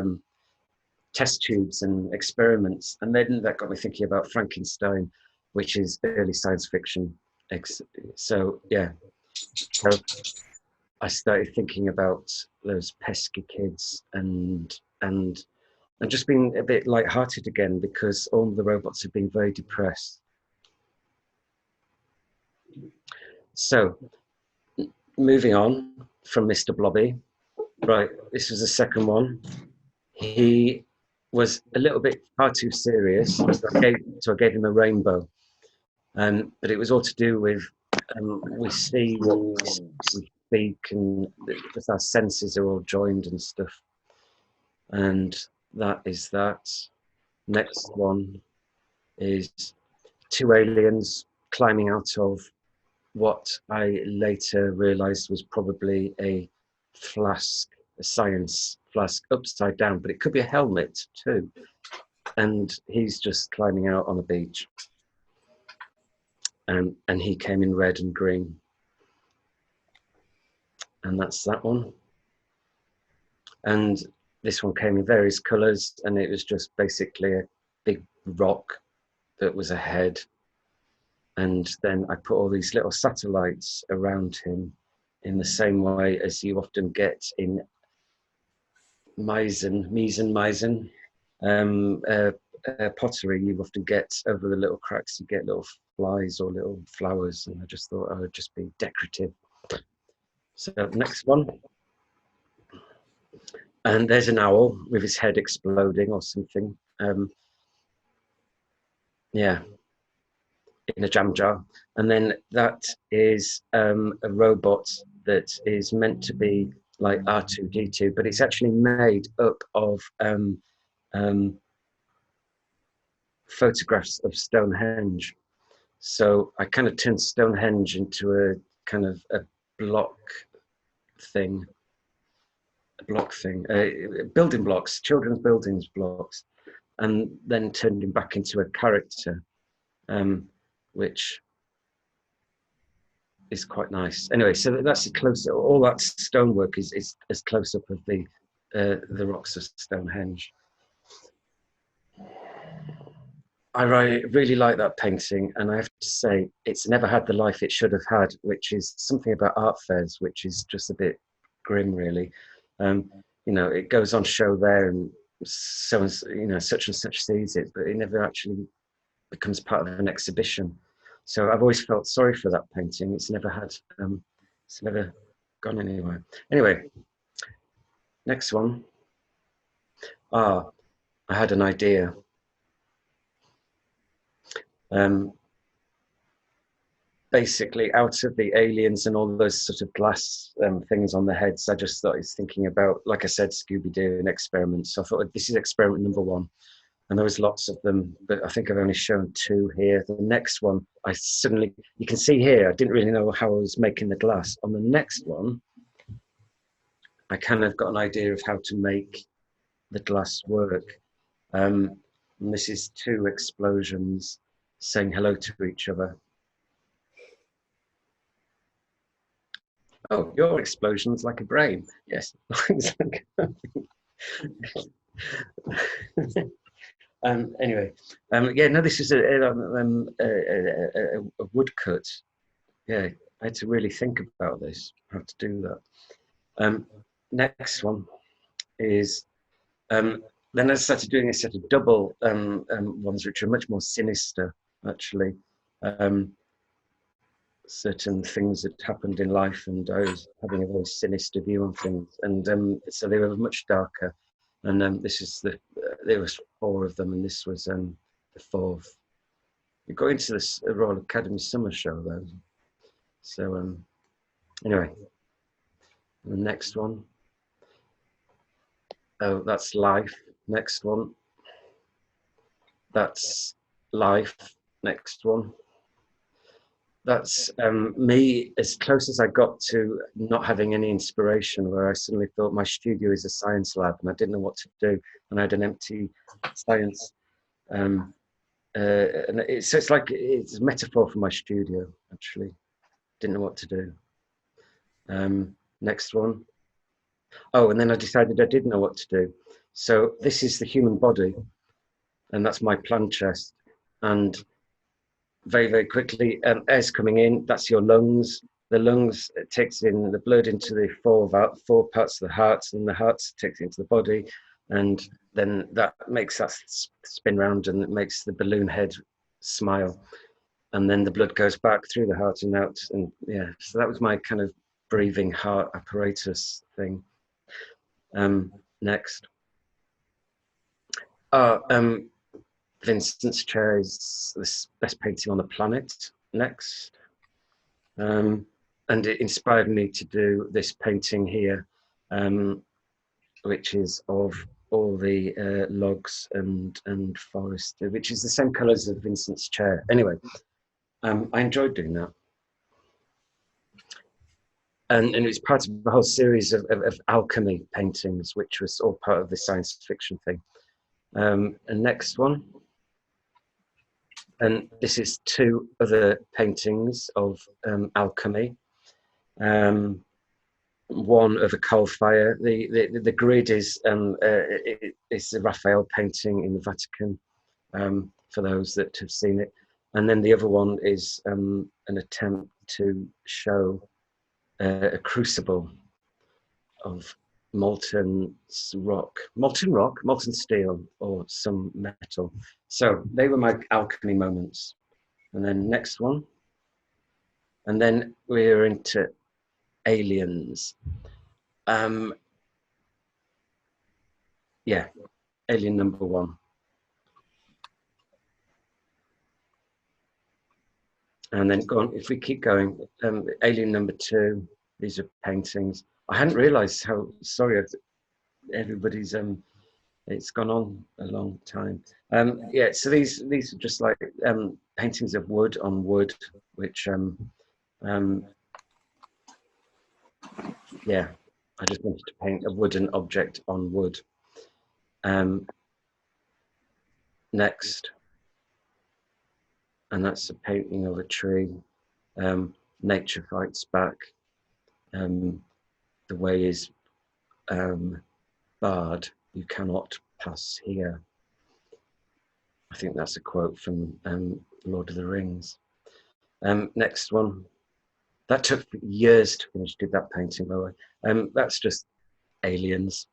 test tubes and experiments. And then that got me thinking about Frankenstein, which is early science fiction. So yeah, so I started thinking about those pesky kids and just being a bit lighthearted again, because all the robots have been very depressed. So moving on from Mr. Blobby, right, this was the second one. He was a little bit far too serious, so I gave him a rainbow. But it was all to do with we see what we speak, and our senses are all joined and stuff. And that is that. Next one is two aliens climbing out of what I later realized was probably a flask, a science flask upside down, but it could be a helmet too. And he's just climbing out on a beach. And he came in red and green. And that's that one. And this one came in various colors, and it was just basically a big rock that was a head. And then I put all these little satellites around him in the same way as you often get in Meissen, pottery. You often get over the little cracks, you get little flies or little flowers, and I just thought I would just be decorative. So next one. And there's an owl with his head exploding or something. Yeah, in a jam jar. And then that is a robot that is meant to be like R2-D2, but it's actually made up of photographs of Stonehenge. So I kind of turned Stonehenge into a kind of a block thing, building blocks, children's buildings blocks, and then turned him back into a character, which is quite nice. Anyway, so that's a close. All that stonework is as close up of the rocks of Stonehenge. I really like that painting, and I have to say it's never had the life it should have had, which is something about art fairs, which is just a bit grim, really. You know, it goes on show there, and so, you know, such and such sees it, but it never actually becomes part of an exhibition. So I've always felt sorry for that painting. It's never had, it's never gone anywhere. Anyway, next one. I had an idea. Basically, out of the aliens and all those sort of glass things on the heads, I just started thinking about, like I said, Scooby-Doo and experiments. So I thought, this is experiment number one. And there was lots of them, but I think I've only shown two here. The next one, you can see here, I didn't really know how I was making the glass. On the next one, I kind of got an idea of how to make the glass work. And this is two explosions saying hello to each other. Oh, your explosion's like a brain. Yes. Anyway, yeah, no, this is a woodcut. Yeah, I had to really think about this, how to do that. Next one is, then I started doing a set of double ones, which are much more sinister, actually. Certain things that happened in life, and I was having a very sinister view on things, and so they were much darker. And this is there was 4 of them, and this was the 4th. We got into this Royal Academy Summer Show though. So anyway, the next one. Oh, that's life. Next one. That's life. Next one. That's me, as close as I got to not having any inspiration, where I suddenly thought my studio is a science lab and I didn't know what to do, and I had an empty science. And it's like it's a metaphor for my studio, actually. Didn't know what to do. Next one. Oh, and then I decided I did know what to do. So this is the human body, and that's my plan chest. And very, very quickly, air's coming in, that's your lungs. The lungs takes in the blood into the four parts of the heart, and the heart takes it into the body. And then that makes that spin round, and it makes the balloon head smile. And then the blood goes back through the heart and out. And yeah, so that was my kind of breathing heart apparatus thing. Next. Vincent's chair is the best painting on the planet. Next. And it inspired me to do this painting here, which is of all the logs and forest, which is the same colours as Vincent's chair. Anyway, I enjoyed doing that. And it was part of a whole series of alchemy paintings, which was all part of the science fiction thing. And next one. And this is two other paintings of alchemy. One of a coal fire. The grid is it's a Raphael painting in the Vatican, for those that have seen it. And then the other one is an attempt to show a crucible of molten steel, or some metal. So they were my alchemy moments. And then next one. And then we're into aliens. Yeah, alien number one. And then go on, if we keep going, alien number two, these are paintings. I hadn't realized how, sorry, everybody's, it's gone on a long time. Yeah, so these are just like paintings of wood on wood, which, yeah, I just wanted to paint a wooden object on wood. Next. And that's a painting of a tree. Nature fights back. The way is barred. You cannot pass here. I think that's a quote from Lord of the Rings. Next one. That took years to finish. Did that painting, by the way. That's just aliens,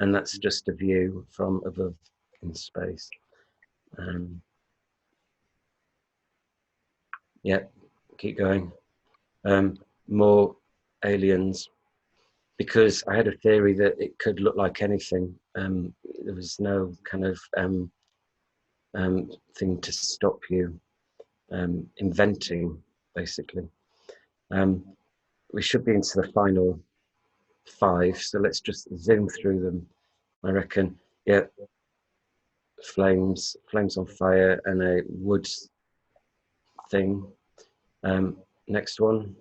and that's just a view from above in space. Yeah, keep going. More aliens, because I had a theory that it could look like anything. There was no kind of thing to stop you inventing, basically. We should be into the final 5, so let's just zoom through them. I reckon, yeah, flames on fire, and a wood thing. Next one,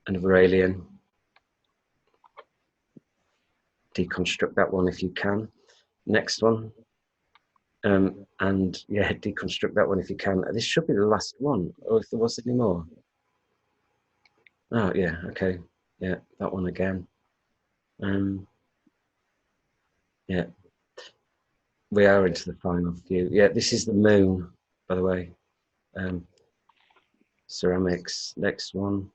another alien. Deconstruct that one if you can. Next one, and yeah, deconstruct that one if you can. This should be the last one, or if there was any more. Oh yeah, okay, yeah, that one again. Yeah, we are into the final few. Yeah, this is the moon, by the way. Ceramics. Next one.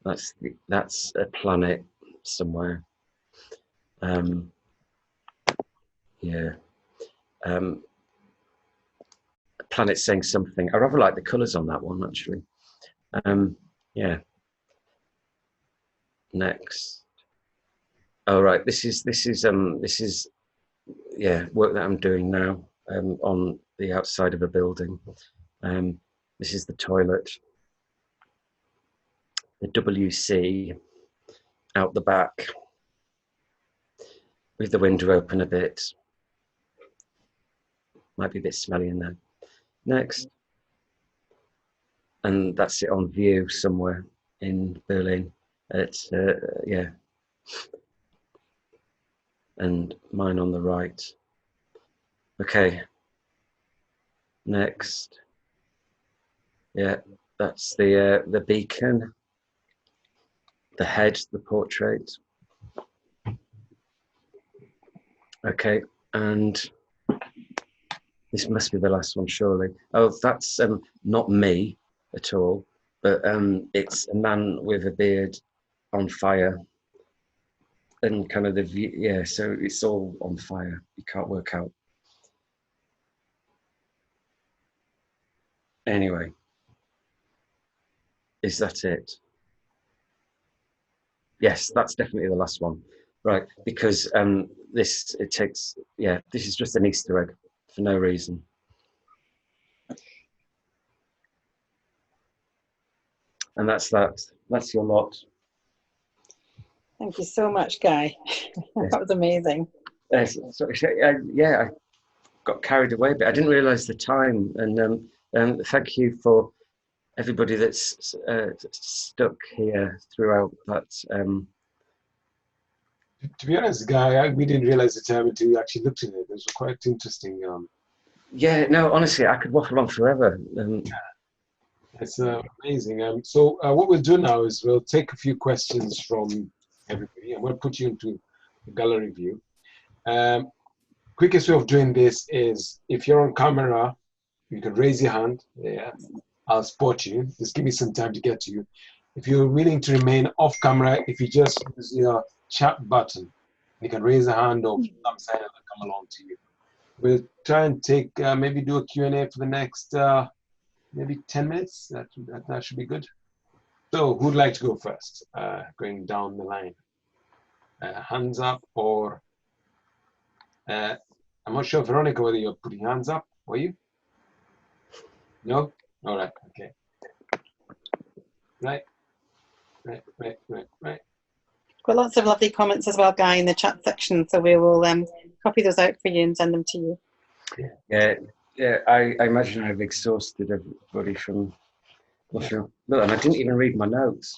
That's a planet somewhere. Yeah. A planet saying something. I rather like the colours on that one, actually. Yeah. Next. Oh right, this is yeah, work that I'm doing now on the outside of a building. This is the toilet. The WC out the back with the window open a bit. Might be a bit smelly in there. Next. And that's it on view somewhere in Berlin. It's, yeah. And mine on the right. Okay. Next. Yeah, that's the beacon. the head, the portrait. Okay, and this must be the last one, surely. Oh, that's not me at all, but it's a man with a beard on fire, and kind of the view, yeah. So it's all on fire. You can't work out. Anyway, is that it? Yes, that's definitely the last one, right? Because this is just an Easter egg for no reason. And that's that. That's your lot. Thank you so much, Guy. That was amazing. Yeah, I got carried away, but I didn't realise the time. And thank you for everybody that's stuck here throughout that. To be honest, Guy, we didn't realize the time until we actually looked at it. It was quite interesting. Yeah, no, honestly, I could waffle on forever. It's amazing. So what we'll do now is we'll take a few questions from everybody. I'm going to put you into the gallery view. Quickest way of doing this is if you're on camera, you can raise your hand. Yeah, I'll spot you. Just give me some time to get to you. If you're willing to remain off camera, if you just use your chat button, you can raise a hand or thumb sign and I'll come along to you. We'll try and take maybe do a Q&A for the next maybe 10 minutes. That should be good. So who'd like to go first? Going down the line. Hands up or I'm not sure, Veronica, whether you're putting hands up. Were you? No? All right. Okay. Right. Got lots of lovely comments as well, Guy, in the chat section. So we will copy those out for you and send them to you. Yeah. I imagine I've exhausted everybody from. Look, and I didn't even read my notes.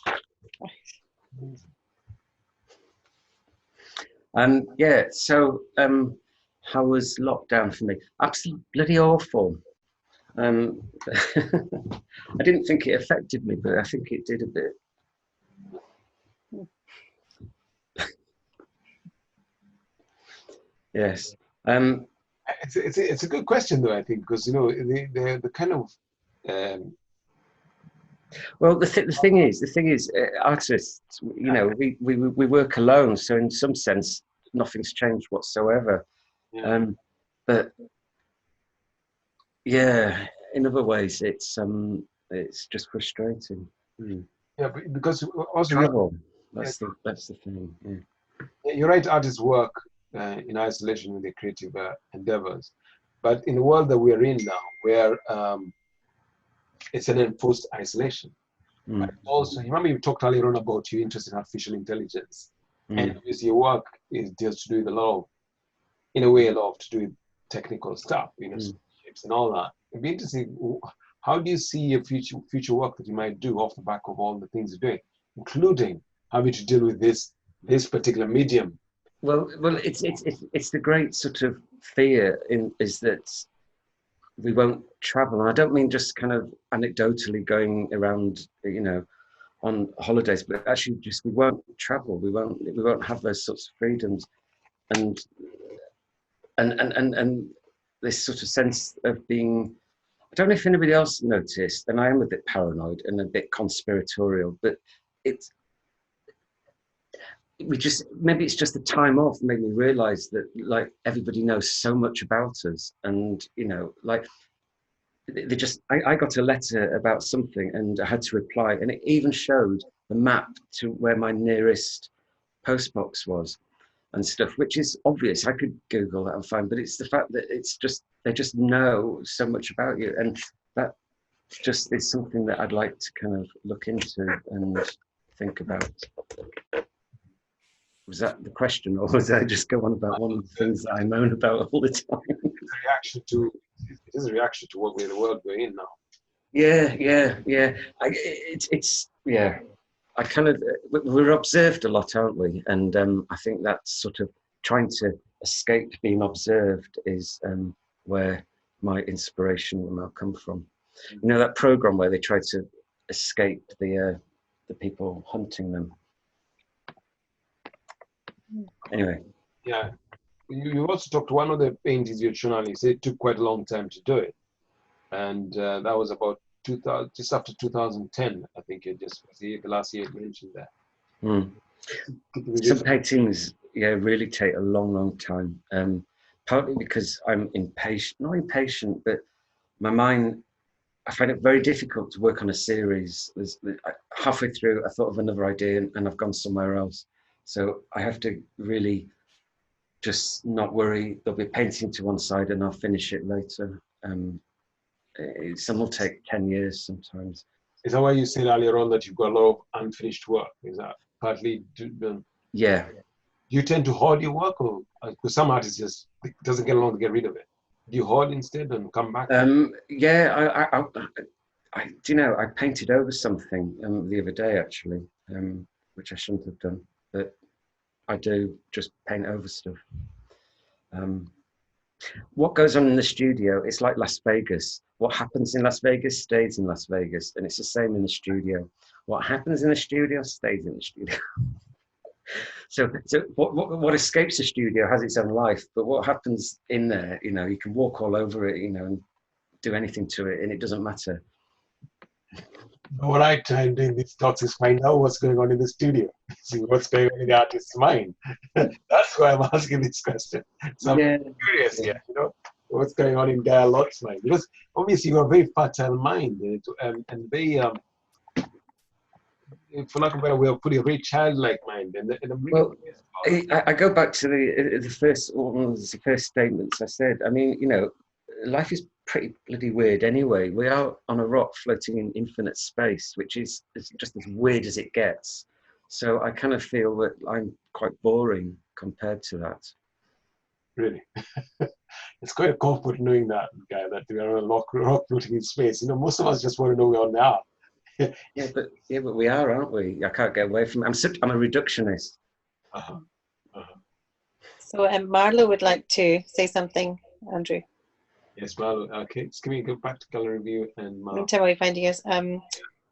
Yeah. So, how was lockdown for me? Absolutely bloody awful. I didn't think it affected me, but I think it did a bit. Yes. It's a good question though, I think, because you know the kind of well, the thing is, artists, you know, we work alone, so in some sense, nothing's changed whatsoever. yeah. But yeah, in other ways, it's just frustrating. Yeah, because also Travel. That's the thing. Yeah. you're right. Artists work in isolation with their creative endeavors, but in the world that we are in now, where it's an enforced isolation. But also, you remember you talked earlier on about your interest in artificial intelligence, and obviously your work is deals to do with a lot to do with technical stuff, you know, shapes and all that. It'd be interesting. How do you see your future work that you might do off the back of all the things you're doing, including having to deal with this particular medium? Well, it's the great sort of fear is that we won't travel, and I don't mean just kind of anecdotally going around, you know, on holidays, but actually just we won't travel. We won't have those sorts of freedoms, and this sort of sense of being. I don't know if anybody else noticed, and I am a bit paranoid and a bit conspiratorial, but maybe it's just the time off made me realize that like everybody knows so much about us, and you know, like I got a letter about something and I had to reply, and it even showed the map to where my nearest postbox was and stuff, which is obvious. I could Google that and find, but it's the fact that they just know so much about you, and that just is something that I'd like to kind of look into and think about. Was that the question, or was I just go on about one of the things that I moan about all the time? It is a reaction to what the world we're in now. Yeah. I kind of we're observed a lot, aren't we? And I think that sort of trying to escape being observed is where my inspiration will now come from. You know, that program where they try to escape the people hunting them. Anyway. Yeah. You also talked to one of the paintings you'd shown on. You said it took quite a long time to do it, and that was about 2000, just after 2010. I think it just was the last year you mentioned that. Mm. Some paintings, really take a long, long time. Partly because I'm impatient, not impatient, but my mind, I find it very difficult to work on a series. Halfway through, I thought of another idea and I've gone somewhere else. So I have to really just not worry. There'll be painting to one side and I'll finish it later. Some will take 10 years sometimes. Is that why you said earlier on that you've got a lot of unfinished work? Is that partly? Yeah. Do you tend to hoard your work, or because some artists just it doesn't get along to get rid of it? Do you hoard instead and come back? Yeah, I do you know, I painted over something the other day actually, which I shouldn't have done, but I do just paint over stuff. What goes on in the studio, it's like Las Vegas. What happens in Las Vegas stays in Las Vegas, and it's the same in the studio. What happens in the studio stays in the studio. So what escapes the studio has its own life, but what happens in there, you can walk all over it, and do anything to it, and it doesn't matter. What I try and do in these talks is find out what's going on in the studio, see what's going on in the artist's mind. That's why I'm asking this question. So I'm curious, what's going on in Guy Allott's mind, because obviously you've got a very fertile mind, and very, for lack of a better way of putting it, a very childlike mind. And I'm really I go back to the first statements I said. I mean, life is pretty bloody weird anyway. We are on a rock floating in infinite space, which is just as weird as it gets. So I kind of feel that I'm quite boring compared to that. Really? It's quite a comfort knowing that, Guy, that we are on a rock floating in space. Most of us just want to know we're on now. Yeah, but we are, aren't we? I can't get away from it. I'm a reductionist. So Marlo would like to say something, Andrew. Yes, Marlo. Okay, just can we go back to gallery view and Marlo? Meantime, while you find yours,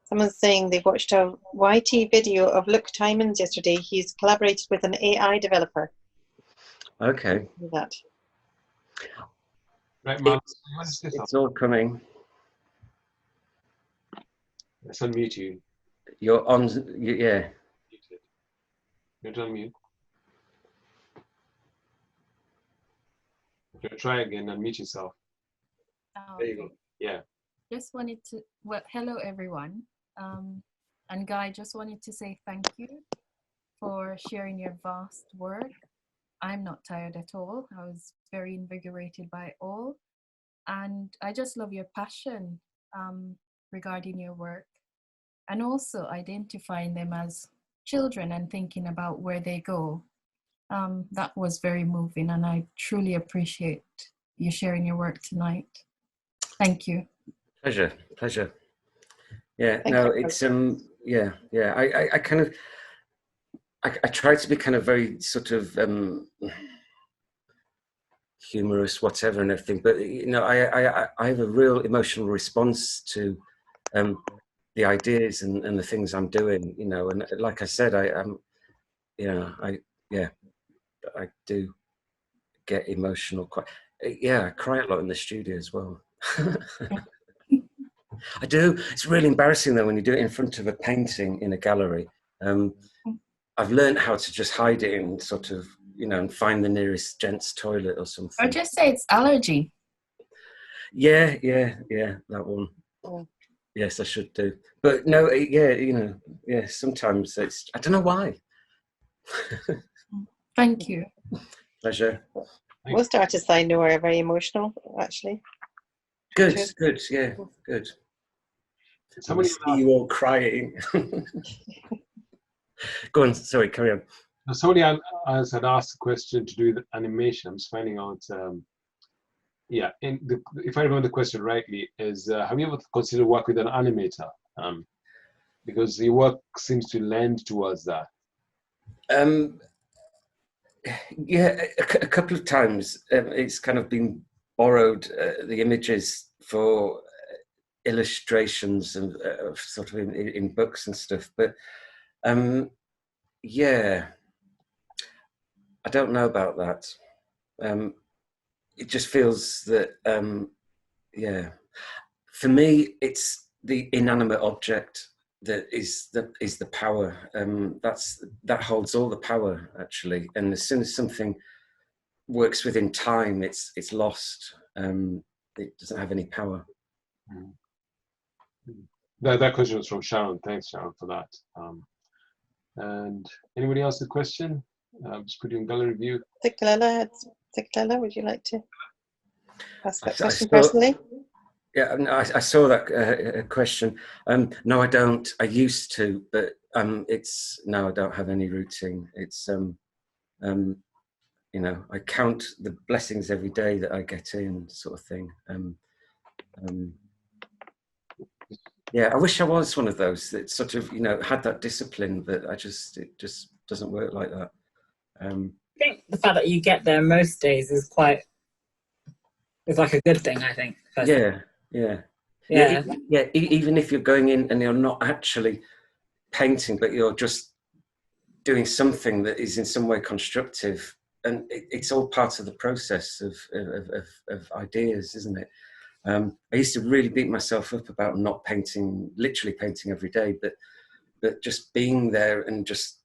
someone's saying they've watched a YT video of Luke Timons yesterday. He's collaborated with an AI developer. Okay. With that. Right, Marlo. It's all coming. Let's unmute you. You're on, yeah. You're on mute. Try again, unmute yourself. There you go. Yeah. Just wanted to, hello everyone. And Guy, just wanted to say thank you for sharing your vast work. I'm not tired at all. I was very invigorated by it all. And I just love your passion regarding your work. And also identifying them as children and thinking about where they go. That was very moving, and I truly appreciate you sharing your work tonight. Thank you. Pleasure. Yeah, it's I kind of I try to be kind of very sort of humorous, whatever, and everything, but I have a real emotional response to the ideas and the things I'm doing, and like I said, I do get emotional quite. I cry a lot in the studio as well. I do. It's really embarrassing though when you do it in front of a painting in a gallery. I've learned how to just hide it and sort of, and find the nearest gents' toilet or something. Or just say it's allergy. Yeah, that one. Oh. Yes, I should do. But no, sometimes it's, I don't know why. Thank you. Pleasure. Most artists I know are very emotional, actually. Good, yeah, good. Somebody see you all crying. Go on, sorry, carry on. Somebody else had asked a question to do with animation. I'm just finding out. If I remember the question rightly, is have you ever considered work with an animator? Because your work seems to lend towards that. Yeah, a couple of times it's kind of been borrowed, the images for illustrations and sort of in books and stuff. But yeah, I don't know about that. It just feels that, yeah. For me, it's the inanimate object that is the power. That holds all the power, actually. And as soon as something works within time, it's lost. It doesn't have any power. That question was from Sharon. Thanks, Sharon, for that. And anybody else with a question? Just put in gallery view. Tikalala, would you like to ask that question saw, personally? Yeah, I saw that question. No, I don't. I used to, but no, I don't have any routine. It's you know, I count the blessings every day that I get in, sort of thing. Yeah, I wish I was one of those that sort of, you know, had that discipline, but it just doesn't work like that. I think the fact that you get there most days is like a good thing, I think. Yeah. Even if you're going in and you're not actually painting, but you're just doing something that is in some way constructive, and it's all part of the process of ideas, isn't it? I used to really beat myself up about not painting, literally painting every day, but just being there and just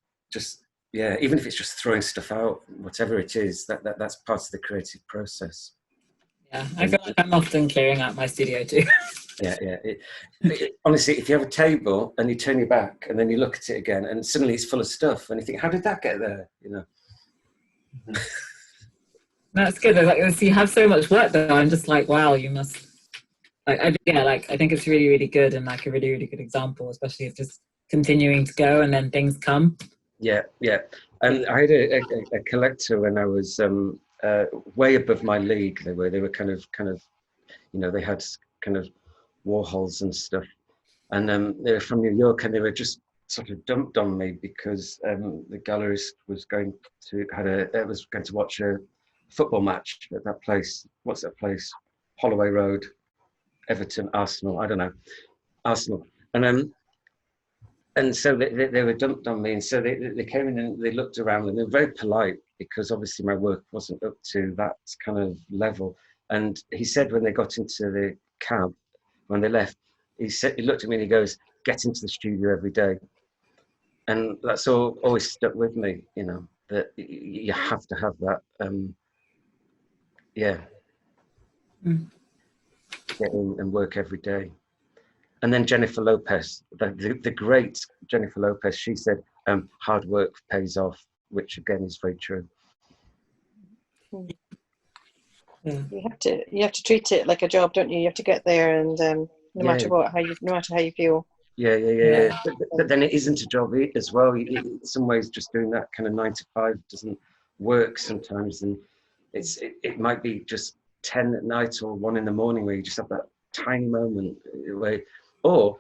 yeah, even if it's just throwing stuff out, whatever it is, that's part of the creative process. Yeah, I feel like I'm often clearing out my studio too. Yeah. Honestly, if you have a table and you turn your back and then you look at it again and suddenly it's full of stuff and you think, how did that get there? You know. That's good. Like, you have so much work though. I'm just like, wow, you must. I think it's really, really good and like a really, really good example, especially if just continuing to go and then things come. Yeah. And I had a collector when I was way above my league. They were kind of, you know, they had kind of Warhols and stuff, and they were from New York, and they were just sort of dumped on me because the gallerist was going to watch a football match at that place. What's that place? Holloway Road, Everton, Arsenal. I don't know, Arsenal. And so they were dumped on me, and so they came in and they looked around, and they were very polite because obviously my work wasn't up to that kind of level. And he said when they got into the cab, when they left, he looked at me and he goes, "Get into the studio every day." And that's always stuck with me, you know, that you have to have that, get in and work every day. And then Jennifer Lopez, the great Jennifer Lopez, she said, hard work pays off, which again is very true. Yeah. You have to treat it like a job, don't you? You have to get there, and no matter how you feel. Yeah. But then it isn't a job as well. In some ways, just doing that kind of 9 to 5 doesn't work sometimes, and it might be just 10 at night or 1 in the morning where you just have that tiny moment where, or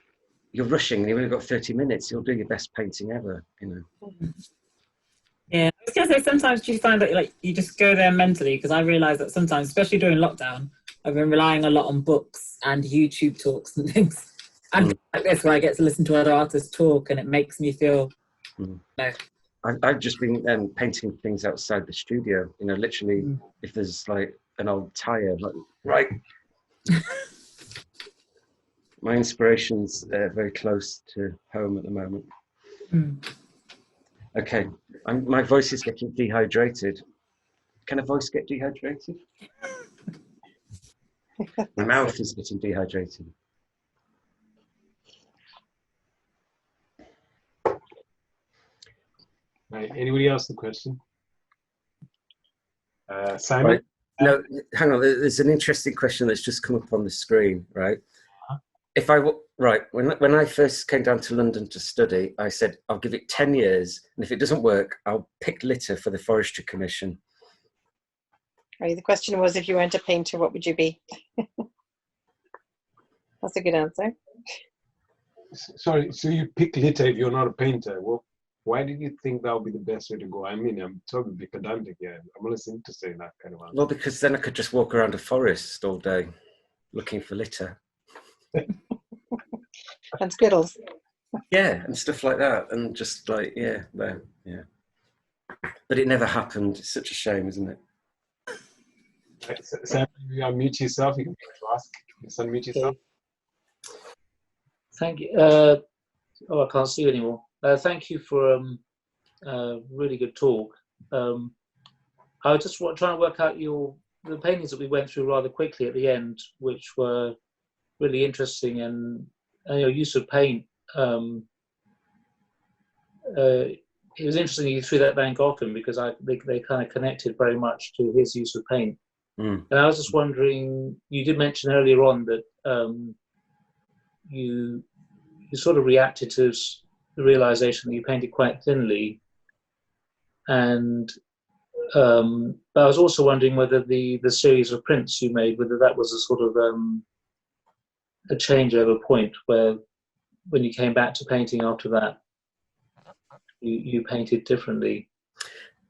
you're rushing and you've only got 30 minutes. You'll do your best painting ever, you know. Yeah, I was gonna say, sometimes do you find that like you just go there mentally? Because I realise that sometimes, especially during lockdown, I've been relying a lot on books and YouTube talks and things. And like this, where I get to listen to other artists talk, and it makes me feel. I've just been painting things outside the studio. You know, literally, if there's like an old tire, like right. My inspiration's very close to home at the moment. Okay, my voice is getting dehydrated. Can a voice get dehydrated? My mouth is getting dehydrated. Right. Anybody else the question? Simon? Right. No, hang on. There's an interesting question that's just come up on the screen, right? If when I first came down to London to study, I said, I'll give it 10 years, and if it doesn't work, I'll pick litter for the Forestry Commission. Right, the question was, if you weren't a painter, what would you be? That's a good answer. Sorry, so you pick litter if you're not a painter. Well, why did you think that would be the best way to go? I mean, I'm totally pedantic here. I'm listening to say that kind of answer. Well, because then I could just walk around a forest all day looking for litter. And squiddles. Yeah, and stuff like that. And just like, yeah. but it never happened. It's such a shame, isn't it? Sam, you unmute yourself. You can ask. Just unmute yourself. Thank you. I can't see you anymore. Thank you for a really good talk. I was just trying to work out the paintings that we went through rather quickly at the end, which were really interesting, and your use of paint. It was interesting you threw that Van Gogh in, because they kind of connected very much to his use of paint. And I was just wondering, you did mention earlier on that you sort of reacted to the realization that you painted quite thinly, and but I was also wondering whether the series of prints you made, whether that was a sort of a changeover point where, when you came back to painting after that, you painted differently.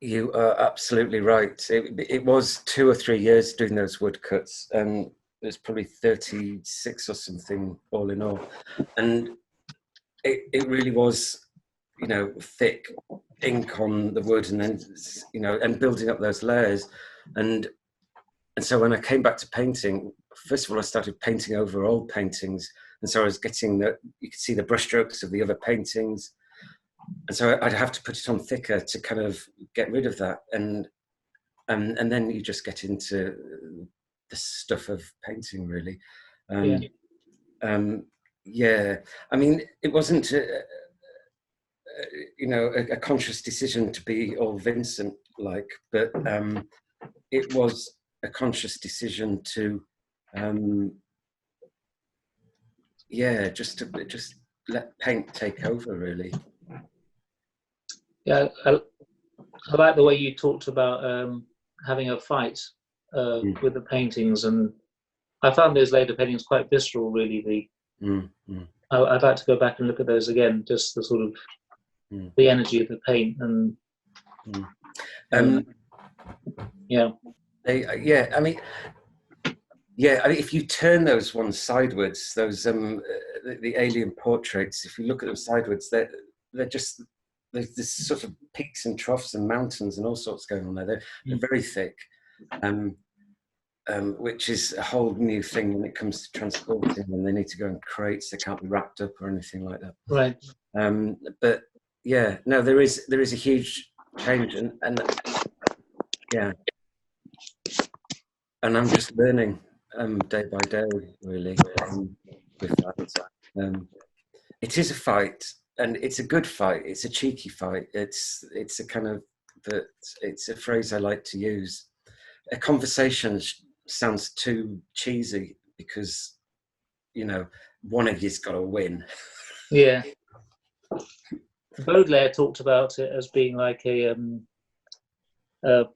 You are absolutely right. It was 2 or 3 years doing those woodcuts, and there's probably 36 or something all in all, and it really was, you know, thick ink on the wood, and then, you know, and building up those layers, and so when I came back to painting, first of all I started painting over old paintings, and so I was getting you could see the brushstrokes of the other paintings. And so I'd have to put it on thicker to kind of get rid of that, and then you just get into the stuff of painting, really. Yeah, I mean, it wasn't you know, a conscious decision to be all Vincent-like, but it was a conscious decision to, yeah, just let paint take over, really. Yeah, I like the way you talked about having a fight with the paintings, and I found those later paintings quite visceral, really. I'd like to go back and look at those again, just the sort of the energy of the paint, and yeah. I mean, if you turn those ones sideways, those the alien portraits, if you look at them sideways, they're just, there's sort of peaks and troughs and mountains and all sorts going on there. They're very thick, which is a whole new thing when it comes to transporting, and they need to go in crates. They can't be wrapped up or anything like that. Right. But yeah, no, there is a huge change, and yeah, and I'm just learning day by day, really, with that. It is a fight, and it's a good fight. It's a cheeky fight. It's a kind of, but it's a phrase I like to use. A conversation sounds too cheesy, because, you know, one of you's got to win. Yeah. Baudelaire talked about it as being like a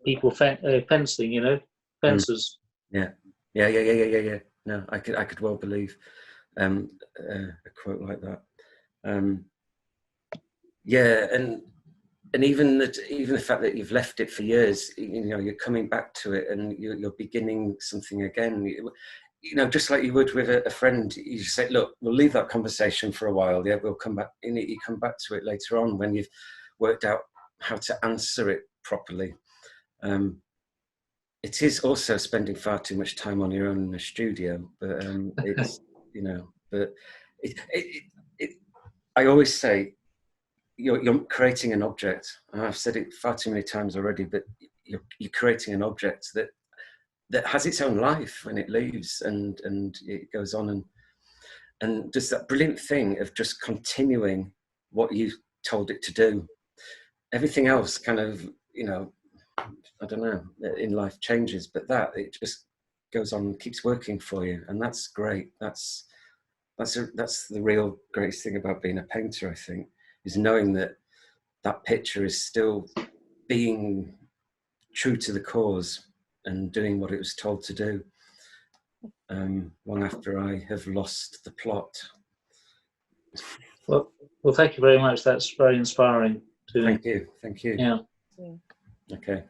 people fencing, you know, fencers. Yeah. No, I could well believe a quote like that. Yeah, and even the fact that you've left it for years, you know, you're coming back to it, and you're beginning something again. You know, just like you would with a friend, you just say, look, we'll leave that conversation for a while. Yeah, we'll come back. You come back to it later on when you've worked out how to answer it properly. It is also spending far too much time on your own in the studio, but it's, you know, but I always say, you're creating an object, and I've said it far too many times already, but you're creating an object that has its own life when it leaves, and it goes on and does that brilliant thing of just continuing what you told it to do. Everything else kind of, you know, I don't know, in life changes, but it just goes on and keeps working for you, and that's great. That's the real greatest thing about being a painter, I think, is knowing that picture is still being true to the cause and doing what it was told to do, long after I have lost the plot. Well, thank you very much. That's very inspiring. Thank you. Yeah. Okay.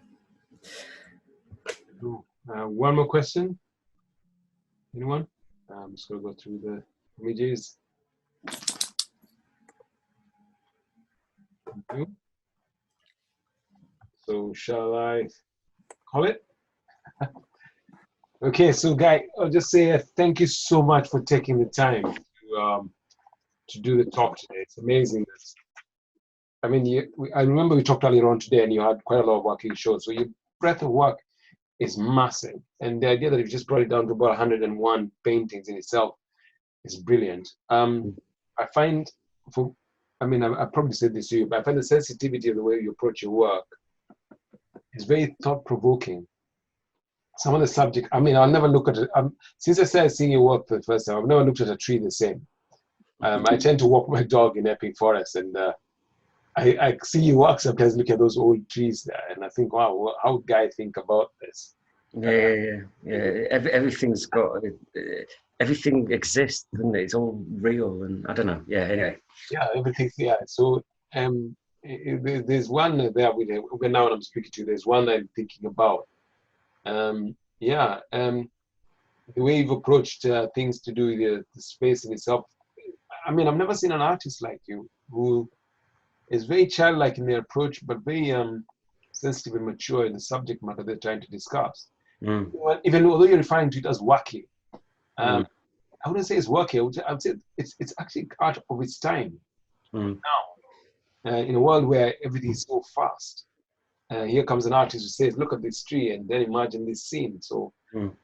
One more question. Anyone? I'm just going to go through the images. Thank you. So shall I call it? Okay, so Guy, I'll just say thank you so much for taking the time to do the talk today. It's amazing. I mean, I remember we talked earlier on today, and you had quite a lot of work you showed. So your breadth of work is massive, and the idea that you just brought it down to about 101 paintings in itself is brilliant. I find, I probably said this to you, but I find the sensitivity of the way you approach your work is very thought-provoking. Some of the subject, I mean, I'll never look at it. Since I started seeing your work for the first time, I've never looked at a tree the same. I tend to walk my dog in epic forest, and I see you work sometimes, look at those old trees there, and I think, wow, how would Guy think about this? Yeah. Everything's got, everything exists, doesn't it? It's all real, and I don't know. Yeah, anyway. Yeah, everything, yeah. So there's one there, now I'm speaking to you, there's one I'm thinking about. The way you've approached things to do with the space in itself. I mean, I've never seen an artist like you who is very childlike in their approach, but very sensitive and mature in the subject matter they're trying to discuss. Well, even although you're referring to it as wacky, I wouldn't say it's wacky. I would say it's actually art of its time now. In a world where everything is so fast, here comes an artist who says, "Look at this tree," and then imagine this scene. So, you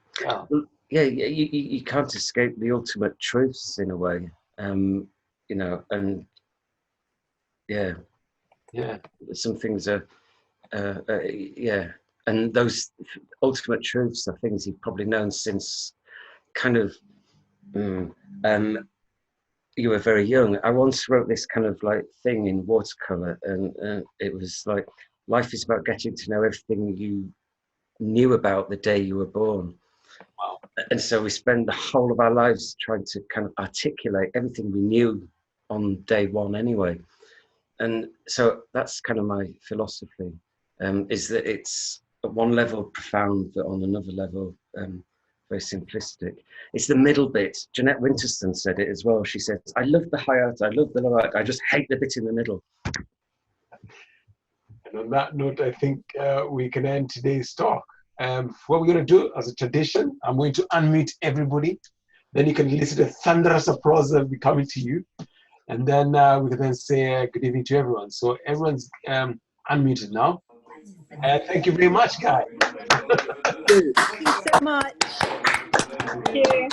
can't escape the ultimate truths in a way, and some things are, and those ultimate truths are things you've probably known since kind of you were very young. I once wrote this kind of like thing in watercolor, and it was like, life is about getting to know everything you knew about the day you were born. Wow. And so we spend the whole of our lives trying to kind of articulate everything we knew on day one anyway. And so that's kind of my philosophy, is that it's at one level profound, but on another level very simplistic. It's the middle bit. Jeanette Winterston said it as well. She says, I love the high art, I love the low art, I just hate the bit in the middle. And on that note, I think we can end today's talk. What we're going to do as a tradition, I'm going to unmute everybody. Then you can listen to thunderous applause that will be coming to you. And then we can then say good evening to everyone. So everyone's unmuted now. Thank you very much, Guy. Thank you so much. Thank you.